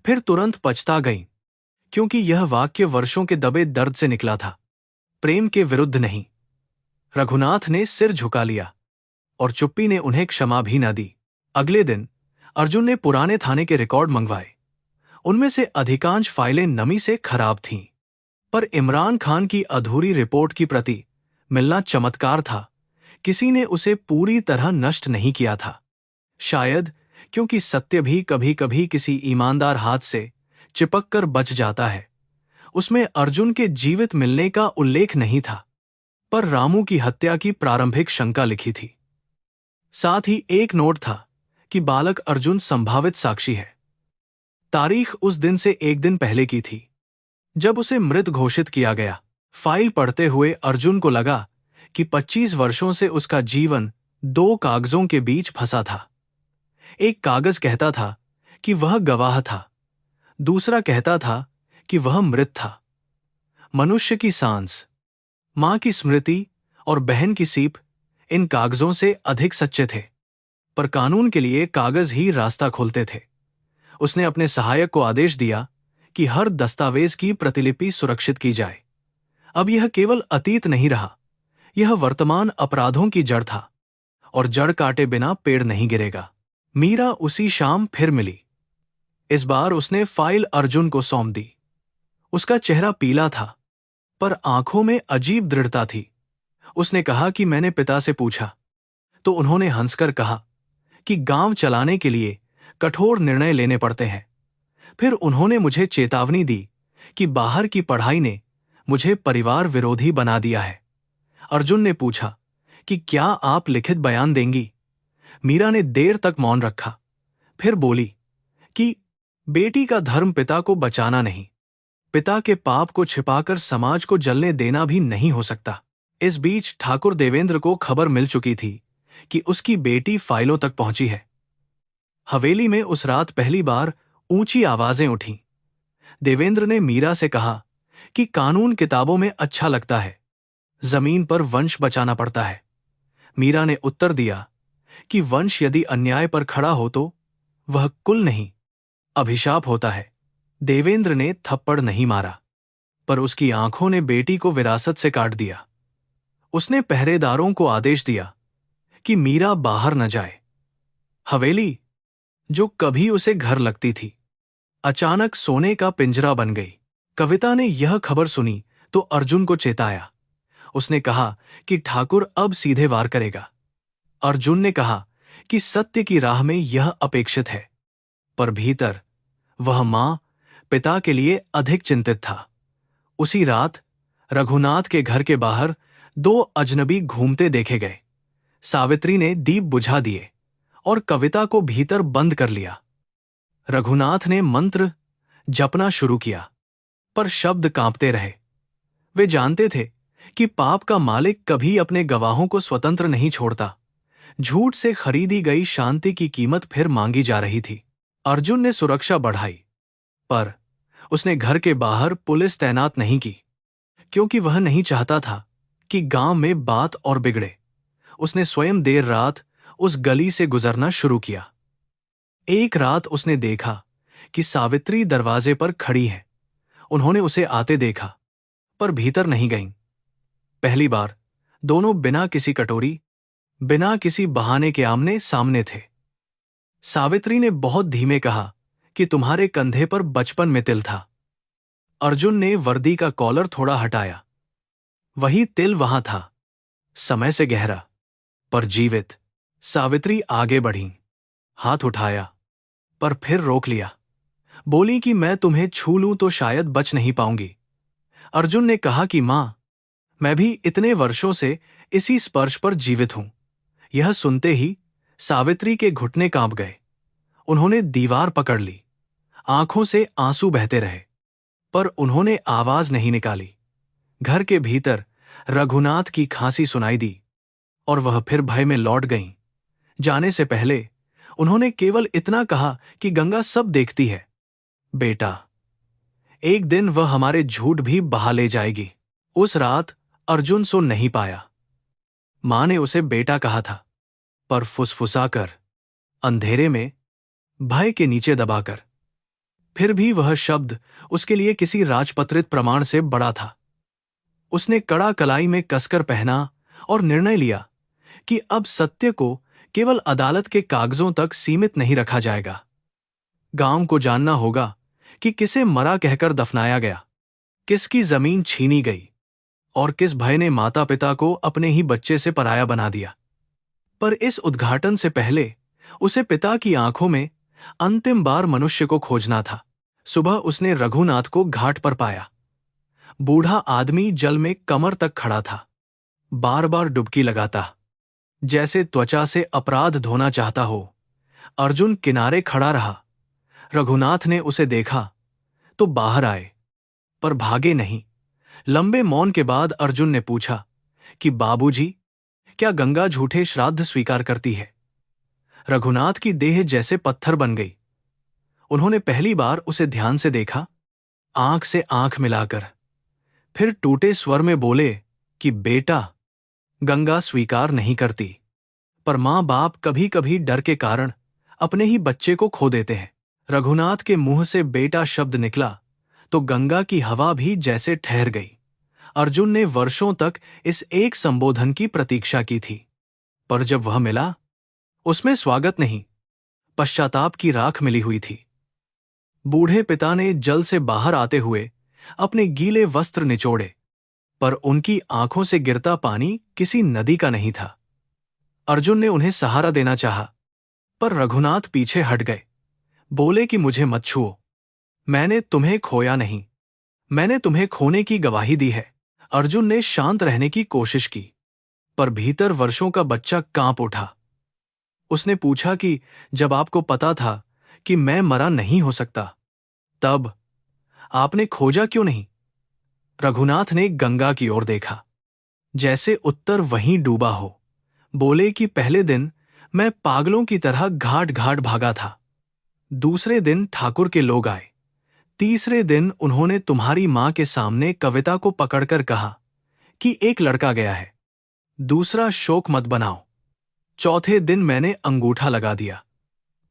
फिर तुरंत पछता गई, क्योंकि यह वाक्य वर्षों के दबे दर्द से निकला था, प्रेम के विरुद्ध नहीं। रघुनाथ ने सिर झुका लिया और चुप्पी ने उन्हें क्षमा भी न दी। अगले दिन अर्जुन ने पुराने थाने के रिकॉर्ड मंगवाए। उनमें से अधिकांश फाइलें नमी से खराब थीं, पर इमरान खान की अधूरी रिपोर्ट की प्रति मिलना चमत्कार था। किसी ने उसे पूरी तरह नष्ट नहीं किया था, शायद क्योंकि सत्य भी कभी कभी किसी ईमानदार हाथ से चिपक कर बच जाता है। उसमें अर्जुन के जीवित मिलने का उल्लेख नहीं था, पर रामू की हत्या की प्रारंभिक शंका लिखी थी। साथ ही एक नोट था कि बालक अर्जुन संभावित साक्षी है। तारीख उस दिन से एक दिन पहले की थी, जब उसे मृत घोषित किया गया। फाइल पढ़ते हुए अर्जुन को लगा कि 25 वर्षों से उसका जीवन दो कागजों के बीच फंसा था। एक कागज कहता था कि वह गवाह था, दूसरा कहता था कि वह मृत था। मनुष्य की सांस, मां की स्मृति और बहन की सीप इन कागजों से अधिक सच्चे थे, पर कानून के लिए कागज ही रास्ता खोलते थे। उसने अपने सहायक को आदेश दिया कि हर दस्तावेज की प्रतिलिपि सुरक्षित की जाए। अब यह केवल अतीत नहीं रहा, यह वर्तमान अपराधों की जड़ था, और जड़ काटे बिना पेड़ नहीं गिरेगा। मीरा उसी शाम फिर मिली। इस बार उसने फाइल अर्जुन को सौंप दी। उसका चेहरा पीला था, पर आंखों में अजीब दृढ़ता थी। उसने कहा कि मैंने पिता से पूछा, तो उन्होंने हंसकर कहा कि गांव चलाने के लिए कठोर निर्णय लेने पड़ते हैं। फिर उन्होंने मुझे चेतावनी दी कि बाहर की पढ़ाई ने मुझे परिवार विरोधी बना दिया है। अर्जुन ने पूछा कि क्या आप लिखित बयान देंगी? मीरा ने देर तक मौन रखा, फिर बोली कि बेटी का धर्म पिता को बचाना नहीं, पिता के पाप को छिपाकर समाज को जलने देना भी नहीं हो सकता। इस बीच ठाकुर देवेंद्र को खबर मिल चुकी थी कि उसकी बेटी फाइलों तक पहुंची है। हवेली में उस रात पहली बार ऊंची आवाजें उठीं। देवेंद्र ने मीरा से कहा कि कानून किताबों में अच्छा लगता है, जमीन पर वंश बचाना पड़ता है। मीरा ने उत्तर दिया कि वंश यदि अन्याय पर खड़ा हो तो वह कुल नहीं, अभिशाप होता है। देवेंद्र ने थप्पड़ नहीं मारा, पर उसकी आंखों ने बेटी को विरासत से काट दिया। उसने पहरेदारों को आदेश दिया कि मीरा बाहर न जाए। हवेली, जो कभी उसे घर लगती थी, अचानक सोने का पिंजरा बन गई। कविता ने यह खबर सुनी तो अर्जुन को चेताया। उसने कहा कि ठाकुर अब सीधे वार करेगा। अर्जुन ने कहा कि सत्य की राह में यह अपेक्षित है, पर भीतर वह मां, पिता के लिए अधिक चिंतित था। उसी रात रघुनाथ के घर के बाहर दो अजनबी घूमते देखे गए। सावित्री ने दीप बुझा दिए और कविता को भीतर बंद कर लिया। रघुनाथ ने मंत्र जपना शुरू किया, पर शब्द कांपते रहे। वे जानते थे कि पाप का मालिक कभी अपने गवाहों को स्वतंत्र नहीं छोड़ता। झूठ से खरीदी गई शांति की कीमत फिर मांगी जा रही थी। अर्जुन ने सुरक्षा बढ़ाई, पर उसने घर के बाहर पुलिस तैनात नहीं की, क्योंकि वह नहीं चाहता था कि गांव में बात और बिगड़े। उसने स्वयं देर रात उस गली से गुजरना शुरू किया। एक रात उसने देखा कि सावित्री दरवाजे पर खड़ी है। उन्होंने उसे आते देखा, पर भीतर नहीं गईं। पहली बार दोनों बिना किसी कटोरी, बिना किसी बहाने के आमने सामने थे। सावित्री ने बहुत धीमे कहा कि तुम्हारे कंधे पर बचपन में तिल था। अर्जुन ने वर्दी का कॉलर थोड़ा हटाया। वही तिल वहां था, समय से गहरा पर जीवित। सावित्री आगे बढ़ी, हाथ उठाया, पर फिर रोक लिया। बोली कि मैं तुम्हें छू लूं तो शायद बच नहीं पाऊंगी। अर्जुन ने कहा कि मां, मैं भी इतने वर्षों से इसी स्पर्श पर जीवित हूं। यह सुनते ही सावित्री के घुटने कांप गए। उन्होंने दीवार पकड़ ली। आंखों से आंसू बहते रहे, पर उन्होंने आवाज नहीं निकाली। घर के भीतर रघुनाथ की खांसी सुनाई दी और वह फिर भय में लौट गईं। जाने से पहले उन्होंने केवल इतना कहा कि गंगा सब देखती है। बेटा, एक दिन वह हमारे झूठ भी बहा ले जाएगी। उस रात अर्जुन सो नहीं पाया। मां ने उसे बेटा कहा था, पर फुसफुसाकर, अंधेरे में, भय के नीचे दबाकर। फिर भी वह शब्द उसके लिए किसी राजपत्रित प्रमाण से बड़ा था। उसने कड़ा कलाई में कसकर पहना और निर्णय लिया कि अब सत्य को केवल अदालत के कागजों तक सीमित नहीं रखा जाएगा। गांव को जानना होगा कि किसे मरा कहकर दफनाया गया, किसकी जमीन छीनी गई और किस भय ने माता पिता को अपने ही बच्चे से पराया बना दिया। पर इस उद्घाटन से पहले उसे पिता की आंखों में अंतिम बार मनुष्य को खोजना था। सुबह उसने रघुनाथ को घाट पर पाया। बूढ़ा आदमी जल में कमर तक खड़ा था, बार बार डुबकी लगाता, जैसे त्वचा से अपराध धोना चाहता हो। अर्जुन किनारे खड़ा रहा। रघुनाथ ने उसे देखा तो बाहर आए, पर भागे नहीं। लंबे मौन के बाद अर्जुन ने पूछा कि बाबूजी, क्या गंगा झूठे श्राद्ध स्वीकार करती है? रघुनाथ की देह जैसे पत्थर बन गई। उन्होंने पहली बार उसे ध्यान से देखा, आंख से आंख मिलाकर। फिर टूटे स्वर में बोले कि बेटा, गंगा स्वीकार नहीं करती, पर मां बाप कभी कभी डर के कारण अपने ही बच्चे को खो देते हैं। रघुनाथ के मुंह से बेटा शब्द निकला तो गंगा की हवा भी जैसे ठहर गई। अर्जुन ने वर्षों तक इस एक संबोधन की प्रतीक्षा की थी, पर जब वह मिला, उसमें स्वागत नहीं, पश्चाताप की राख मिली हुई थी। बूढ़े पिता ने जल से बाहर आते हुए अपने गीले वस्त्र निचोड़े, पर उनकी आंखों से गिरता पानी किसी नदी का नहीं था। अर्जुन ने उन्हें सहारा देना चाहा, पर रघुनाथ पीछे हट गए। बोले कि मुझे मत छुओ, मैंने तुम्हें खोया नहीं, मैंने तुम्हें खोने की गवाही दी है। अर्जुन ने शांत रहने की कोशिश की, पर भीतर वर्षों का बच्चा कांप उठा। उसने पूछा कि जब आपको पता था कि मैं मरा नहीं हो सकता, तब आपने खोजा क्यों नहीं? रघुनाथ ने गंगा की ओर देखा। जैसे उत्तर वहीं डूबा हो। बोले कि पहले दिन मैं पागलों की तरह घाट घाट भागा था। दूसरे दिन ठाकुर के लोग आए। तीसरे दिन उन्होंने तुम्हारी मां के सामने कविता को पकड़कर कहा कि एक लड़का गया है। दूसरा शोक मत बनाओ। चौथे दिन मैंने अंगूठा लगा दिया।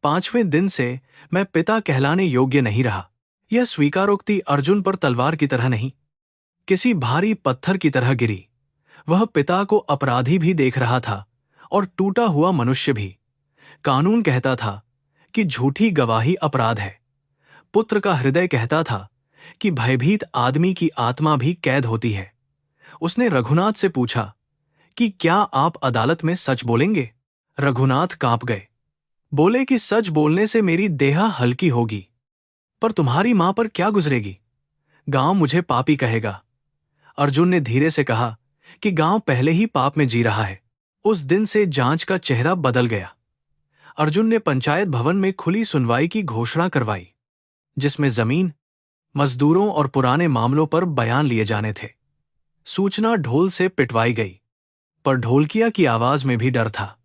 पांचवें दिन से मैं पिता कहलाने योग्य नहीं रहा। यह स्वीकारोक्ति अर्जुन पर तलवार की तरह नहीं, किसी भारी पत्थर की तरह गिरी। वह पिता को अपराधी भी देख रहा था और टूटा हुआ मनुष्य भी। कानून कहता था कि झूठी गवाही अपराध है। पुत्र का हृदय कहता था कि भयभीत आदमी की आत्मा भी कैद होती है। उसने रघुनाथ से पूछा कि क्या आप अदालत में सच बोलेंगे? रघुनाथ कांप गए। बोले कि सच बोलने से मेरी देह हल्की होगी, पर तुम्हारी मां पर क्या गुजरेगी? गांव मुझे पापी कहेगा। अर्जुन ने धीरे से कहा कि गांव पहले ही पाप में जी रहा है। उस दिन से जांच का चेहरा बदल गया। अर्जुन ने पंचायत भवन में खुली सुनवाई की घोषणा करवाई, जिसमें जमीन, मजदूरों और पुराने मामलों पर बयान लिए जाने थे। सूचना ढोल से पिटवाई गई, पर ढोलकिया की आवाज में भी डर था।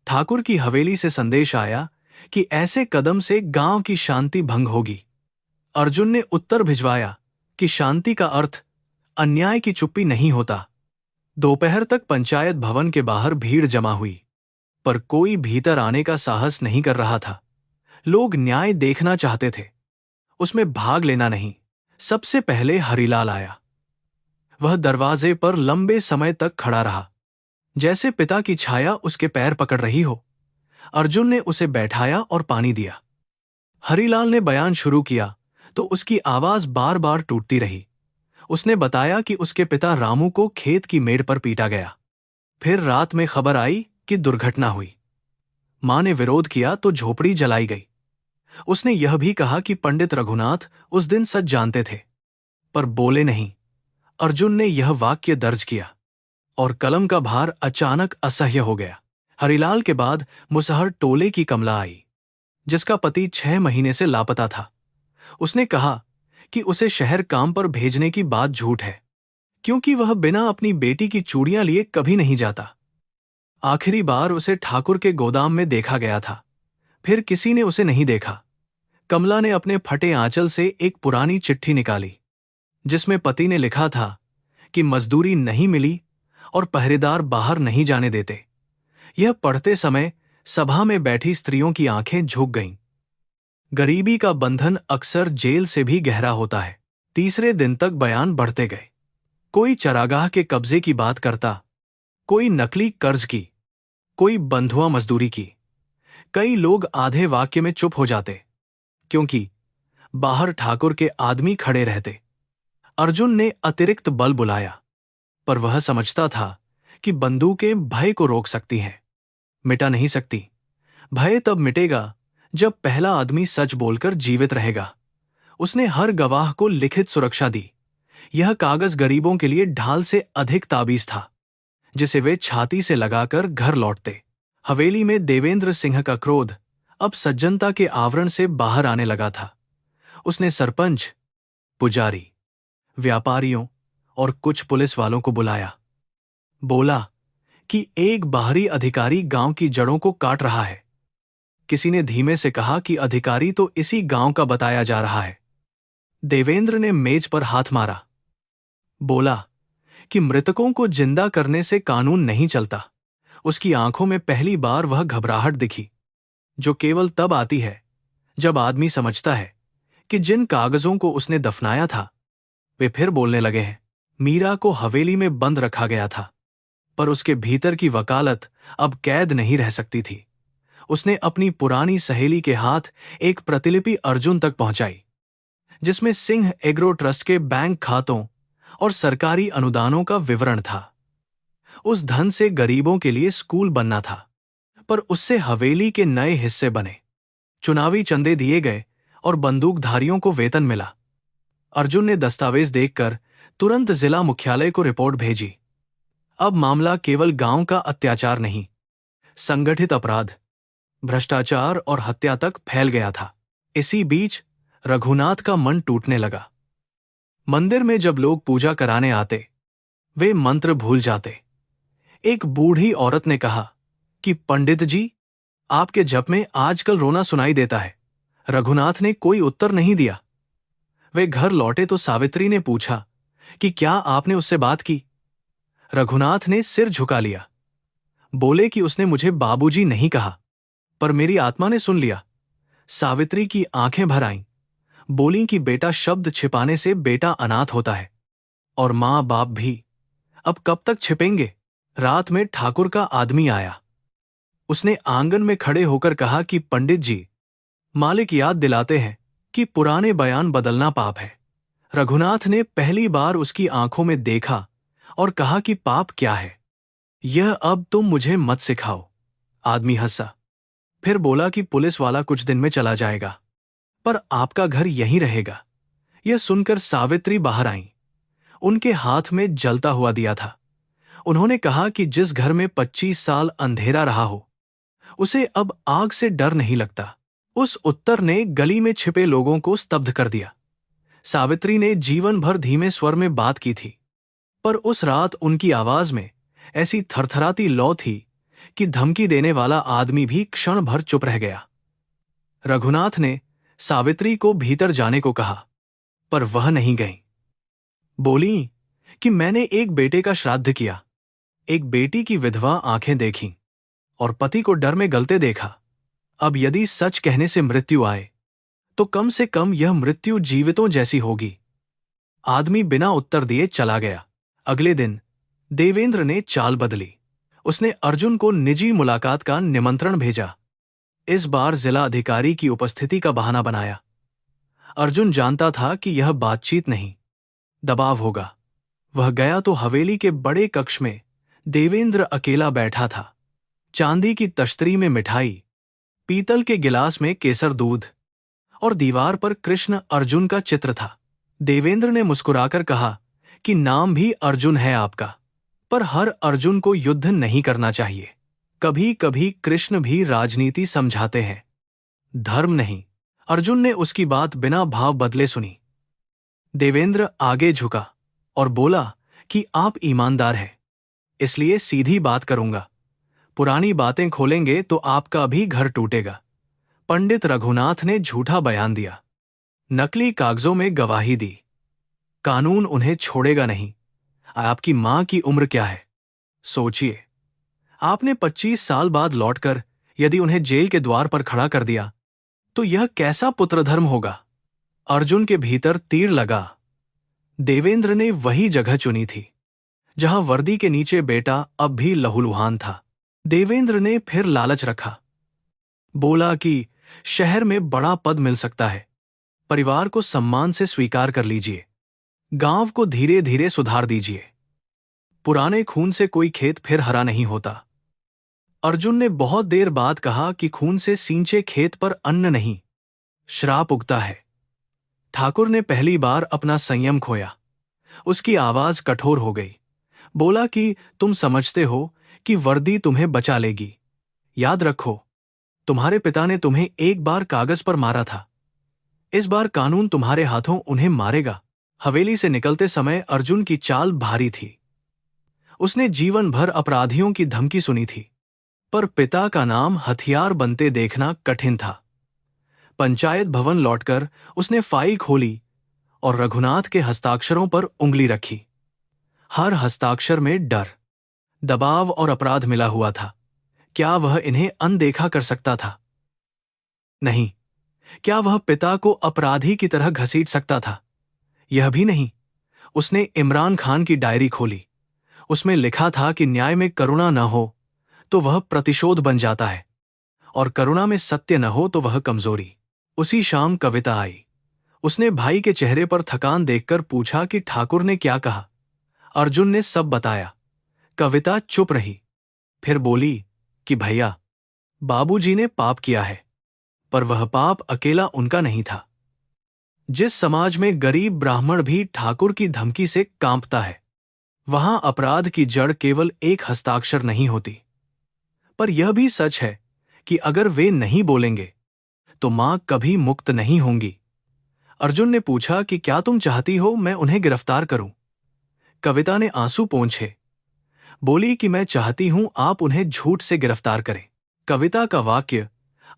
ठाकुर की हवेली से संदेश आया कि ऐसे कदम से गांव की शांति भंग होगी। अर्जुन ने उत्तर भिजवाया कि शांति का अर्थ अन्याय की चुप्पी नहीं होता। दोपहर तक पंचायत भवन के बाहर भीड़ जमा हुई, पर कोई भीतर आने का साहस नहीं कर रहा था। लोग न्याय देखना चाहते थे, उसमें भाग लेना नहीं। सबसे पहले हरिलाल आया। वह दरवाजे पर लंबे समय तक खड़ा रहा, जैसे पिता की छाया उसके पैर पकड़ रही हो। अर्जुन ने उसे बैठाया और पानी दिया। हरिलाल ने बयान शुरू किया तो उसकी आवाज बार बार टूटती रही। उसने बताया कि उसके पिता रामू को खेत की मेड़ पर पीटा गया। फिर रात में खबर आई कि दुर्घटना हुई। मां ने विरोध किया तो झोपड़ी जलाई गई। उसने यह भी कहा कि पंडित रघुनाथ उस दिन सच जानते थे, पर बोले नहीं। अर्जुन ने यह वाक्य दर्ज किया और कलम का भार अचानक असह्य हो गया। हरिलाल के बाद मुसहर टोले की कमला आई, जिसका पति 6 महीने से लापता था। उसने कहा कि उसे शहर काम पर भेजने की बात झूठ है, क्योंकि वह बिना अपनी बेटी की चूड़ियां लिए कभी नहीं जाता। आखिरी बार उसे ठाकुर के गोदाम में देखा गया था, फिर किसी ने उसे नहीं देखा। कमला ने अपने फटे आंचल से एक पुरानी चिट्ठी निकाली, जिसमें पति ने लिखा था कि मजदूरी नहीं मिली और पहरेदार बाहर नहीं जाने देते। यह पढ़ते समय सभा में बैठी स्त्रियों की आंखें झुक गईं। गरीबी का बंधन अक्सर जेल से भी गहरा होता है। तीसरे दिन तक बयान बढ़ते गए। कोई चरागाह के कब्जे की बात करता, कोई नकली कर्ज की, कोई बंधुआ मजदूरी की। कई लोग आधे वाक्य में चुप हो जाते, क्योंकि बाहर ठाकुर के आदमी खड़े रहते। अर्जुन ने अतिरिक्त बल बुलाया, पर वह समझता था कि बंदूकें भय को रोक सकती हैं, मिटा नहीं सकती। भय तब मिटेगा जब पहला आदमी सच बोलकर जीवित रहेगा। उसने हर गवाह को लिखित सुरक्षा दी। यह कागज गरीबों के लिए ढाल से अधिक ताबीज था, जिसे वे छाती से लगाकर घर लौटते। हवेली में देवेंद्र सिंह का क्रोध अब सज्जनता के आवरण से बाहर आने लगा था। उसने सरपंच, पुजारी, व्यापारियों और कुछ पुलिस वालों को बुलाया। बोला कि एक बाहरी अधिकारी गांव की जड़ों को काट रहा है। किसी ने धीमे से कहा कि अधिकारी तो इसी गांव का बताया जा रहा है। देवेंद्र ने मेज पर हाथ मारा। बोला कि मृतकों को जिंदा करने से कानून नहीं चलता। उसकी आंखों में पहली बार वह घबराहट दिखी, जो केवल तब आती है जब आदमी समझता है कि जिन कागजों को उसने दफनाया था वे फिर बोलने लगे हैं। मीरा को हवेली में बंद रखा गया था, पर उसके भीतर की वकालत अब कैद नहीं रह सकती थी। उसने अपनी पुरानी सहेली के हाथ एक प्रतिलिपि अर्जुन तक पहुंचाई, जिसमें सिंह एग्रो ट्रस्ट के बैंक खातों और सरकारी अनुदानों का विवरण था। उस धन से गरीबों के लिए स्कूल बनना था, पर उससे हवेली के नए हिस्से बने। चुनावी चंदे दिए गए और बंदूकधारियों को वेतन मिला। अर्जुन ने दस्तावेज देखकर तुरंत जिला मुख्यालय को रिपोर्ट भेजी। अब मामला केवल गांव का अत्याचार नहीं, संगठित अपराध, भ्रष्टाचार और हत्या तक फैल गया था। इसी बीच रघुनाथ का मन टूटने लगा। मंदिर में जब लोग पूजा कराने आते, वे मंत्र भूल जाते। एक बूढ़ी औरत ने कहा कि पंडित जी, आपके जप में आजकल रोना सुनाई देता है। रघुनाथ ने कोई उत्तर नहीं दिया। वे घर लौटे तो सावित्री ने पूछा कि क्या आपने उससे बात की? रघुनाथ ने सिर झुका लिया। बोले कि उसने मुझे बाबूजी नहीं कहा, पर मेरी आत्मा ने सुन लिया। सावित्री की आंखें भर आईं। बोली कि बेटा शब्द छिपाने से बेटा अनाथ होता है, और मां बाप भी। अब कब तक छिपेंगे? रात में ठाकुर का आदमी आया। उसने आंगन में खड़े होकर कहा कि पंडित जी, मालिक याद दिलाते हैं कि पुराने बयान बदलना पाप है। रघुनाथ ने पहली बार उसकी आंखों में देखा और कहा कि पाप क्या है, यह अब तुम मुझे मत सिखाओ। आदमी हंसा, फिर बोला कि पुलिस वाला कुछ दिन में चला जाएगा, पर आपका घर यहीं रहेगा। यह सुनकर सावित्री बाहर आईं। उनके हाथ में जलता हुआ दिया था। उन्होंने कहा कि जिस घर में 25 साल अंधेरा रहा हो, उसे अब आग से डर नहीं लगता। उस उत्तर ने गली में छिपे लोगों को स्तब्ध कर दिया। सावित्री ने जीवन भर धीमे स्वर में बात की थी, पर उस रात उनकी आवाज में ऐसी थरथराती लौ थी कि धमकी देने वाला आदमी भी क्षण भर चुप रह गया। रघुनाथ ने सावित्री को भीतर जाने को कहा, पर वह नहीं गई। बोली कि मैंने एक बेटे का श्राद्ध किया, एक बेटी की विधवा आंखें देखीं और पति को डर में गलते देखा। अब यदि सच कहने से मृत्यु आए तो कम से कम यह मृत्यु जीवितों जैसी होगी। आदमी बिना उत्तर दिए चला गया। अगले दिन देवेंद्र ने चाल बदली। उसने अर्जुन को निजी मुलाकात का निमंत्रण भेजा। इस बार जिला अधिकारी की उपस्थिति का बहाना बनाया। अर्जुन जानता था कि यह बातचीत नहीं, दबाव होगा। वह गया तो हवेली के बड़े कक्ष में देवेंद्र अकेला बैठा था। चांदी की तश्तरी में मिठाई, पीतल के गिलास में केसर दूध, और दीवार पर कृष्ण अर्जुन का चित्र था। देवेंद्र ने मुस्कुराकर कहा कि नाम भी अर्जुन है आपका, पर हर अर्जुन को युद्ध नहीं करना चाहिए। कभी कभी कृष्ण भी राजनीति समझाते हैं, धर्म नहीं। अर्जुन ने उसकी बात बिना भाव बदले सुनी। देवेंद्र आगे झुका और बोला कि आप ईमानदार हैं, इसलिए सीधी बात करूंगा। पुरानी बातें खोलेंगे तो आपका भी घर टूटेगा। पंडित रघुनाथ ने झूठा बयान दिया, नकली कागजों में गवाही दी। कानून उन्हें छोड़ेगा नहीं। आपकी मां की उम्र क्या है, सोचिए। आपने 25 साल बाद लौटकर यदि उन्हें जेल के द्वार पर खड़ा कर दिया तो यह कैसा पुत्रधर्म होगा? अर्जुन के भीतर तीर लगा। देवेंद्र ने वही जगह चुनी थी जहां वर्दी के नीचे बेटा अब भी लहूलुहान था। देवेंद्र ने फिर लालच रखा। बोला कि शहर में बड़ा पद मिल सकता है, परिवार को सम्मान से स्वीकार कर लीजिए, गांव को धीरे धीरे सुधार दीजिए। पुराने खून से कोई खेत फिर हरा नहीं होता। अर्जुन ने बहुत देर बाद कहा कि खून से सींचे खेत पर अन्न नहीं, श्राप उगता है। ठाकुर ने पहली बार अपना संयम खोया। उसकी आवाज कठोर हो गई। बोला कि तुम समझते हो कि वर्दी तुम्हें बचा लेगी। याद रखो, तुम्हारे पिता ने तुम्हें एक बार कागज पर मारा था, इस बार कानून तुम्हारे हाथों उन्हें मारेगा। हवेली से निकलते समय अर्जुन की चाल भारी थी। उसने जीवन भर अपराधियों की धमकी सुनी थी, पर पिता का नाम हथियार बनते देखना कठिन था। पंचायत भवन लौटकर उसने फाइल खोली और रघुनाथ के हस्ताक्षरों पर उंगली रखी। हर हस्ताक्षर में डर, दबाव और अपराध मिला हुआ था। क्या वह इन्हें अनदेखा कर सकता था? नहीं। क्या वह पिता को अपराधी की तरह घसीट सकता था? यह भी नहीं। उसने इमरान खान की डायरी खोली। उसमें लिखा था कि न्याय में करुणा न हो तो वह प्रतिशोध बन जाता है, और करुणा में सत्य न हो तो वह कमजोरी। उसी शाम कविता आई। उसने भाई के चेहरे पर थकान देखकर पूछा कि ठाकुर ने क्या कहा। अर्जुन ने सब बताया। कविता चुप रही, फिर बोली कि भैया, बाबूजी ने पाप किया है, पर वह पाप अकेला उनका नहीं था। जिस समाज में गरीब ब्राह्मण भी ठाकुर की धमकी से कांपता है, वहां अपराध की जड़ केवल एक हस्ताक्षर नहीं होती। पर यह भी सच है कि अगर वे नहीं बोलेंगे तो मां कभी मुक्त नहीं होंगी। अर्जुन ने पूछा कि क्या तुम चाहती हो मैं उन्हें गिरफ्तार करूं? कविता ने आंसू पोंछे बोली कि मैं चाहती हूं आप उन्हें झूठ से गिरफ्तार करें। कविता का वाक्य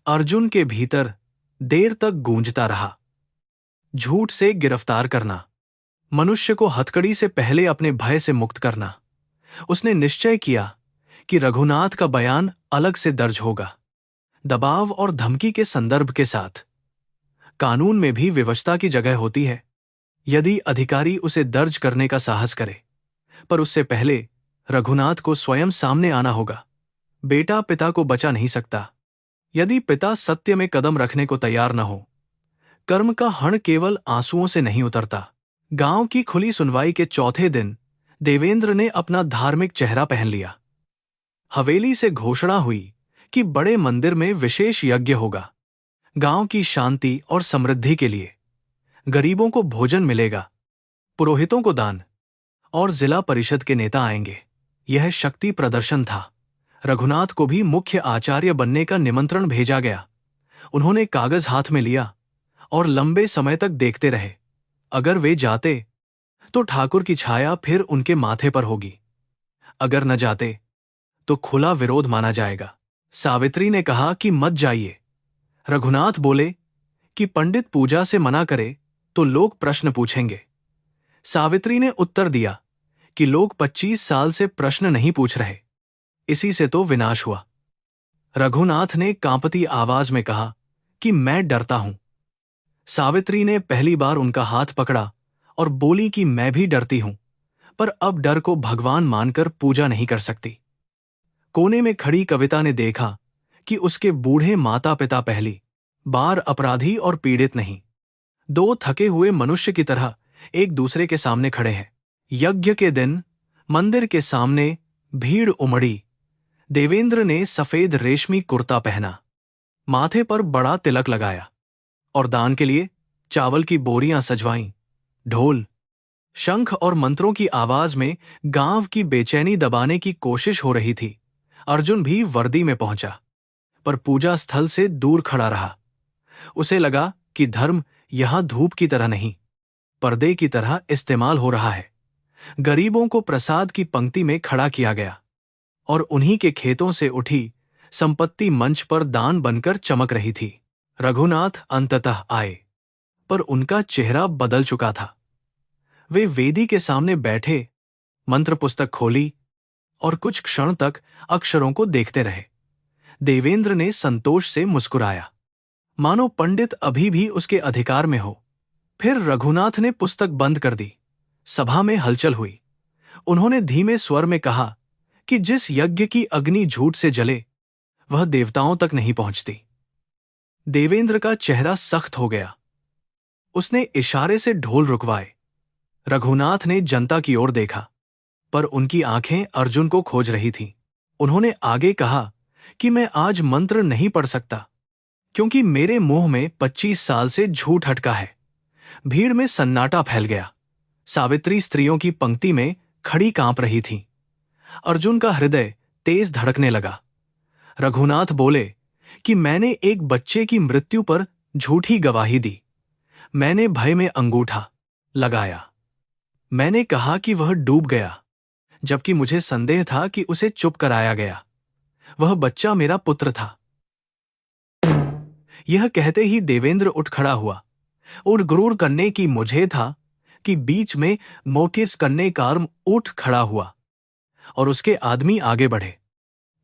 अर्जुन के भीतर देर तक गूंजता रहा। झूठ से गिरफ्तार करना, मनुष्य को हथकड़ी से पहले अपने भय से मुक्त करना। उसने निश्चय किया कि रघुनाथ का बयान अलग से दर्ज होगा, दबाव और धमकी के संदर्भ के साथ। कानून में भी विवशता की जगह होती है। यदि अधिकारी उसे दर्ज करने का साहस करे, पर उससे पहले रघुनाथ को स्वयं सामने आना होगा। बेटा पिता को बचा नहीं सकता यदि पिता सत्य में कदम रखने को तैयार न हो। कर्म का हण केवल आंसुओं से नहीं उतरता। गांव की खुली सुनवाई के चौथे दिन देवेंद्र ने अपना धार्मिक चेहरा पहन लिया। हवेली से घोषणा हुई कि बड़े मंदिर में विशेष यज्ञ होगा, गांव की शांति और समृद्धि के लिए। गरीबों को भोजन मिलेगा, पुरोहितों को दान, और जिला परिषद के नेता आएंगे। यह शक्ति प्रदर्शन था। रघुनाथ को भी मुख्य आचार्य बनने का निमंत्रण भेजा गया। उन्होंने कागज हाथ में लिया और लंबे समय तक देखते रहे। अगर वे जाते तो ठाकुर की छाया फिर उनके माथे पर होगी, अगर न जाते तो खुला विरोध माना जाएगा। सावित्री ने कहा कि मत जाइए। रघुनाथ बोले कि पंडित पूजा से मना करे तो लोग प्रश्न पूछेंगे। सावित्री ने उत्तर दिया कि लोग 25 साल से प्रश्न नहीं पूछ रहे, इसी से तो विनाश हुआ। रघुनाथ ने कांपती आवाज में कहा कि मैं डरता हूं। सावित्री ने पहली बार उनका हाथ पकड़ा और बोली कि मैं भी डरती हूं, पर अब डर को भगवान मानकर पूजा नहीं कर सकती। कोने में खड़ी कविता ने देखा कि उसके बूढ़े माता पिता पहली बार अपराधी और पीड़ित नहीं, दो थके हुए मनुष्य की तरह एक दूसरे के सामने खड़े हैं। यज्ञ के दिन मंदिर के सामने भीड़ उमड़ी। देवेंद्र ने सफेद रेशमी कुर्ता पहना, माथे पर बड़ा तिलक लगाया और दान के लिए चावल की बोरियां सजवाईं। ढोल, शंख और मंत्रों की आवाज में गांव की बेचैनी दबाने की कोशिश हो रही थी। अर्जुन भी वर्दी में पहुंचा, पर पूजा स्थल से दूर खड़ा रहा। उसे लगा कि धर्म यहां धूप की तरह नहीं, पर्दे की तरह इस्तेमाल हो रहा है। गरीबों को प्रसाद की पंक्ति में खड़ा किया गया और उन्हीं के खेतों से उठी संपत्ति मंच पर दान बनकर चमक रही थी। रघुनाथ अंततः आए, पर उनका चेहरा बदल चुका था। वे वेदी के सामने बैठे, मंत्र पुस्तक खोली और कुछ क्षण तक अक्षरों को देखते रहे। देवेंद्र ने संतोष से मुस्कुराया, मानो पंडित अभी भी उसके अधिकार में हो। फिर रघुनाथ ने पुस्तक बंद कर दी। सभा में हलचल हुई। उन्होंने धीमे स्वर में कहा कि जिस यज्ञ की अग्नि झूठ से जले, वह देवताओं तक नहीं पहुंचती। देवेंद्र का चेहरा सख्त हो गया। उसने इशारे से ढोल रुकवाए। रघुनाथ ने जनता की ओर देखा, पर उनकी आंखें अर्जुन को खोज रही थीं। उन्होंने आगे कहा कि मैं आज मंत्र नहीं पढ़ सकता, क्योंकि मेरे मुंह में 25 साल से झूठ अटका है। भीड़ में सन्नाटा फैल गया। सावित्री स्त्रियों की पंक्ति में खड़ी कांप रही थी। अर्जुन का हृदय तेज धड़कने लगा। रघुनाथ बोले कि मैंने एक बच्चे की मृत्यु पर झूठी गवाही दी। मैंने भय में अंगूठा लगाया। मैंने कहा कि वह डूब गया, जबकि मुझे संदेह था कि उसे चुप कराया गया। वह बच्चा मेरा पुत्र था। यह कहते ही देवेंद्र उठ खड़ा हुआ। और गुरूर करने की मुझे था कि बीच में मोकिस करने कार उठ खड़ा हुआ और उसके आदमी आगे बढ़े,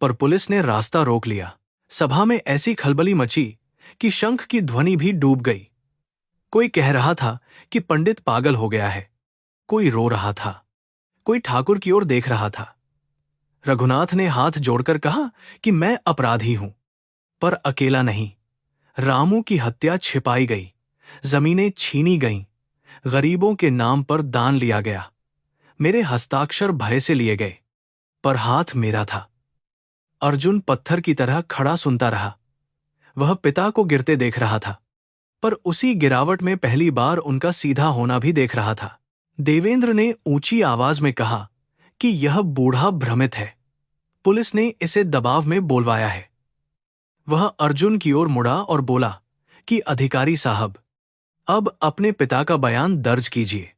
पर पुलिस ने रास्ता रोक लिया। सभा में ऐसी खलबली मची कि शंख की ध्वनि भी डूब गई। कोई कह रहा था कि पंडित पागल हो गया है, कोई रो रहा था, कोई ठाकुर की ओर देख रहा था। रघुनाथ ने हाथ जोड़कर कहा कि मैं अपराधी हूं, पर अकेला नहीं। रामू की हत्या छिपाई गई, जमीनें छीनी गईं, गरीबों के नाम पर दान लिया गया। मेरे हस्ताक्षर भय से लिए गए, पर हाथ मेरा था। अर्जुन पत्थर की तरह खड़ा सुनता रहा। वह पिता को गिरते देख रहा था, पर उसी गिरावट में पहली बार उनका सीधा होना भी देख रहा था। देवेंद्र ने ऊंची आवाज में कहा कि यह बूढ़ा भ्रमित है। पुलिस ने इसे दबाव में बोलवाया है। वह अर्जुन की ओर मुड़ा और बोला कि अधिकारी साहब, अब अपने पिता का बयान दर्ज कीजिए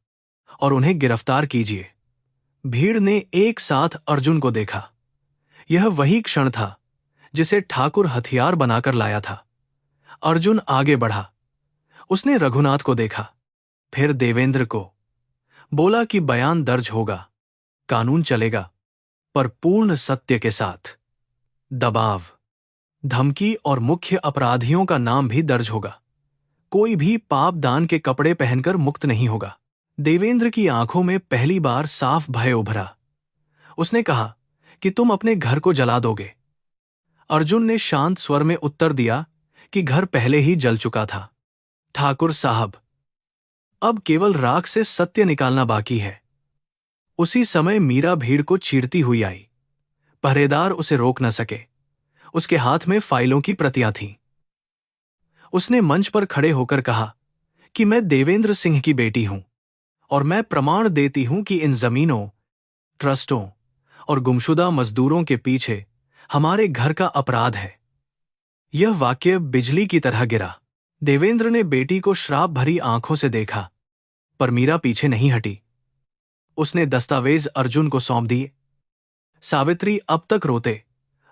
और उन्हें गिरफ्तार कीजिए। भीड़ ने एक साथ अर्जुन को देखा। यह वही क्षण था जिसे ठाकुर हथियार बनाकर लाया था। अर्जुन आगे बढ़ा। उसने रघुनाथ को देखा, फिर देवेंद्र को। बोला कि बयान दर्ज होगा, कानून चलेगा, पर पूर्ण सत्य के साथ। दबाव, धमकी और मुख्य अपराधियों का नाम भी दर्ज होगा। कोई भी पाप दान के कपड़े पहनकर मुक्त नहीं होगा। देवेंद्र की आंखों में पहली बार साफ भय उभरा। उसने कहा कि तुम अपने घर को जला दोगे। अर्जुन ने शांत स्वर में उत्तर दिया कि घर पहले ही जल चुका था। ठाकुर साहब, अब केवल राख से सत्य निकालना बाकी है। उसी समय मीरा भीड़ को चीरती हुई आई। पहरेदार उसे रोक न सके। उसके हाथ में फाइलों की प्रतियां थीं। उसने मंच पर खड़े होकर कहा कि मैं देवेंद्र सिंह की बेटी हूं और मैं प्रमाण देती हूं कि इन जमीनों, ट्रस्टों और गुमशुदा मजदूरों के पीछे हमारे घर का अपराध है। यह वाक्य बिजली की तरह गिरा। देवेंद्र ने बेटी को श्राप भरी आंखों से देखा, पर मीरा पीछे नहीं हटी। उसने दस्तावेज अर्जुन को सौंप दिए। सावित्री अब तक रोते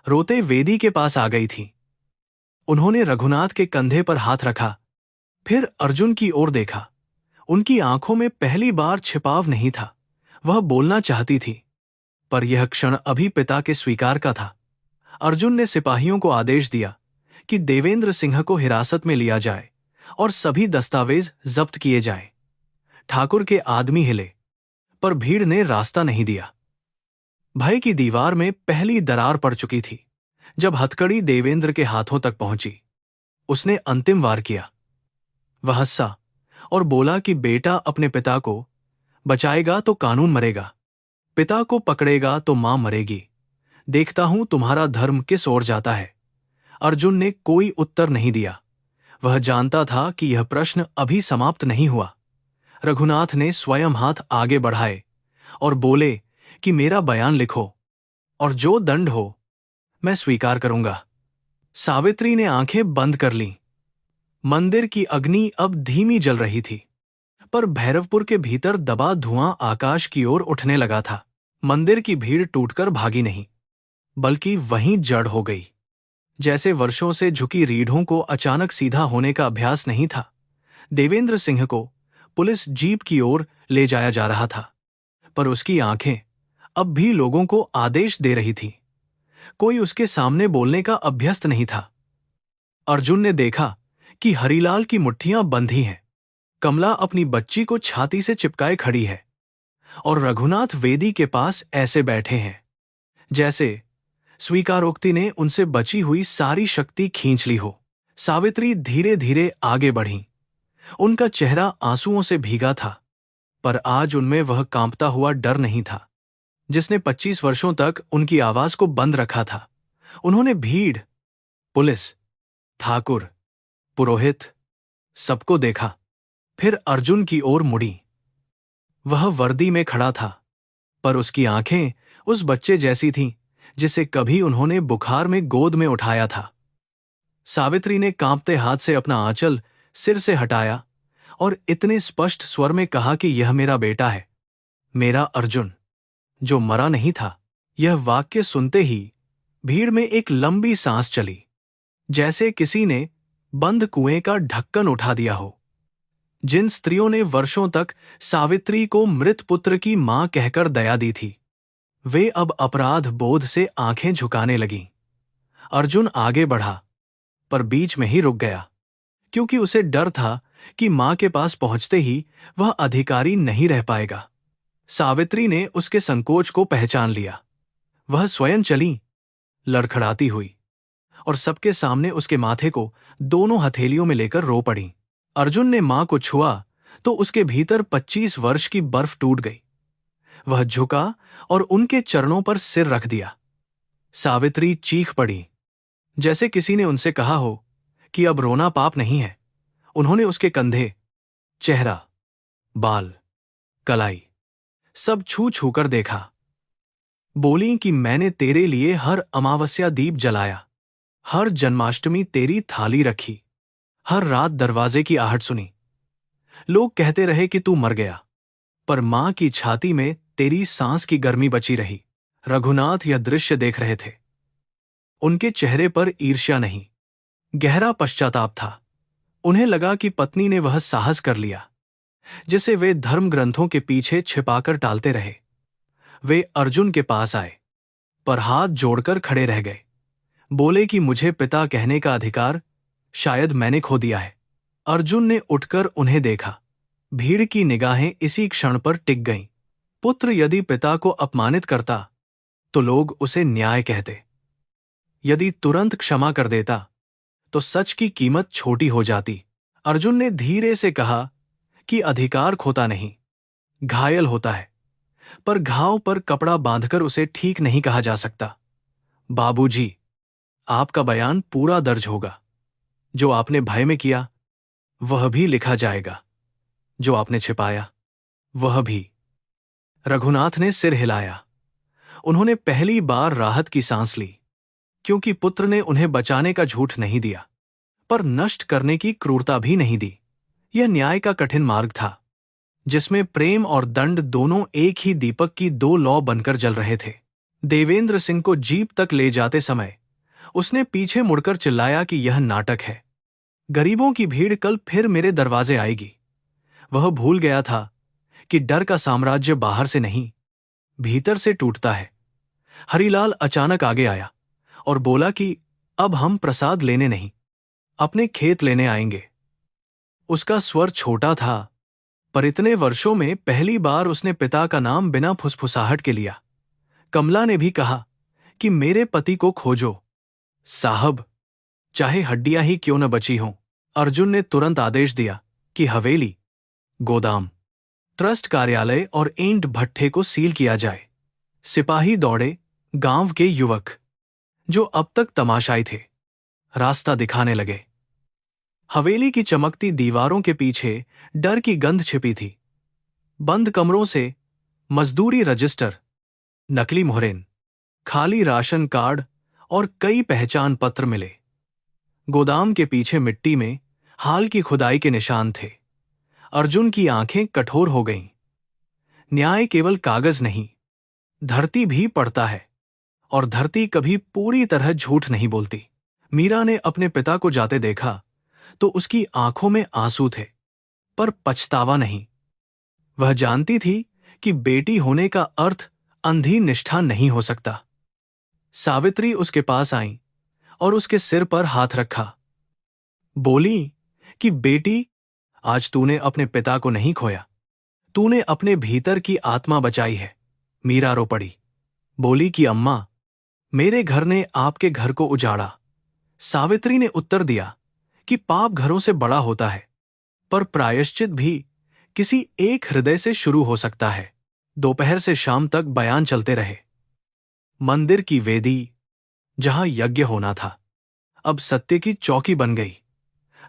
रोते वेदी के पास आ गई थी। उन्होंने रघुनाथ के कंधे पर हाथ रखा, फिर अर्जुन की ओर देखा। उनकी आंखों में पहली बार छिपाव नहीं था। वह बोलना चाहती थी, पर यह क्षण अभी पिता के स्वीकार का था। अर्जुन ने सिपाहियों को आदेश दिया कि देवेंद्र सिंह को हिरासत में लिया जाए और सभी दस्तावेज जब्त किए जाएं। ठाकुर के आदमी हिले, पर भीड़ ने रास्ता नहीं दिया। भय की दीवार में पहली दरार पड़ चुकी थी जब हथकड़ी देवेंद्र के हाथों तक पहुंची। उसने अंतिम वार किया। वह हंसा और बोला कि बेटा अपने पिता को बचाएगा तो कानून मरेगा, पिता को पकड़ेगा तो मां मरेगी। देखता हूं तुम्हारा धर्म किस ओर जाता है। अर्जुन ने कोई उत्तर नहीं दिया। वह जानता था कि यह प्रश्न अभी समाप्त नहीं हुआ। रघुनाथ ने स्वयं हाथ आगे बढ़ाए और बोले कि मेरा बयान लिखो और जो दंड हो मैं स्वीकार करूंगा। सावित्री ने आंखें बंद कर लीं। मंदिर की अग्नि अब धीमी जल रही थी, पर भैरवपुर के भीतर दबा धुआं आकाश की ओर उठने लगा था। मंदिर की भीड़ टूटकर भागी नहीं, बल्कि वहीं जड़ हो गई। जैसे वर्षों से झुकी रीढ़ों को अचानक सीधा होने का अभ्यास नहीं था। देवेंद्र सिंह को पुलिस जीप की ओर ले जाया जा रहा था, पर उसकी आंखें अब भी लोगों को आदेश दे रही थी। कोई उसके सामने बोलने का अभ्यस्त नहीं था। अर्जुन ने देखा कि हरीलाल की मुट्ठियां बंधी हैं, कमला अपनी बच्ची को छाती से चिपकाए खड़ी है और रघुनाथ वेदी के पास ऐसे बैठे हैं जैसे स्वीकारोक्ति ने उनसे बची हुई सारी शक्ति खींच ली हो। सावित्री धीरे धीरे आगे बढ़ी। उनका चेहरा आंसुओं से भीगा था, पर आज उनमें वह कांपता हुआ डर नहीं था जिसने 25 वर्षों तक उनकी आवाज को बंद रखा था। उन्होंने भीड़, पुलिस, ठाकुर, पुरोहित, सबको देखा, फिर अर्जुन की ओर मुड़ी। वह वर्दी में खड़ा था, पर उसकी आंखें उस बच्चे जैसी थीं जिसे कभी उन्होंने बुखार में गोद में उठाया था। सावित्री ने कांपते हाथ से अपना आंचल सिर से हटाया और इतने स्पष्ट स्वर में कहा कि यह मेरा बेटा है, मेरा अर्जुन, जो मरा नहीं था। यह वाक्य सुनते ही भीड़ में एक लंबी सांस चली, जैसे किसी ने बंद कुएं का ढक्कन उठा दिया हो। जिन स्त्रियों ने वर्षों तक सावित्री को मृत पुत्र की मां कहकर दया दी थी, वे अब अपराध बोध से आंखें झुकाने लगीं। अर्जुन आगे बढ़ा, पर बीच में ही रुक गया, क्योंकि उसे डर था कि मां के पास पहुंचते ही वह अधिकारी नहीं रह पाएगा। सावित्री ने उसके संकोच को पहचान लिया। वह स्वयं चली, लड़खड़ाती हुई, और सबके सामने उसके माथे को दोनों हथेलियों में लेकर रो पड़ी। अर्जुन ने मां को छुआ तो उसके भीतर 25 वर्ष की बर्फ टूट गई। वह झुका और उनके चरणों पर सिर रख दिया। सावित्री चीख पड़ी, जैसे किसी ने उनसे कहा हो कि अब रोना पाप नहीं है। उन्होंने उसके कंधे, चेहरा, बाल, कलाई सब छू छू कर देखा। बोली कि मैंने तेरे लिए हर अमावस्या दीप जलाया, हर जन्माष्टमी तेरी थाली रखी, हर रात दरवाजे की आहट सुनी। लोग कहते रहे कि तू मर गया, पर मां की छाती में तेरी सांस की गर्मी बची रही। रघुनाथ यह दृश्य देख रहे थे। उनके चेहरे पर ईर्ष्या नहीं, गहरा पश्चाताप था। उन्हें लगा कि पत्नी ने वह साहस कर लिया जिसे वे धर्म ग्रंथों के पीछे छिपाकर टालते रहे। वे अर्जुन के पास आए, पर हाथ जोड़कर खड़े रह गए। बोले कि मुझे पिता कहने का अधिकार शायद मैंने खो दिया है। अर्जुन ने उठकर उन्हें देखा। भीड़ की निगाहें इसी क्षण पर टिक गईं। पुत्र यदि पिता को अपमानित करता तो लोग उसे न्याय कहते, यदि तुरंत क्षमा कर देता तो सच की कीमत छोटी हो जाती। अर्जुन ने धीरे से कहा कि अधिकार खोता नहीं, घायल होता है, पर घाव पर कपड़ा बांधकर उसे ठीक नहीं कहा जा सकता। बाबूजी, आपका बयान पूरा दर्ज होगा। जो आपने भय में किया वह भी लिखा जाएगा, जो आपने छिपाया वह भी। रघुनाथ ने सिर हिलाया। उन्होंने पहली बार राहत की सांस ली, क्योंकि पुत्र ने उन्हें बचाने का झूठ नहीं दिया, पर नष्ट करने की क्रूरता भी नहीं दी। यह न्याय का कठिन मार्ग था, जिसमें प्रेम और दंड दोनों एक ही दीपक की दो लौ बनकर जल रहे थे। देवेंद्र सिंह को जीप तक ले जाते समय उसने पीछे मुड़कर चिल्लाया कि यह नाटक है। गरीबों की भीड़ कल फिर मेरे दरवाजे आएगी। वह भूल गया था कि डर का साम्राज्य बाहर से नहीं, भीतर से टूटता है। हरीलाल अचानक आगे आया और बोला कि अब हम प्रसाद लेने नहीं, अपने खेत लेने आएंगे। उसका स्वर छोटा था, पर इतने वर्षों में पहली बार उसने पिता का नाम बिना फुसफुसाहट के लिया। कमला ने भी कहा कि मेरे पति को खोजो साहब, चाहे हड्डियां ही क्यों न बची हों। अर्जुन ने तुरंत आदेश दिया कि हवेली, गोदाम, ट्रस्ट कार्यालय और ईंट भट्ठे को सील किया जाए। सिपाही दौड़े। गांव के युवक, जो अब तक तमाशाई थे, रास्ता दिखाने लगे। हवेली की चमकती दीवारों के पीछे डर की गंध छिपी थी। बंद कमरों से मजदूरी रजिस्टर, नकली मोहरें, खाली राशन कार्ड और कई पहचान पत्र मिले। गोदाम के पीछे मिट्टी में हाल की खुदाई के निशान थे। अर्जुन की आंखें कठोर हो गईं। न्याय केवल कागज नहीं, धरती भी पढ़ता है, और धरती कभी पूरी तरह झूठ नहीं बोलती। मीरा ने अपने पिता को जाते देखा तो उसकी आंखों में आंसू थे, पर पछतावा नहीं। वह जानती थी कि बेटी होने का अर्थ अंधी निष्ठा नहीं हो सकता। सावित्री उसके पास आई और उसके सिर पर हाथ रखा। बोली कि बेटी, आज तूने अपने पिता को नहीं खोया, तूने अपने भीतर की आत्मा बचाई है। मीरा रो पड़ी। बोली कि अम्मा, मेरे घर ने आपके घर को उजाड़ा। सावित्री ने उत्तर दिया कि पाप घरों से बड़ा होता है, पर प्रायश्चित भी किसी एक हृदय से शुरू हो सकता है। दोपहर से शाम तक बयान चलते रहे। मंदिर की वेदी, जहां यज्ञ होना था, अब सत्य की चौकी बन गई।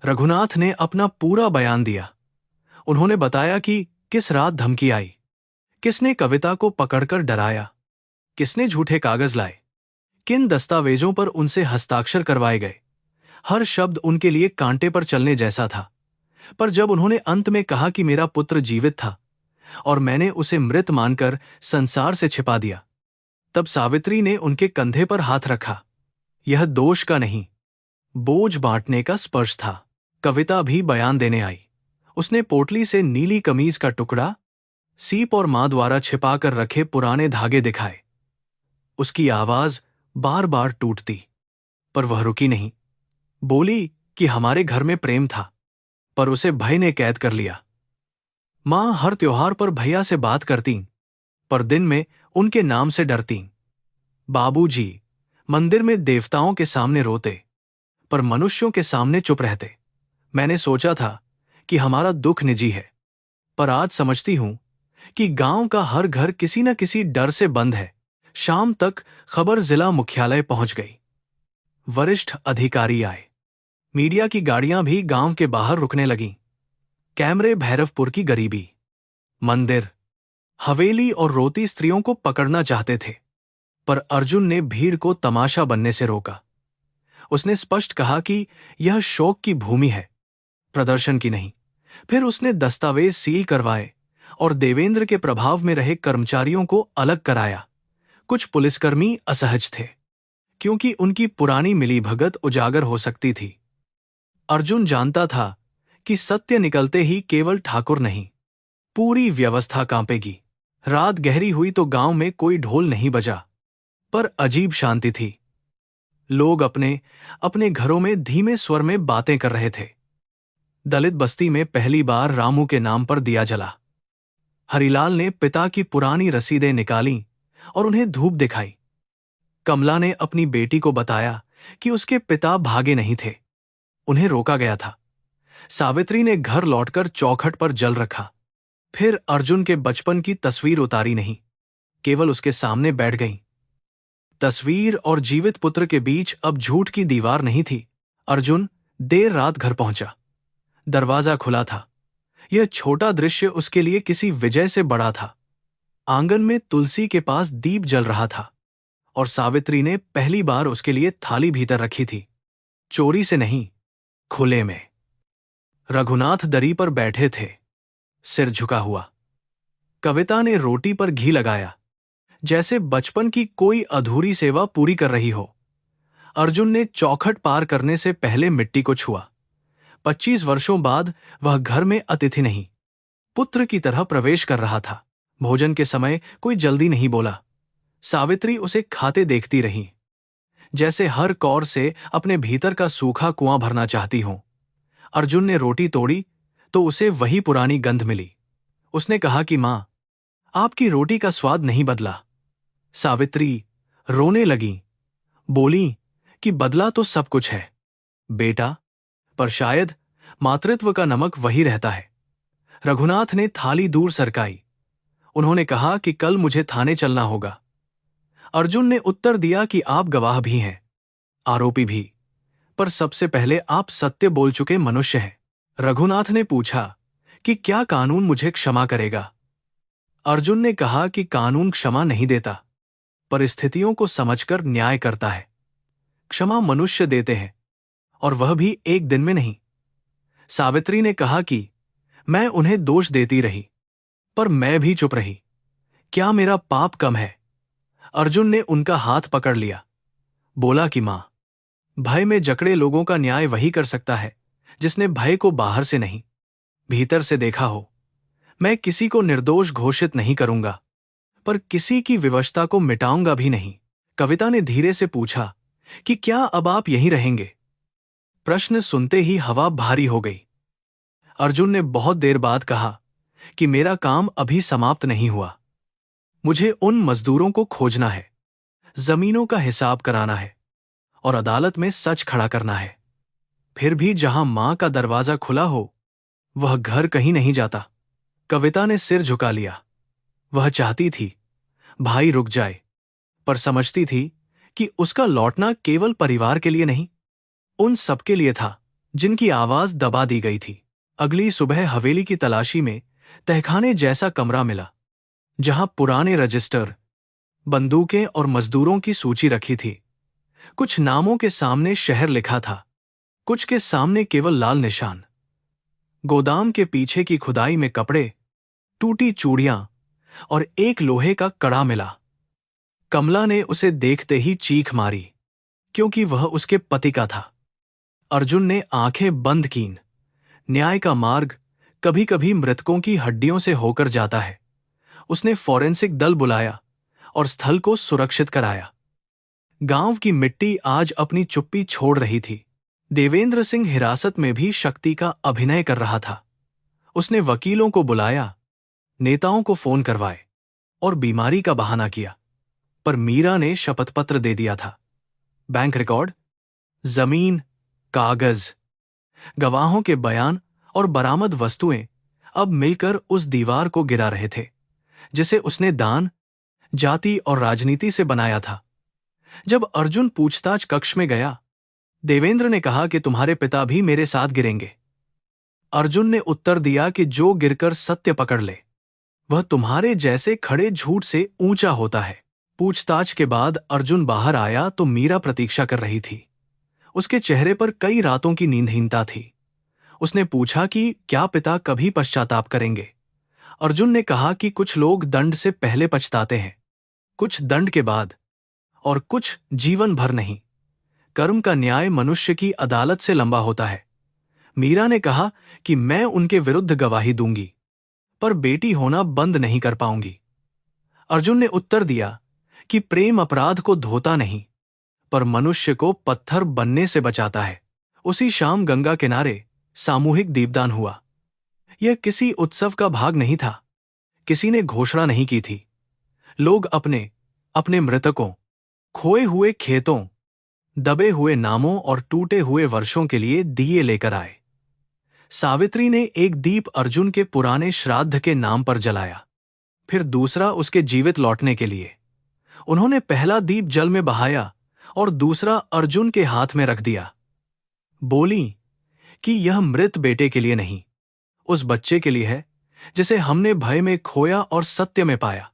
रघुनाथ ने अपना पूरा बयान दिया। उन्होंने बताया कि किस रात धमकी आई, किसने कविता को पकड़कर डराया, किसने झूठे कागज लाए, किन दस्तावेजों पर उनसे हस्ताक्षर करवाए गए। हर शब्द उनके लिए कांटे पर चलने जैसा था। पर जब उन्होंने अंत में कहा कि मेरा पुत्र जीवित था और मैंने उसे मृत मानकर संसार से छिपा दिया, तब सावित्री ने उनके कंधे पर हाथ रखा। यह दोष का नहीं, बोझ बांटने का स्पर्श था। कविता भी बयान देने आई। उसने पोटली से नीली कमीज का टुकड़ा, सीप और मां द्वारा छिपाकर रखे पुराने धागे दिखाए। उसकी आवाज बार बार टूटती, पर वह रुकी नहीं। बोली कि हमारे घर में प्रेम था, पर उसे भय ने कैद कर लिया। मां हर त्योहार पर भैया से बात करती, पर दिन में उनके नाम से डरती। बाबूजी मंदिर में देवताओं के सामने रोते, पर मनुष्यों के सामने चुप रहते। मैंने सोचा था कि हमारा दुख निजी है, पर आज समझती हूं कि गांव का हर घर किसी न किसी डर से बंद है। शाम तक खबर जिला मुख्यालय पहुंच गई। वरिष्ठ अधिकारी आए। मीडिया की गाड़ियां भी गांव के बाहर रुकने लगीं। कैमरे भैरवपुर की गरीबी, मंदिर, हवेली और रोती स्त्रियों को पकड़ना चाहते थे, पर अर्जुन ने भीड़ को तमाशा बनने से रोका। उसने स्पष्ट कहा कि यह शोक की भूमि है, प्रदर्शन की नहीं। फिर उसने दस्तावेज सील करवाए और देवेंद्र के प्रभाव में रहे कर्मचारियों को अलग कराया। कुछ पुलिसकर्मी असहज थे, क्योंकि उनकी पुरानी मिलीभगत उजागर हो सकती थी। अर्जुन जानता था कि सत्य निकलते ही केवल ठाकुर नहीं, पूरी व्यवस्था कांपेगी। रात गहरी हुई तो गांव में कोई ढोल नहीं बजा, पर अजीब शांति थी। लोग अपने अपने घरों में धीमे स्वर में बातें कर रहे थे। दलित बस्ती में पहली बार रामू के नाम पर दिया जला। हरिलाल ने पिता की पुरानी रसीदें निकालीं और उन्हें धूप दिखाई। कमला ने अपनी बेटी को बताया कि उसके पिता भागे नहीं थे, उन्हें रोका गया था। सावित्री ने घर लौटकर चौखट पर जल रखा। फिर अर्जुन के बचपन की तस्वीर उतारी नहीं, केवल उसके सामने बैठ गईं। तस्वीर और जीवित पुत्र के बीच अब झूठ की दीवार नहीं थी। अर्जुन देर रात घर पहुंचा। दरवाजा खुला था। यह छोटा दृश्य उसके लिए किसी विजय से बड़ा था। आंगन में तुलसी के पास दीप जल रहा था और सावित्री ने पहली बार उसके लिए थाली भीतर रखी थी। चोरी से नहीं, खुले में। रघुनाथ दरी पर बैठे थे, सिर झुका हुआ। कविता ने रोटी पर घी लगाया, जैसे बचपन की कोई अधूरी सेवा पूरी कर रही हो। अर्जुन ने चौखट पार करने से पहले मिट्टी को छुआ। 25 वर्षों बाद वह घर में अतिथि नहीं, पुत्र की तरह प्रवेश कर रहा था। भोजन के समय कोई जल्दी नहीं बोला। सावित्री उसे खाते देखती रही, जैसे हर कौर से अपने भीतर का सूखा कुआं भरना चाहती हो। अर्जुन ने रोटी तोड़ी तो उसे वही पुरानी गंध मिली। उसने कहा कि मां, आपकी रोटी का स्वाद नहीं बदला। सावित्री रोने लगी, बोली कि बदला तो सब कुछ है बेटा, पर शायद मातृत्व का नमक वही रहता है। रघुनाथ ने थाली दूर सरकाई। उन्होंने कहा कि कल मुझे थाने चलना होगा। अर्जुन ने उत्तर दिया कि आप गवाह भी हैं, आरोपी भी, पर सबसे पहले आप सत्य बोल चुके मनुष्य हैं। रघुनाथ ने पूछा कि क्या कानून मुझे क्षमा करेगा? अर्जुन ने कहा कि कानून क्षमा नहीं देता, परिस्थितियों को समझकर न्याय करता है। क्षमा मनुष्य देते हैं, और वह भी एक दिन में नहीं। सावित्री ने कहा कि मैं उन्हें दोष देती रही, पर मैं भी चुप रही। क्या मेरा पाप कम है? अर्जुन ने उनका हाथ पकड़ लिया, बोला कि मां, भय में जकड़े लोगों का न्याय वही कर सकता है जिसने भय को बाहर से नहीं, भीतर से देखा हो। मैं किसी को निर्दोष घोषित नहीं करूंगा, पर किसी की विवशता को मिटाऊंगा भी नहीं। कविता ने धीरे से पूछा कि क्या अब आप यहीं रहेंगे? प्रश्न सुनते ही हवा भारी हो गई। अर्जुन ने बहुत देर बाद कहा कि मेरा काम अभी समाप्त नहीं हुआ। मुझे उन मजदूरों को खोजना है, जमीनों का हिसाब कराना है और अदालत में सच खड़ा करना है। फिर भी जहां मां का दरवाजा खुला हो, वह घर कहीं नहीं जाता। कविता ने सिर झुका लिया। वह चाहती थी भाई रुक जाए, पर समझती थी कि उसका लौटना केवल परिवार के लिए नहीं, उन सबके लिए था जिनकी आवाज दबा दी गई थी। अगली सुबह हवेली की तलाशी में तहखाने जैसा कमरा मिला, जहां पुराने रजिस्टर, बंदूकें और मजदूरों की सूची रखी थी। कुछ नामों के सामने शहर लिखा था, कुछ के सामने केवल लाल निशान। गोदाम के पीछे की खुदाई में कपड़े, टूटी चूड़ियां और एक लोहे का कड़ा मिला। कमला ने उसे देखते ही चीख मारी, क्योंकि वह उसके पति का था। अर्जुन ने आंखें बंद कीं। न्याय का मार्ग कभी कभी मृतकों की हड्डियों से होकर जाता है। उसने फॉरेंसिक दल बुलाया और स्थल को सुरक्षित कराया। गांव की मिट्टी आज अपनी चुप्पी छोड़ रही थी। देवेंद्र सिंह हिरासत में भी शक्ति का अभिनय कर रहा था। उसने वकीलों को बुलाया, नेताओं को फोन करवाए और बीमारी का बहाना किया, पर मीरा ने शपथ पत्र दे दिया था। बैंक रिकॉर्ड, जमीन, कागज, गवाहों के बयान और बरामद वस्तुएं अब मिलकर उस दीवार को गिरा रहे थे जिसे उसने दान, जाति और राजनीति से बनाया था। जब अर्जुन पूछताछ कक्ष में गया, देवेंद्र ने कहा कि तुम्हारे पिता भी मेरे साथ गिरेंगे। अर्जुन ने उत्तर दिया कि जो गिरकर सत्य पकड़ ले, वह तुम्हारे जैसे खड़े झूठ से ऊंचा होता है। पूछताछ के बाद अर्जुन बाहर आया तो मीरा प्रतीक्षा कर रही थी। उसके चेहरे पर कई रातों की नींदहीनता थी। उसने पूछा कि क्या पिता कभी पश्चाताप करेंगे? अर्जुन ने कहा कि कुछ लोग दंड से पहले पछताते हैं, कुछ दंड के बाद, और कुछ जीवन भर नहीं। कर्म का न्याय मनुष्य की अदालत से लंबा होता है। मीरा ने कहा कि मैं उनके विरुद्ध गवाही दूंगी, पर बेटी होना बंद नहीं कर पाऊंगी। अर्जुन ने उत्तर दिया कि प्रेम अपराध को धोता नहीं, पर मनुष्य को पत्थर बनने से बचाता है। उसी शाम गंगा किनारे सामूहिक दीपदान हुआ। यह किसी उत्सव का भाग नहीं था, किसी ने घोषणा नहीं की थी। लोग अपने अपने मृतकों, खोए हुए खेतों, दबे हुए नामों और टूटे हुए वर्षों के लिए दिए लेकर आए। सावित्री ने एक दीप अर्जुन के पुराने श्राद्ध के नाम पर जलाया, फिर दूसरा उसके जीवित लौटने के लिए। उन्होंने पहला दीप जल में बहाया और दूसरा अर्जुन के हाथ में रख दिया। बोली कि यह मृत बेटे के लिए नहीं, उस बच्चे के लिए है जिसे हमने भय में खोया और सत्य में पाया।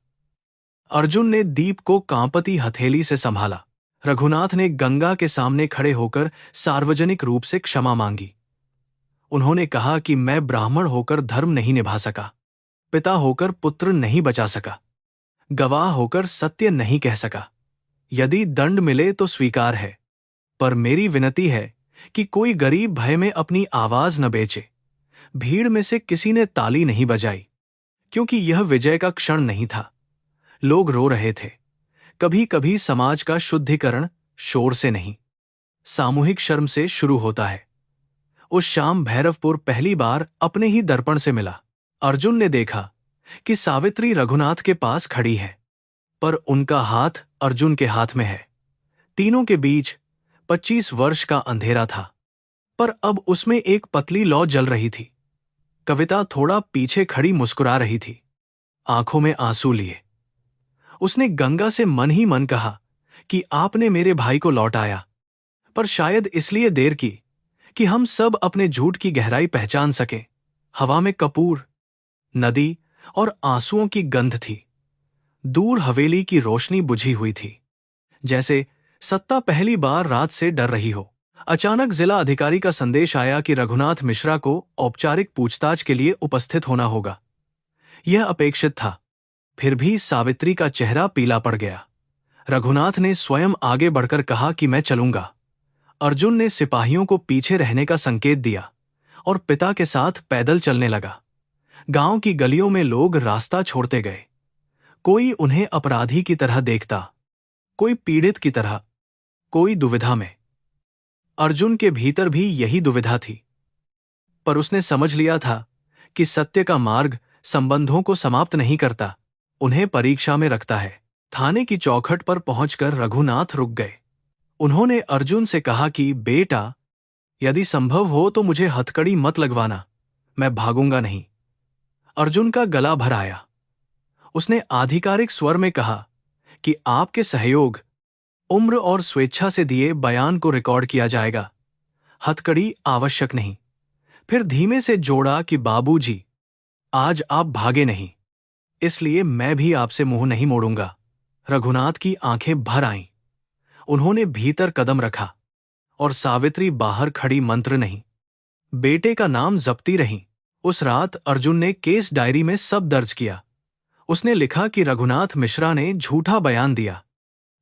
अर्जुन ने दीप को कांपती हथेली से संभाला। रघुनाथ ने गंगा के सामने खड़े होकर सार्वजनिक रूप से क्षमा मांगी। उन्होंने कहा कि मैं ब्राह्मण होकर धर्म नहीं निभा सका, पिता होकर पुत्र नहीं बचा सका, गवाह होकर सत्य नहीं कह सका। यदि दंड मिले तो स्वीकार है, पर मेरी विनती है कि कोई गरीब भय में अपनी आवाज न बेचे। भीड़ में से किसी ने ताली नहीं बजाई, क्योंकि यह विजय का क्षण नहीं था। लोग रो रहे थे। कभी कभी समाज का शुद्धिकरण शोर से नहीं, सामूहिक शर्म से शुरू होता है। उस शाम भैरवपुर पहली बार अपने ही दर्पण से मिला। अर्जुन ने देखा कि सावित्री रघुनाथ के पास खड़ी है, पर उनका हाथ अर्जुन के हाथ में है। तीनों के बीच 25 वर्ष का अंधेरा था, पर अब उसमें एक पतली लौ जल रही थी। कविता थोड़ा पीछे खड़ी मुस्कुरा रही थी, आंखों में आंसू लिए। उसने गंगा से मन ही मन कहा कि आपने मेरे भाई को लौटाया, पर शायद इसलिए देर की कि हम सब अपने झूठ की गहराई पहचान सकें। हवा में कपूर, नदी और आंसुओं की गंध थी। दूर हवेली की रोशनी बुझी हुई थी, जैसे सत्ता पहली बार रात से डर रही हो। अचानक जिला अधिकारी का संदेश आया कि रघुनाथ मिश्रा को औपचारिक पूछताछ के लिए उपस्थित होना होगा। यह अपेक्षित था, फिर भी सावित्री का चेहरा पीला पड़ गया। रघुनाथ ने स्वयं आगे बढ़कर कहा कि मैं चलूंगा। अर्जुन ने सिपाहियों को पीछे रहने का संकेत दिया और पिता के साथ पैदल चलने लगा। गांव की गलियों में लोग रास्ता छोड़ते गए। कोई उन्हें अपराधी की तरह देखता, कोई पीड़ित की तरह, कोई दुविधा में। अर्जुन के भीतर भी यही दुविधा थी, पर उसने समझ लिया था कि सत्य का मार्ग संबंधों को समाप्त नहीं करता, उन्हें परीक्षा में रखता है। थाने की चौखट पर पहुंचकर रघुनाथ रुक गए। उन्होंने अर्जुन से कहा कि बेटा, यदि संभव हो तो मुझे हथकड़ी मत लगवाना, मैं भागूंगा नहीं। अर्जुन का गला भर आया। उसने आधिकारिक स्वर में कहा कि आपके सहयोग, उम्र और स्वेच्छा से दिए बयान को रिकॉर्ड किया जाएगा, हथकड़ी आवश्यक नहीं। फिर धीमे से जोड़ा कि बाबूजी, आज आप भागे नहीं, इसलिए मैं भी आपसे मुंह नहीं मोड़ूंगा। रघुनाथ की आंखें भर आईं। उन्होंने भीतर कदम रखा और सावित्री बाहर खड़ी मंत्र नहीं, बेटे का नाम जपती रहीं। उस रात अर्जुन ने केस डायरी में सब दर्ज किया। उसने लिखा कि रघुनाथ मिश्रा ने झूठा बयान दिया,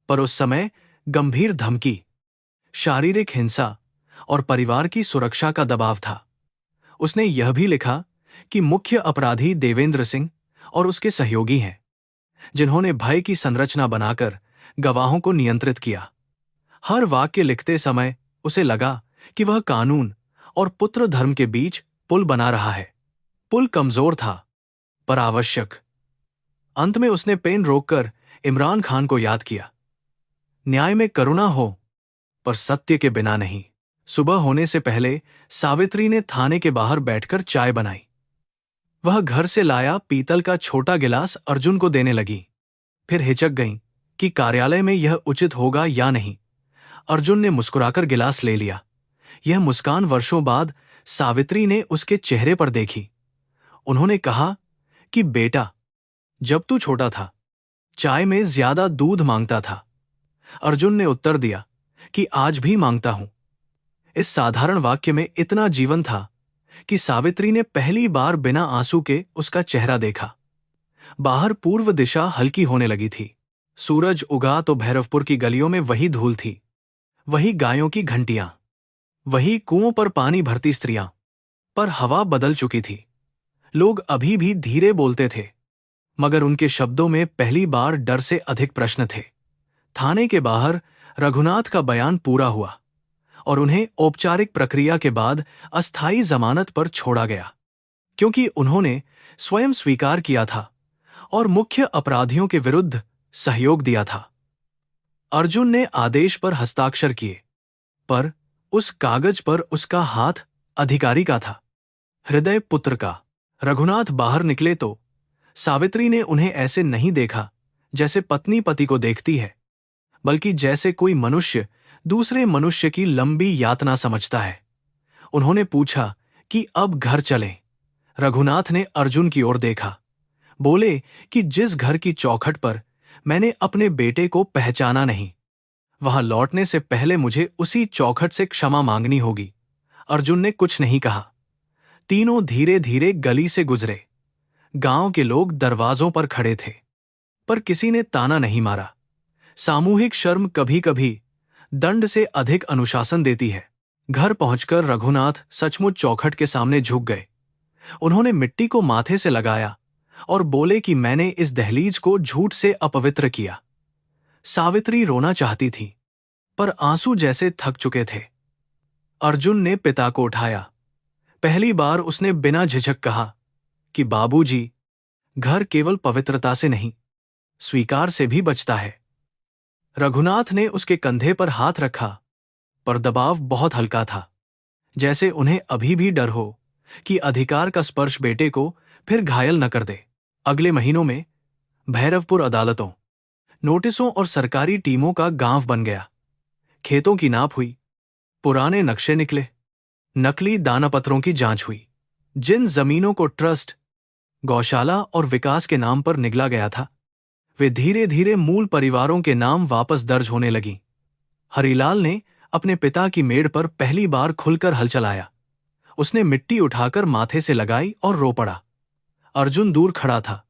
पर उस समय गंभीर धमकी, शारीरिक हिंसा और परिवार की सुरक्षा का दबाव था। उसने यह भी लिखा कि मुख्य अपराधी देवेंद्र सिंह और उसके सहयोगी हैं, जिन्होंने भय की संरचना बनाकर गवाहों को नियंत्रित किया। हर वाक्य लिखते समय उसे लगा कि वह कानून और पुत्र धर्म के बीच पुल बना रहा है। पुल कमजोर था, पर आवश्यक। अंत में उसने पेन रोककर इमरान खान को याद किया, न्याय में करुणा हो, पर सत्य के बिना नहीं। सुबह होने से पहले सावित्री ने थाने के बाहर बैठकर चाय बनाई। वह घर से लाया पीतल का छोटा गिलास अर्जुन को देने लगी, फिर हिचक गईं कि कार्यालय में यह उचित होगा या नहीं। अर्जुन ने मुस्कुराकर गिलास ले लिया। यह मुस्कान वर्षों बाद सावित्री ने उसके चेहरे पर देखी। उन्होंने कहा कि बेटा, जब तू छोटा था, चाय में ज्यादा दूध मांगता था। अर्जुन ने उत्तर दिया कि आज भी मांगता हूं। इस साधारण वाक्य में इतना जीवन था कि सावित्री ने पहली बार बिना आंसू के उसका चेहरा देखा। बाहर पूर्व दिशा हल्की होने लगी थी। सूरज उगा तो भैरवपुर की गलियों में वही धूल थी, वही गायों की घंटियां, वही कुओं पर पानी भरती स्त्रियां। पर हवा बदल चुकी थी। लोग अभी भी धीरे बोलते थे, मगर उनके शब्दों में पहली बार डर से अधिक प्रश्न थे। थाने के बाहर रघुनाथ का बयान पूरा हुआ और उन्हें औपचारिक प्रक्रिया के बाद अस्थायी जमानत पर छोड़ा गया, क्योंकि उन्होंने स्वयं स्वीकार किया था और मुख्य अपराधियों के विरुद्ध सहयोग दिया था। अर्जुन ने आदेश पर हस्ताक्षर किए, पर उस कागज पर उसका हाथ अधिकारी का था, हृदय पुत्र का। रघुनाथ बाहर निकले तो सावित्री ने उन्हें ऐसे नहीं देखा जैसे पत्नी पति को देखती है, बल्कि जैसे कोई मनुष्य दूसरे मनुष्य की लंबी यातना समझता है। उन्होंने पूछा कि अब घर चलें। रघुनाथ ने अर्जुन की ओर देखा, बोले कि जिस घर की चौखट पर मैंने अपने बेटे को पहचाना नहीं, वहां लौटने से पहले मुझे उसी चौखट से क्षमा मांगनी होगी। अर्जुन ने कुछ नहीं कहा। तीनों धीरे धीरे गली से गुजरे। गांव के लोग दरवाजों पर खड़े थे, पर किसी ने ताना नहीं मारा। सामूहिक शर्म कभी कभी दंड से अधिक अनुशासन देती है। घर पहुंचकर रघुनाथ सचमुच चौखट के सामने झुक गए। उन्होंने मिट्टी को माथे से लगाया और बोले कि मैंने इस दहलीज को झूठ से अपवित्र किया। सावित्री रोना चाहती थी, पर आंसू जैसे थक चुके थे। अर्जुन ने पिता को उठाया। पहली बार उसने बिना झिझक कहा कि बाबूजी, घर केवल पवित्रता से नहीं, स्वीकार से भी बचता है। रघुनाथ ने उसके कंधे पर हाथ रखा, पर दबाव बहुत हल्का था, जैसे उन्हें अभी भी डर हो कि अधिकार का स्पर्श बेटे को फिर घायल न कर दे। अगले महीनों में भैरवपुर अदालतों, नोटिसों और सरकारी टीमों का गांव बन गया। खेतों की नाप हुई, पुराने नक्शे निकले, नकली दानापत्रों की जांच हुई। जिन जमीनों को ट्रस्ट, गौशाला और विकास के नाम पर निगला गया था, वे धीरे धीरे मूल परिवारों के नाम वापस दर्ज होने लगीं। हरिलाल ने अपने पिता की मेड़ पर पहली बार खुलकर हल चलाया। उसने मिट्टी उठाकर माथे से लगाई और रो पड़ा। अर्जुन दूर खड़ा था।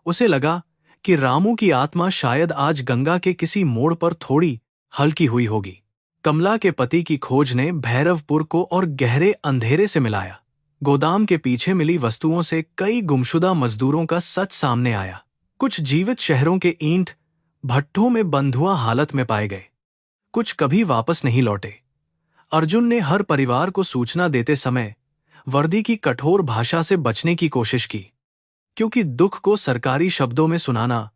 उसे लगा कि रामू की आत्मा शायद आज गंगा के किसी मोड़ पर थोड़ी हल्की हुई होगी। कमला के पति की खोज ने भैरवपुर को और गहरे अंधेरे से मिलाया। गोदाम के पीछे मिली वस्तुओं से कई गुमशुदा मजदूरों का सच सामने आया। कुछ जीवित शहरों के ईंट भट्ठों में बंधुआ हालत में पाए गए, कुछ कभी वापस नहीं लौटे। अर्जुन ने हर परिवार को सूचना देते समय वर्दी की कठोर भाषा से बचने की कोशिश की, क्योंकि दुख को सरकारी शब्दों में सुनाना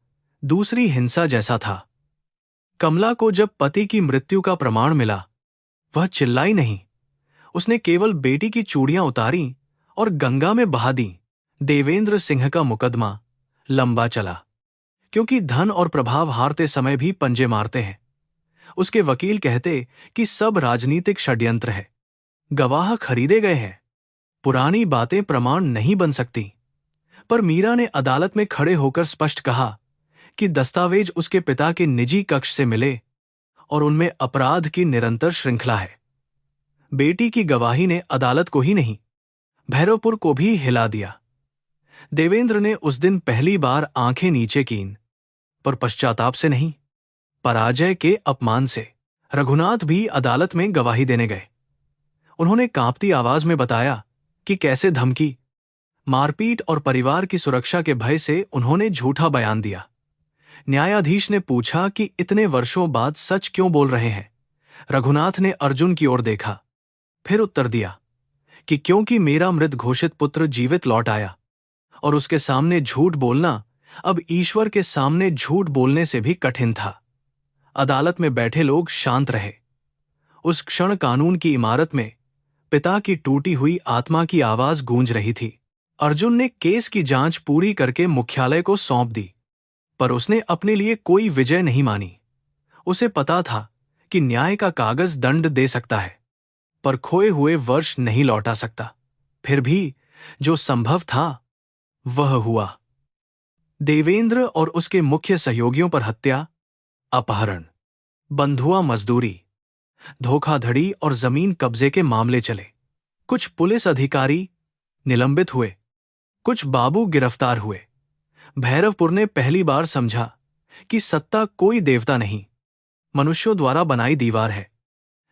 दूसरी हिंसा जैसा था। कमला को जब पति की मृत्यु का प्रमाण मिला, वह चिल्लाई नहीं। उसने केवल बेटी की चूड़ियां उतारी और गंगा में बहा दी। देवेंद्र सिंह का मुकदमा लंबा चला, क्योंकि धन और प्रभाव हारते समय भी पंजे मारते हैं। उसके वकील कहते कि सब राजनीतिक षड्यंत्र है, गवाह खरीदे गए हैं, पुरानी बातें प्रमाण नहीं बन सकती। पर मीरा ने अदालत में खड़े होकर स्पष्ट कहा कि दस्तावेज उसके पिता के निजी कक्ष से मिले और उनमें अपराध की निरंतर श्रृंखला है। बेटी की गवाही ने अदालत को ही नहीं, भैरवपुर को भी हिला दिया। देवेंद्र ने उस दिन पहली बार आंखें नीचे कीं, पर पश्चाताप से नहीं, पराजय के अपमान से। रघुनाथ भी अदालत में गवाही देने गए। उन्होंने कांपती आवाज में बताया कि कैसे धमकी, मारपीट और परिवार की सुरक्षा के भय से उन्होंने झूठा बयान दिया। न्यायाधीश ने पूछा कि इतने वर्षों बाद सच क्यों बोल रहे हैं। रघुनाथ ने अर्जुन की ओर देखा, फिर उत्तर दिया कि क्योंकि मेरा मृत घोषित पुत्र जीवित लौट आया और उसके सामने झूठ बोलना अब ईश्वर के सामने झूठ बोलने से भी कठिन था। अदालत में बैठे लोग शांत रहे। उस क्षण कानून की इमारत में पिता की टूटी हुई आत्मा की आवाज गूंज रही थी। अर्जुन ने केस की जांच पूरी करके मुख्यालय को सौंप दी, पर उसने अपने लिए कोई विजय नहीं मानी। उसे पता था कि न्याय का कागज दंड दे सकता है, पर खोए हुए वर्ष नहीं लौटा सकता। फिर भी जो संभव था वह हुआ। देवेंद्र और उसके मुख्य सहयोगियों पर हत्या, अपहरण, बंधुआ मजदूरी, धोखाधड़ी और जमीन कब्जे के मामले चले। कुछ पुलिस अधिकारी निलंबित हुए, कुछ बाबू गिरफ्तार हुए। भैरवपुर ने पहली बार समझा कि सत्ता कोई देवता नहीं, मनुष्यों द्वारा बनाई दीवार है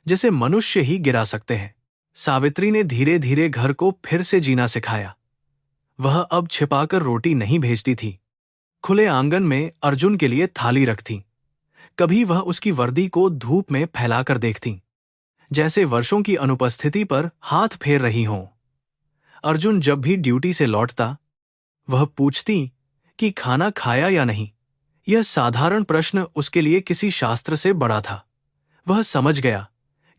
जिसे मनुष्य ही गिरा सकते हैं। सावित्री ने धीरे धीरे घर को फिर से जीना सिखाया। वह अब छिपाकर रोटी नहीं भेजती थी, खुले आंगन में अर्जुन के लिए थाली रखती। कभी वह उसकी वर्दी को धूप में फैलाकर देखती, जैसे वर्षों की अनुपस्थिति पर हाथ फेर रही हों। अर्जुन जब भी ड्यूटी से लौटता, वह पूछती कि खाना खाया या नहीं। यह साधारण प्रश्न उसके लिए किसी शास्त्र से बड़ा था। वह समझ गया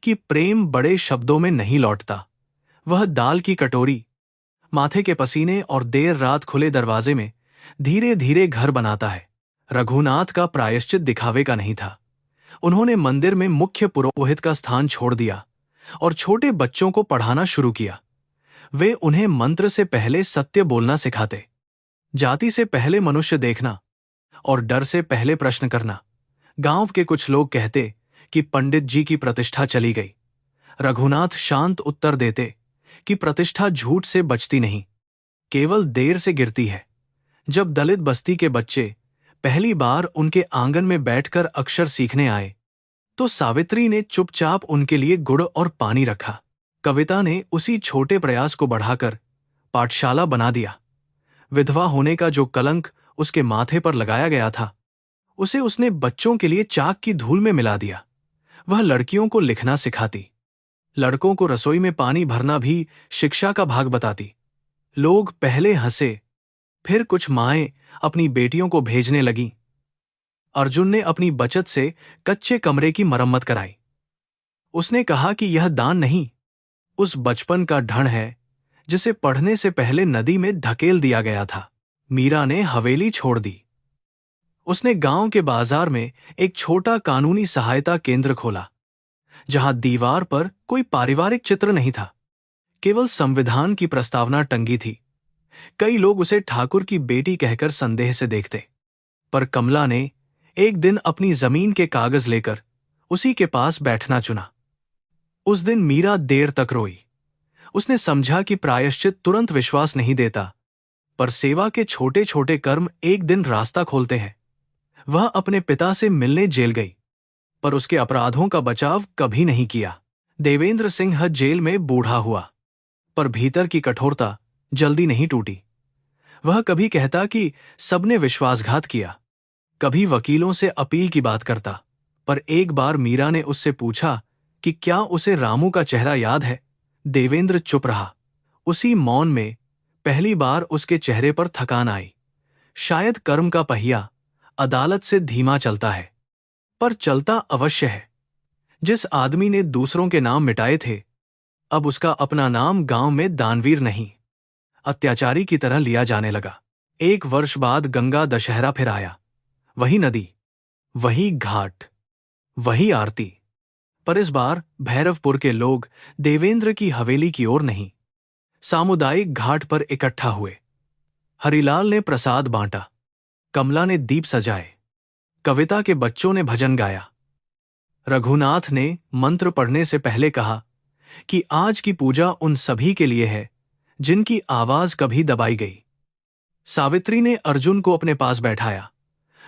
कि प्रेम बड़े शब्दों में नहीं लौटता। वह दाल की कटोरी, माथे के पसीने और देर रात खुले दरवाजे में धीरे धीरे घर बनाता है। रघुनाथ का प्रायश्चित दिखावे का नहीं था। उन्होंने मंदिर में मुख्य पुरोहित का स्थान छोड़ दिया और छोटे बच्चों को पढ़ाना शुरू किया। वे उन्हें मंत्र से पहले सत्य बोलना सिखाते, जाति से पहले मनुष्य देखना और डर से पहले प्रश्न करना। गांव के कुछ लोग कहते कि पंडित जी की प्रतिष्ठा चली गई। रघुनाथ शांत उत्तर देते कि प्रतिष्ठा झूठ से बचती नहीं, केवल देर से गिरती है। जब दलित बस्ती के बच्चे पहली बार उनके आंगन में बैठकर अक्षर सीखने आए, तो सावित्री ने चुपचाप उनके लिए गुड़ और पानी रखा। कविता ने उसी छोटे प्रयास को बढ़ाकर पाठशाला बना दिया। विधवा होने का जो कलंक उसके माथे पर लगाया गया था, उसे उसने बच्चों के लिए चाक की धूल में मिला दिया। वह लड़कियों को लिखना सिखाती, लड़कों को रसोई में पानी भरना भी शिक्षा का भाग बताती। लोग पहले हंसे, फिर कुछ माएं अपनी बेटियों को भेजने लगीं। अर्जुन ने अपनी बचत से कच्चे कमरे की मरम्मत कराई। उसने कहा कि यह दान नहीं, उस बचपन का ढण है जिसे पढ़ने से पहले नदी में धकेल दिया गया था। मीरा ने हवेली छोड़ दी। उसने गांव के बाजार में एक छोटा कानूनी सहायता केंद्र खोला, जहां दीवार पर कोई पारिवारिक चित्र नहीं था, केवल संविधान की प्रस्तावना टंगी थी। कई लोग उसे ठाकुर की बेटी कहकर संदेह से देखते, पर कमला ने एक दिन अपनी जमीन के कागज लेकर उसी के पास बैठना चुना। उस दिन मीरा देर तक रोई। उसने समझा कि प्रायश्चित तुरंत विश्वास नहीं देता, पर सेवा के छोटे छोटे कर्म एक दिन रास्ता खोलते हैं। वह अपने पिता से मिलने जेल गई, पर उसके अपराधों का बचाव कभी नहीं किया। देवेंद्र सिंह जेल में बूढ़ा हुआ, पर भीतर की कठोरता जल्दी नहीं टूटी। वह कभी कहता कि सबने विश्वासघात किया, कभी वकीलों से अपील की बात करता, पर एक बार मीरा ने उससे पूछा कि क्या उसे रामू का चेहरा याद है। देवेंद्र चुप रहा। उसी मौन में पहली बार उसके चेहरे पर थकान आई। शायद कर्म का पहिया अदालत से धीमा चलता है, पर चलता अवश्य है। जिस आदमी ने दूसरों के नाम मिटाए थे, अब उसका अपना नाम गांव में दानवीर नहीं, अत्याचारी की तरह लिया जाने लगा। 1 वर्ष बाद गंगा दशहरा फिर आया। वही नदी, वही घाट, वही आरती, पर इस बार भैरवपुर के लोग देवेंद्र की हवेली की ओर नहीं, सामुदायिक घाट पर इकट्ठा हुए। हरिलाल ने प्रसाद बांटा, कमला ने दीप सजाए, कविता के बच्चों ने भजन गाया। रघुनाथ ने मंत्र पढ़ने से पहले कहा कि आज की पूजा उन सभी के लिए है जिनकी आवाज कभी दबाई गई। सावित्री ने अर्जुन को अपने पास बैठाया।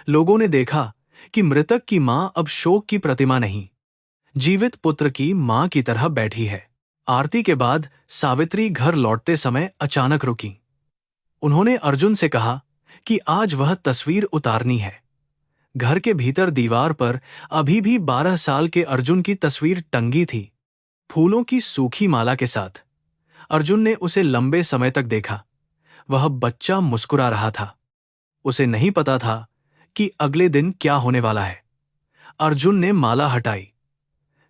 लोगों ने देखा कि मृतक की मां अब शोक की प्रतिमा नहीं, जीवित पुत्र की मां की तरह बैठी है। आरती के बाद सावित्री घर लौटते समय अचानक रुकी। उन्होंने अर्जुन से कहा कि आज वह तस्वीर उतारनी है। घर के भीतर दीवार पर अभी भी 12 साल के अर्जुन की तस्वीर टंगी थी, फूलों की सूखी माला के साथ। अर्जुन ने उसे लंबे समय तक देखा। वह बच्चा मुस्कुरा रहा था। उसे नहीं पता था कि अगले दिन क्या होने वाला है। अर्जुन ने माला हटाई।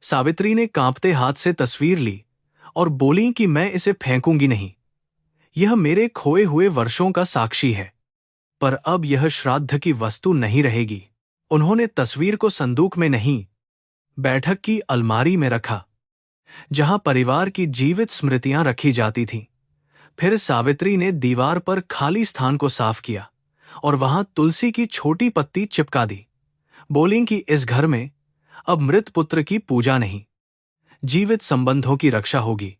सावित्री ने कांपते हाथ से तस्वीर ली और बोली कि मैं इसे फेंकूंगी नहीं, यह मेरे खोए हुए वर्षों का साक्षी है। पर अब यह श्राद्ध की वस्तु नहीं रहेगी। उन्होंने तस्वीर को संदूक में नहीं, बैठक की अलमारी में रखा, जहां परिवार की जीवित स्मृतियां रखी जाती थीं। फिर सावित्री ने दीवार पर खाली स्थान को साफ किया और वहां तुलसी की छोटी पत्ती चिपका दी। बोली कि इस घर में अब मृत पुत्र की पूजा नहीं, जीवित संबंधों की रक्षा होगी।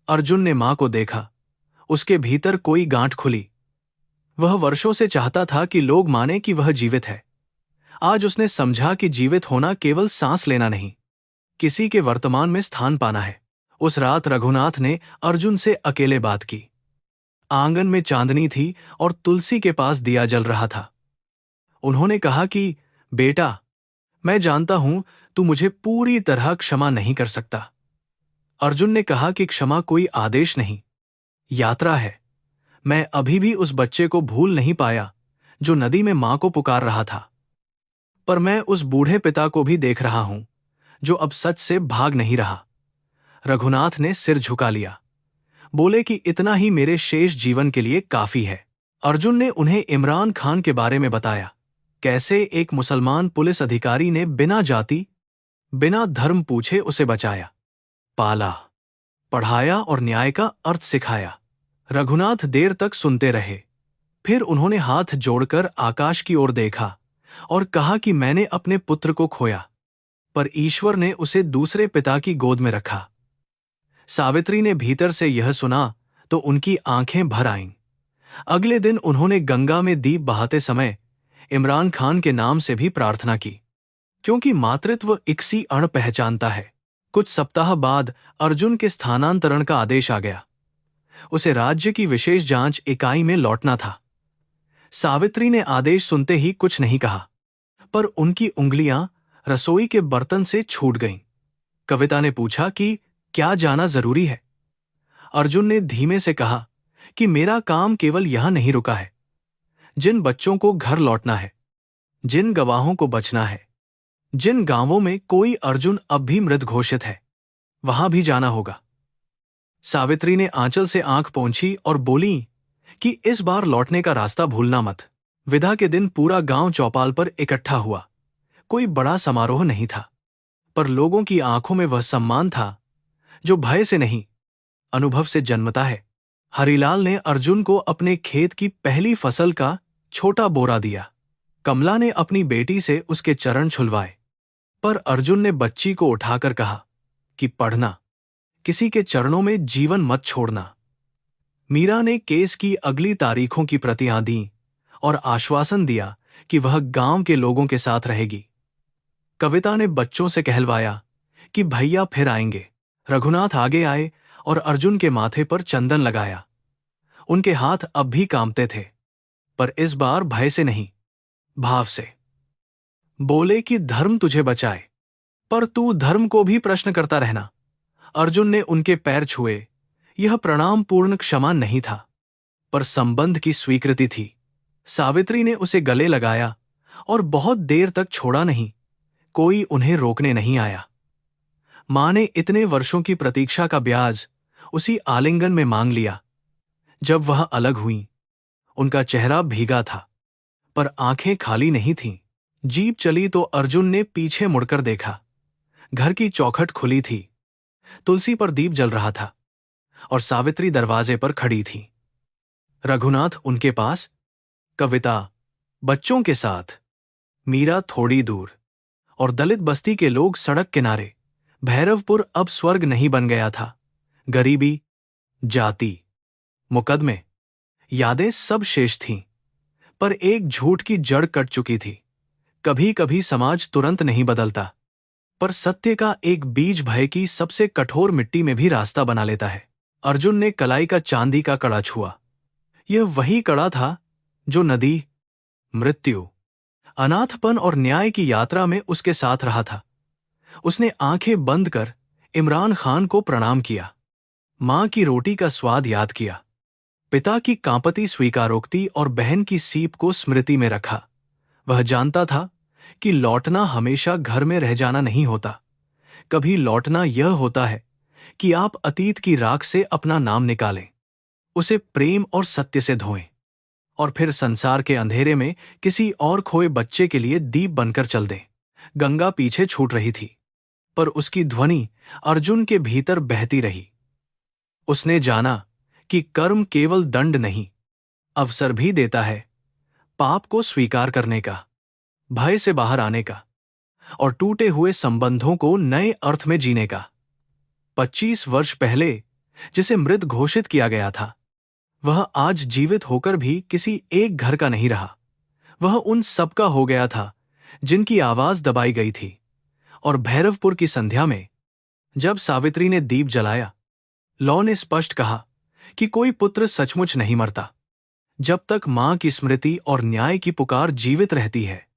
अर्जुन ने मां को देखा। उसके भीतर कोई गांठ खुली। वह वर्षों से चाहता था कि लोग माने कि वह जीवित है। आज उसने समझा कि जीवित होना केवल सांस लेना नहीं, किसी के वर्तमान में स्थान पाना है। उस रात रघुनाथ ने अर्जुन से अकेले बात की। आंगन में चांदनी थी और तुलसी के पास दिया जल रहा था। उन्होंने कहा कि बेटा, मैं जानता हूं तू मुझे पूरी तरह क्षमा नहीं कर सकता। अर्जुन ने कहा कि क्षमा कोई आदेश नहीं, यात्रा है। मैं अभी भी उस बच्चे को भूल नहीं पाया जो नदी में मां को पुकार रहा था। पर मैं उस बूढ़े पिता को भी देख रहा हूं जो अब सच से भाग नहीं रहा। रघुनाथ ने सिर झुका लिया, बोले कि इतना ही मेरे शेष जीवन के लिए काफी है। अर्जुन ने उन्हें इमरान खान के बारे में बताया, कैसे एक मुसलमान पुलिस अधिकारी ने बिना जाति बिना धर्म पूछे उसे बचाया, पाला, पढ़ाया और न्याय का अर्थ सिखाया। रघुनाथ देर तक सुनते रहे। फिर उन्होंने हाथ जोड़कर आकाश की ओर देखा और कहा कि मैंने अपने पुत्र को खोया, पर ईश्वर ने उसे दूसरे पिता की गोद में रखा। सावित्री ने भीतर से यह सुना तो उनकी आंखें भर आईं। अगले दिन उन्होंने गंगा में दीप बहाते समय इमरान खान के नाम से भी प्रार्थना की, क्योंकि मातृत्व इकसी अण पहचानता है। कुछ सप्ताह बाद अर्जुन के स्थानांतरण का आदेश आ गया। उसे राज्य की विशेष जांच इकाई में लौटना था। सावित्री ने आदेश सुनते ही कुछ नहीं कहा, पर उनकी उंगलियां रसोई के बर्तन से छूट गईं। कविता ने पूछा कि क्या जाना जरूरी है? अर्जुन ने धीमे से कहा कि मेरा काम केवल यहां नहीं रुका है। जिन बच्चों को घर लौटना है, जिन गवाहों को बचना है, जिन गांवों में कोई अर्जुन अब भी मृत घोषित है, वहां भी जाना होगा। सावित्री ने आंचल से आंख पोंछी और बोली कि इस बार लौटने का रास्ता भूलना मत। विदा के दिन पूरा गांव चौपाल पर इकट्ठा हुआ। कोई बड़ा समारोह नहीं था, पर लोगों की आंखों में वह सम्मान था जो भय से नहीं, अनुभव से जन्मता है। हरिलाल ने अर्जुन को अपने खेत की पहली फसल का छोटा बोरा दिया। कमला ने अपनी बेटी से उसके चरण छुलवाए, पर अर्जुन ने बच्ची को उठाकर कहा कि पढ़ना, किसी के चरणों में जीवन मत छोड़ना। मीरा ने केस की अगली तारीखों की प्रतियां दी और आश्वासन दिया कि वह गांव के लोगों के साथ रहेगी। कविता ने बच्चों से कहलवाया कि भैया फिर आएंगे। रघुनाथ आगे आए और अर्जुन के माथे पर चंदन लगाया। उनके हाथ अब भी कांपते थे, पर इस बार भय से नहीं, भाव से। बोले कि धर्म तुझे बचाए, पर तू धर्म को भी प्रश्न करता रहना। अर्जुन ने उनके पैर छुए। यह प्रणाम पूर्ण क्षमा नहीं था, पर संबंध की स्वीकृति थी। सावित्री ने उसे गले लगाया और बहुत देर तक छोड़ा नहीं। कोई उन्हें रोकने नहीं आया। मां ने इतने वर्षों की प्रतीक्षा का ब्याज उसी आलिंगन में मांग लिया। जब वह अलग हुई, उनका चेहरा भीगा था, पर आंखें खाली नहीं थीं। जीप चली तो अर्जुन ने पीछे मुड़कर देखा। घर की चौखट खुली थी, तुलसी पर दीप जल रहा था और सावित्री दरवाजे पर खड़ी थी। रघुनाथ उनके पास, कविता बच्चों के साथ, मीरा थोड़ी दूर, और दलित बस्ती के लोग सड़क किनारे। भैरवपुर अब स्वर्ग नहीं बन गया था। गरीबी, जाति, मुकदमे, यादें सब शेष थीं, पर एक झूठ की जड़ कट चुकी थी। कभी कभी समाज तुरंत नहीं बदलता, पर सत्य का एक बीज भय की सबसे कठोर मिट्टी में भी रास्ता बना लेता है। अर्जुन ने कलाई का चांदी का कड़ा छुआ। यह वही कड़ा था जो नदी, मृत्यु, अनाथपन और न्याय की यात्रा में उसके साथ रहा था। उसने आंखें बंद कर इमरान खान को प्रणाम किया, मां की रोटी का स्वाद याद किया, पिता की कांपती स्वीकारोक्ति और बहन की सीप को स्मृति में रखा। वह जानता था कि लौटना हमेशा घर में रह जाना नहीं होता। कभी लौटना यह होता है कि आप अतीत की राख से अपना नाम निकालें, उसे प्रेम और सत्य से धोएं, और फिर संसार के अंधेरे में किसी और खोए बच्चे के लिए दीप बनकर चल दें। गंगा पीछे छूट रही थी, पर उसकी ध्वनि अर्जुन के भीतर बहती रही। उसने जाना कि कर्म केवल दंड नहीं, अवसर भी देता है, पाप को स्वीकार करने का, भय से बाहर आने का, और टूटे हुए संबंधों को नए अर्थ में जीने का। 25 वर्ष पहले जिसे मृत घोषित किया गया था, वह आज जीवित होकर भी किसी एक घर का नहीं रहा। वह उन सबका हो गया था जिनकी आवाज दबाई गई थी। और भैरवपुर की संध्या में जब सावित्री ने दीप जलाया, लौ ने स्पष्ट कहा कि कोई पुत्र सचमुच नहीं मरता जब तक मां की स्मृति और न्याय की पुकार जीवित रहती है।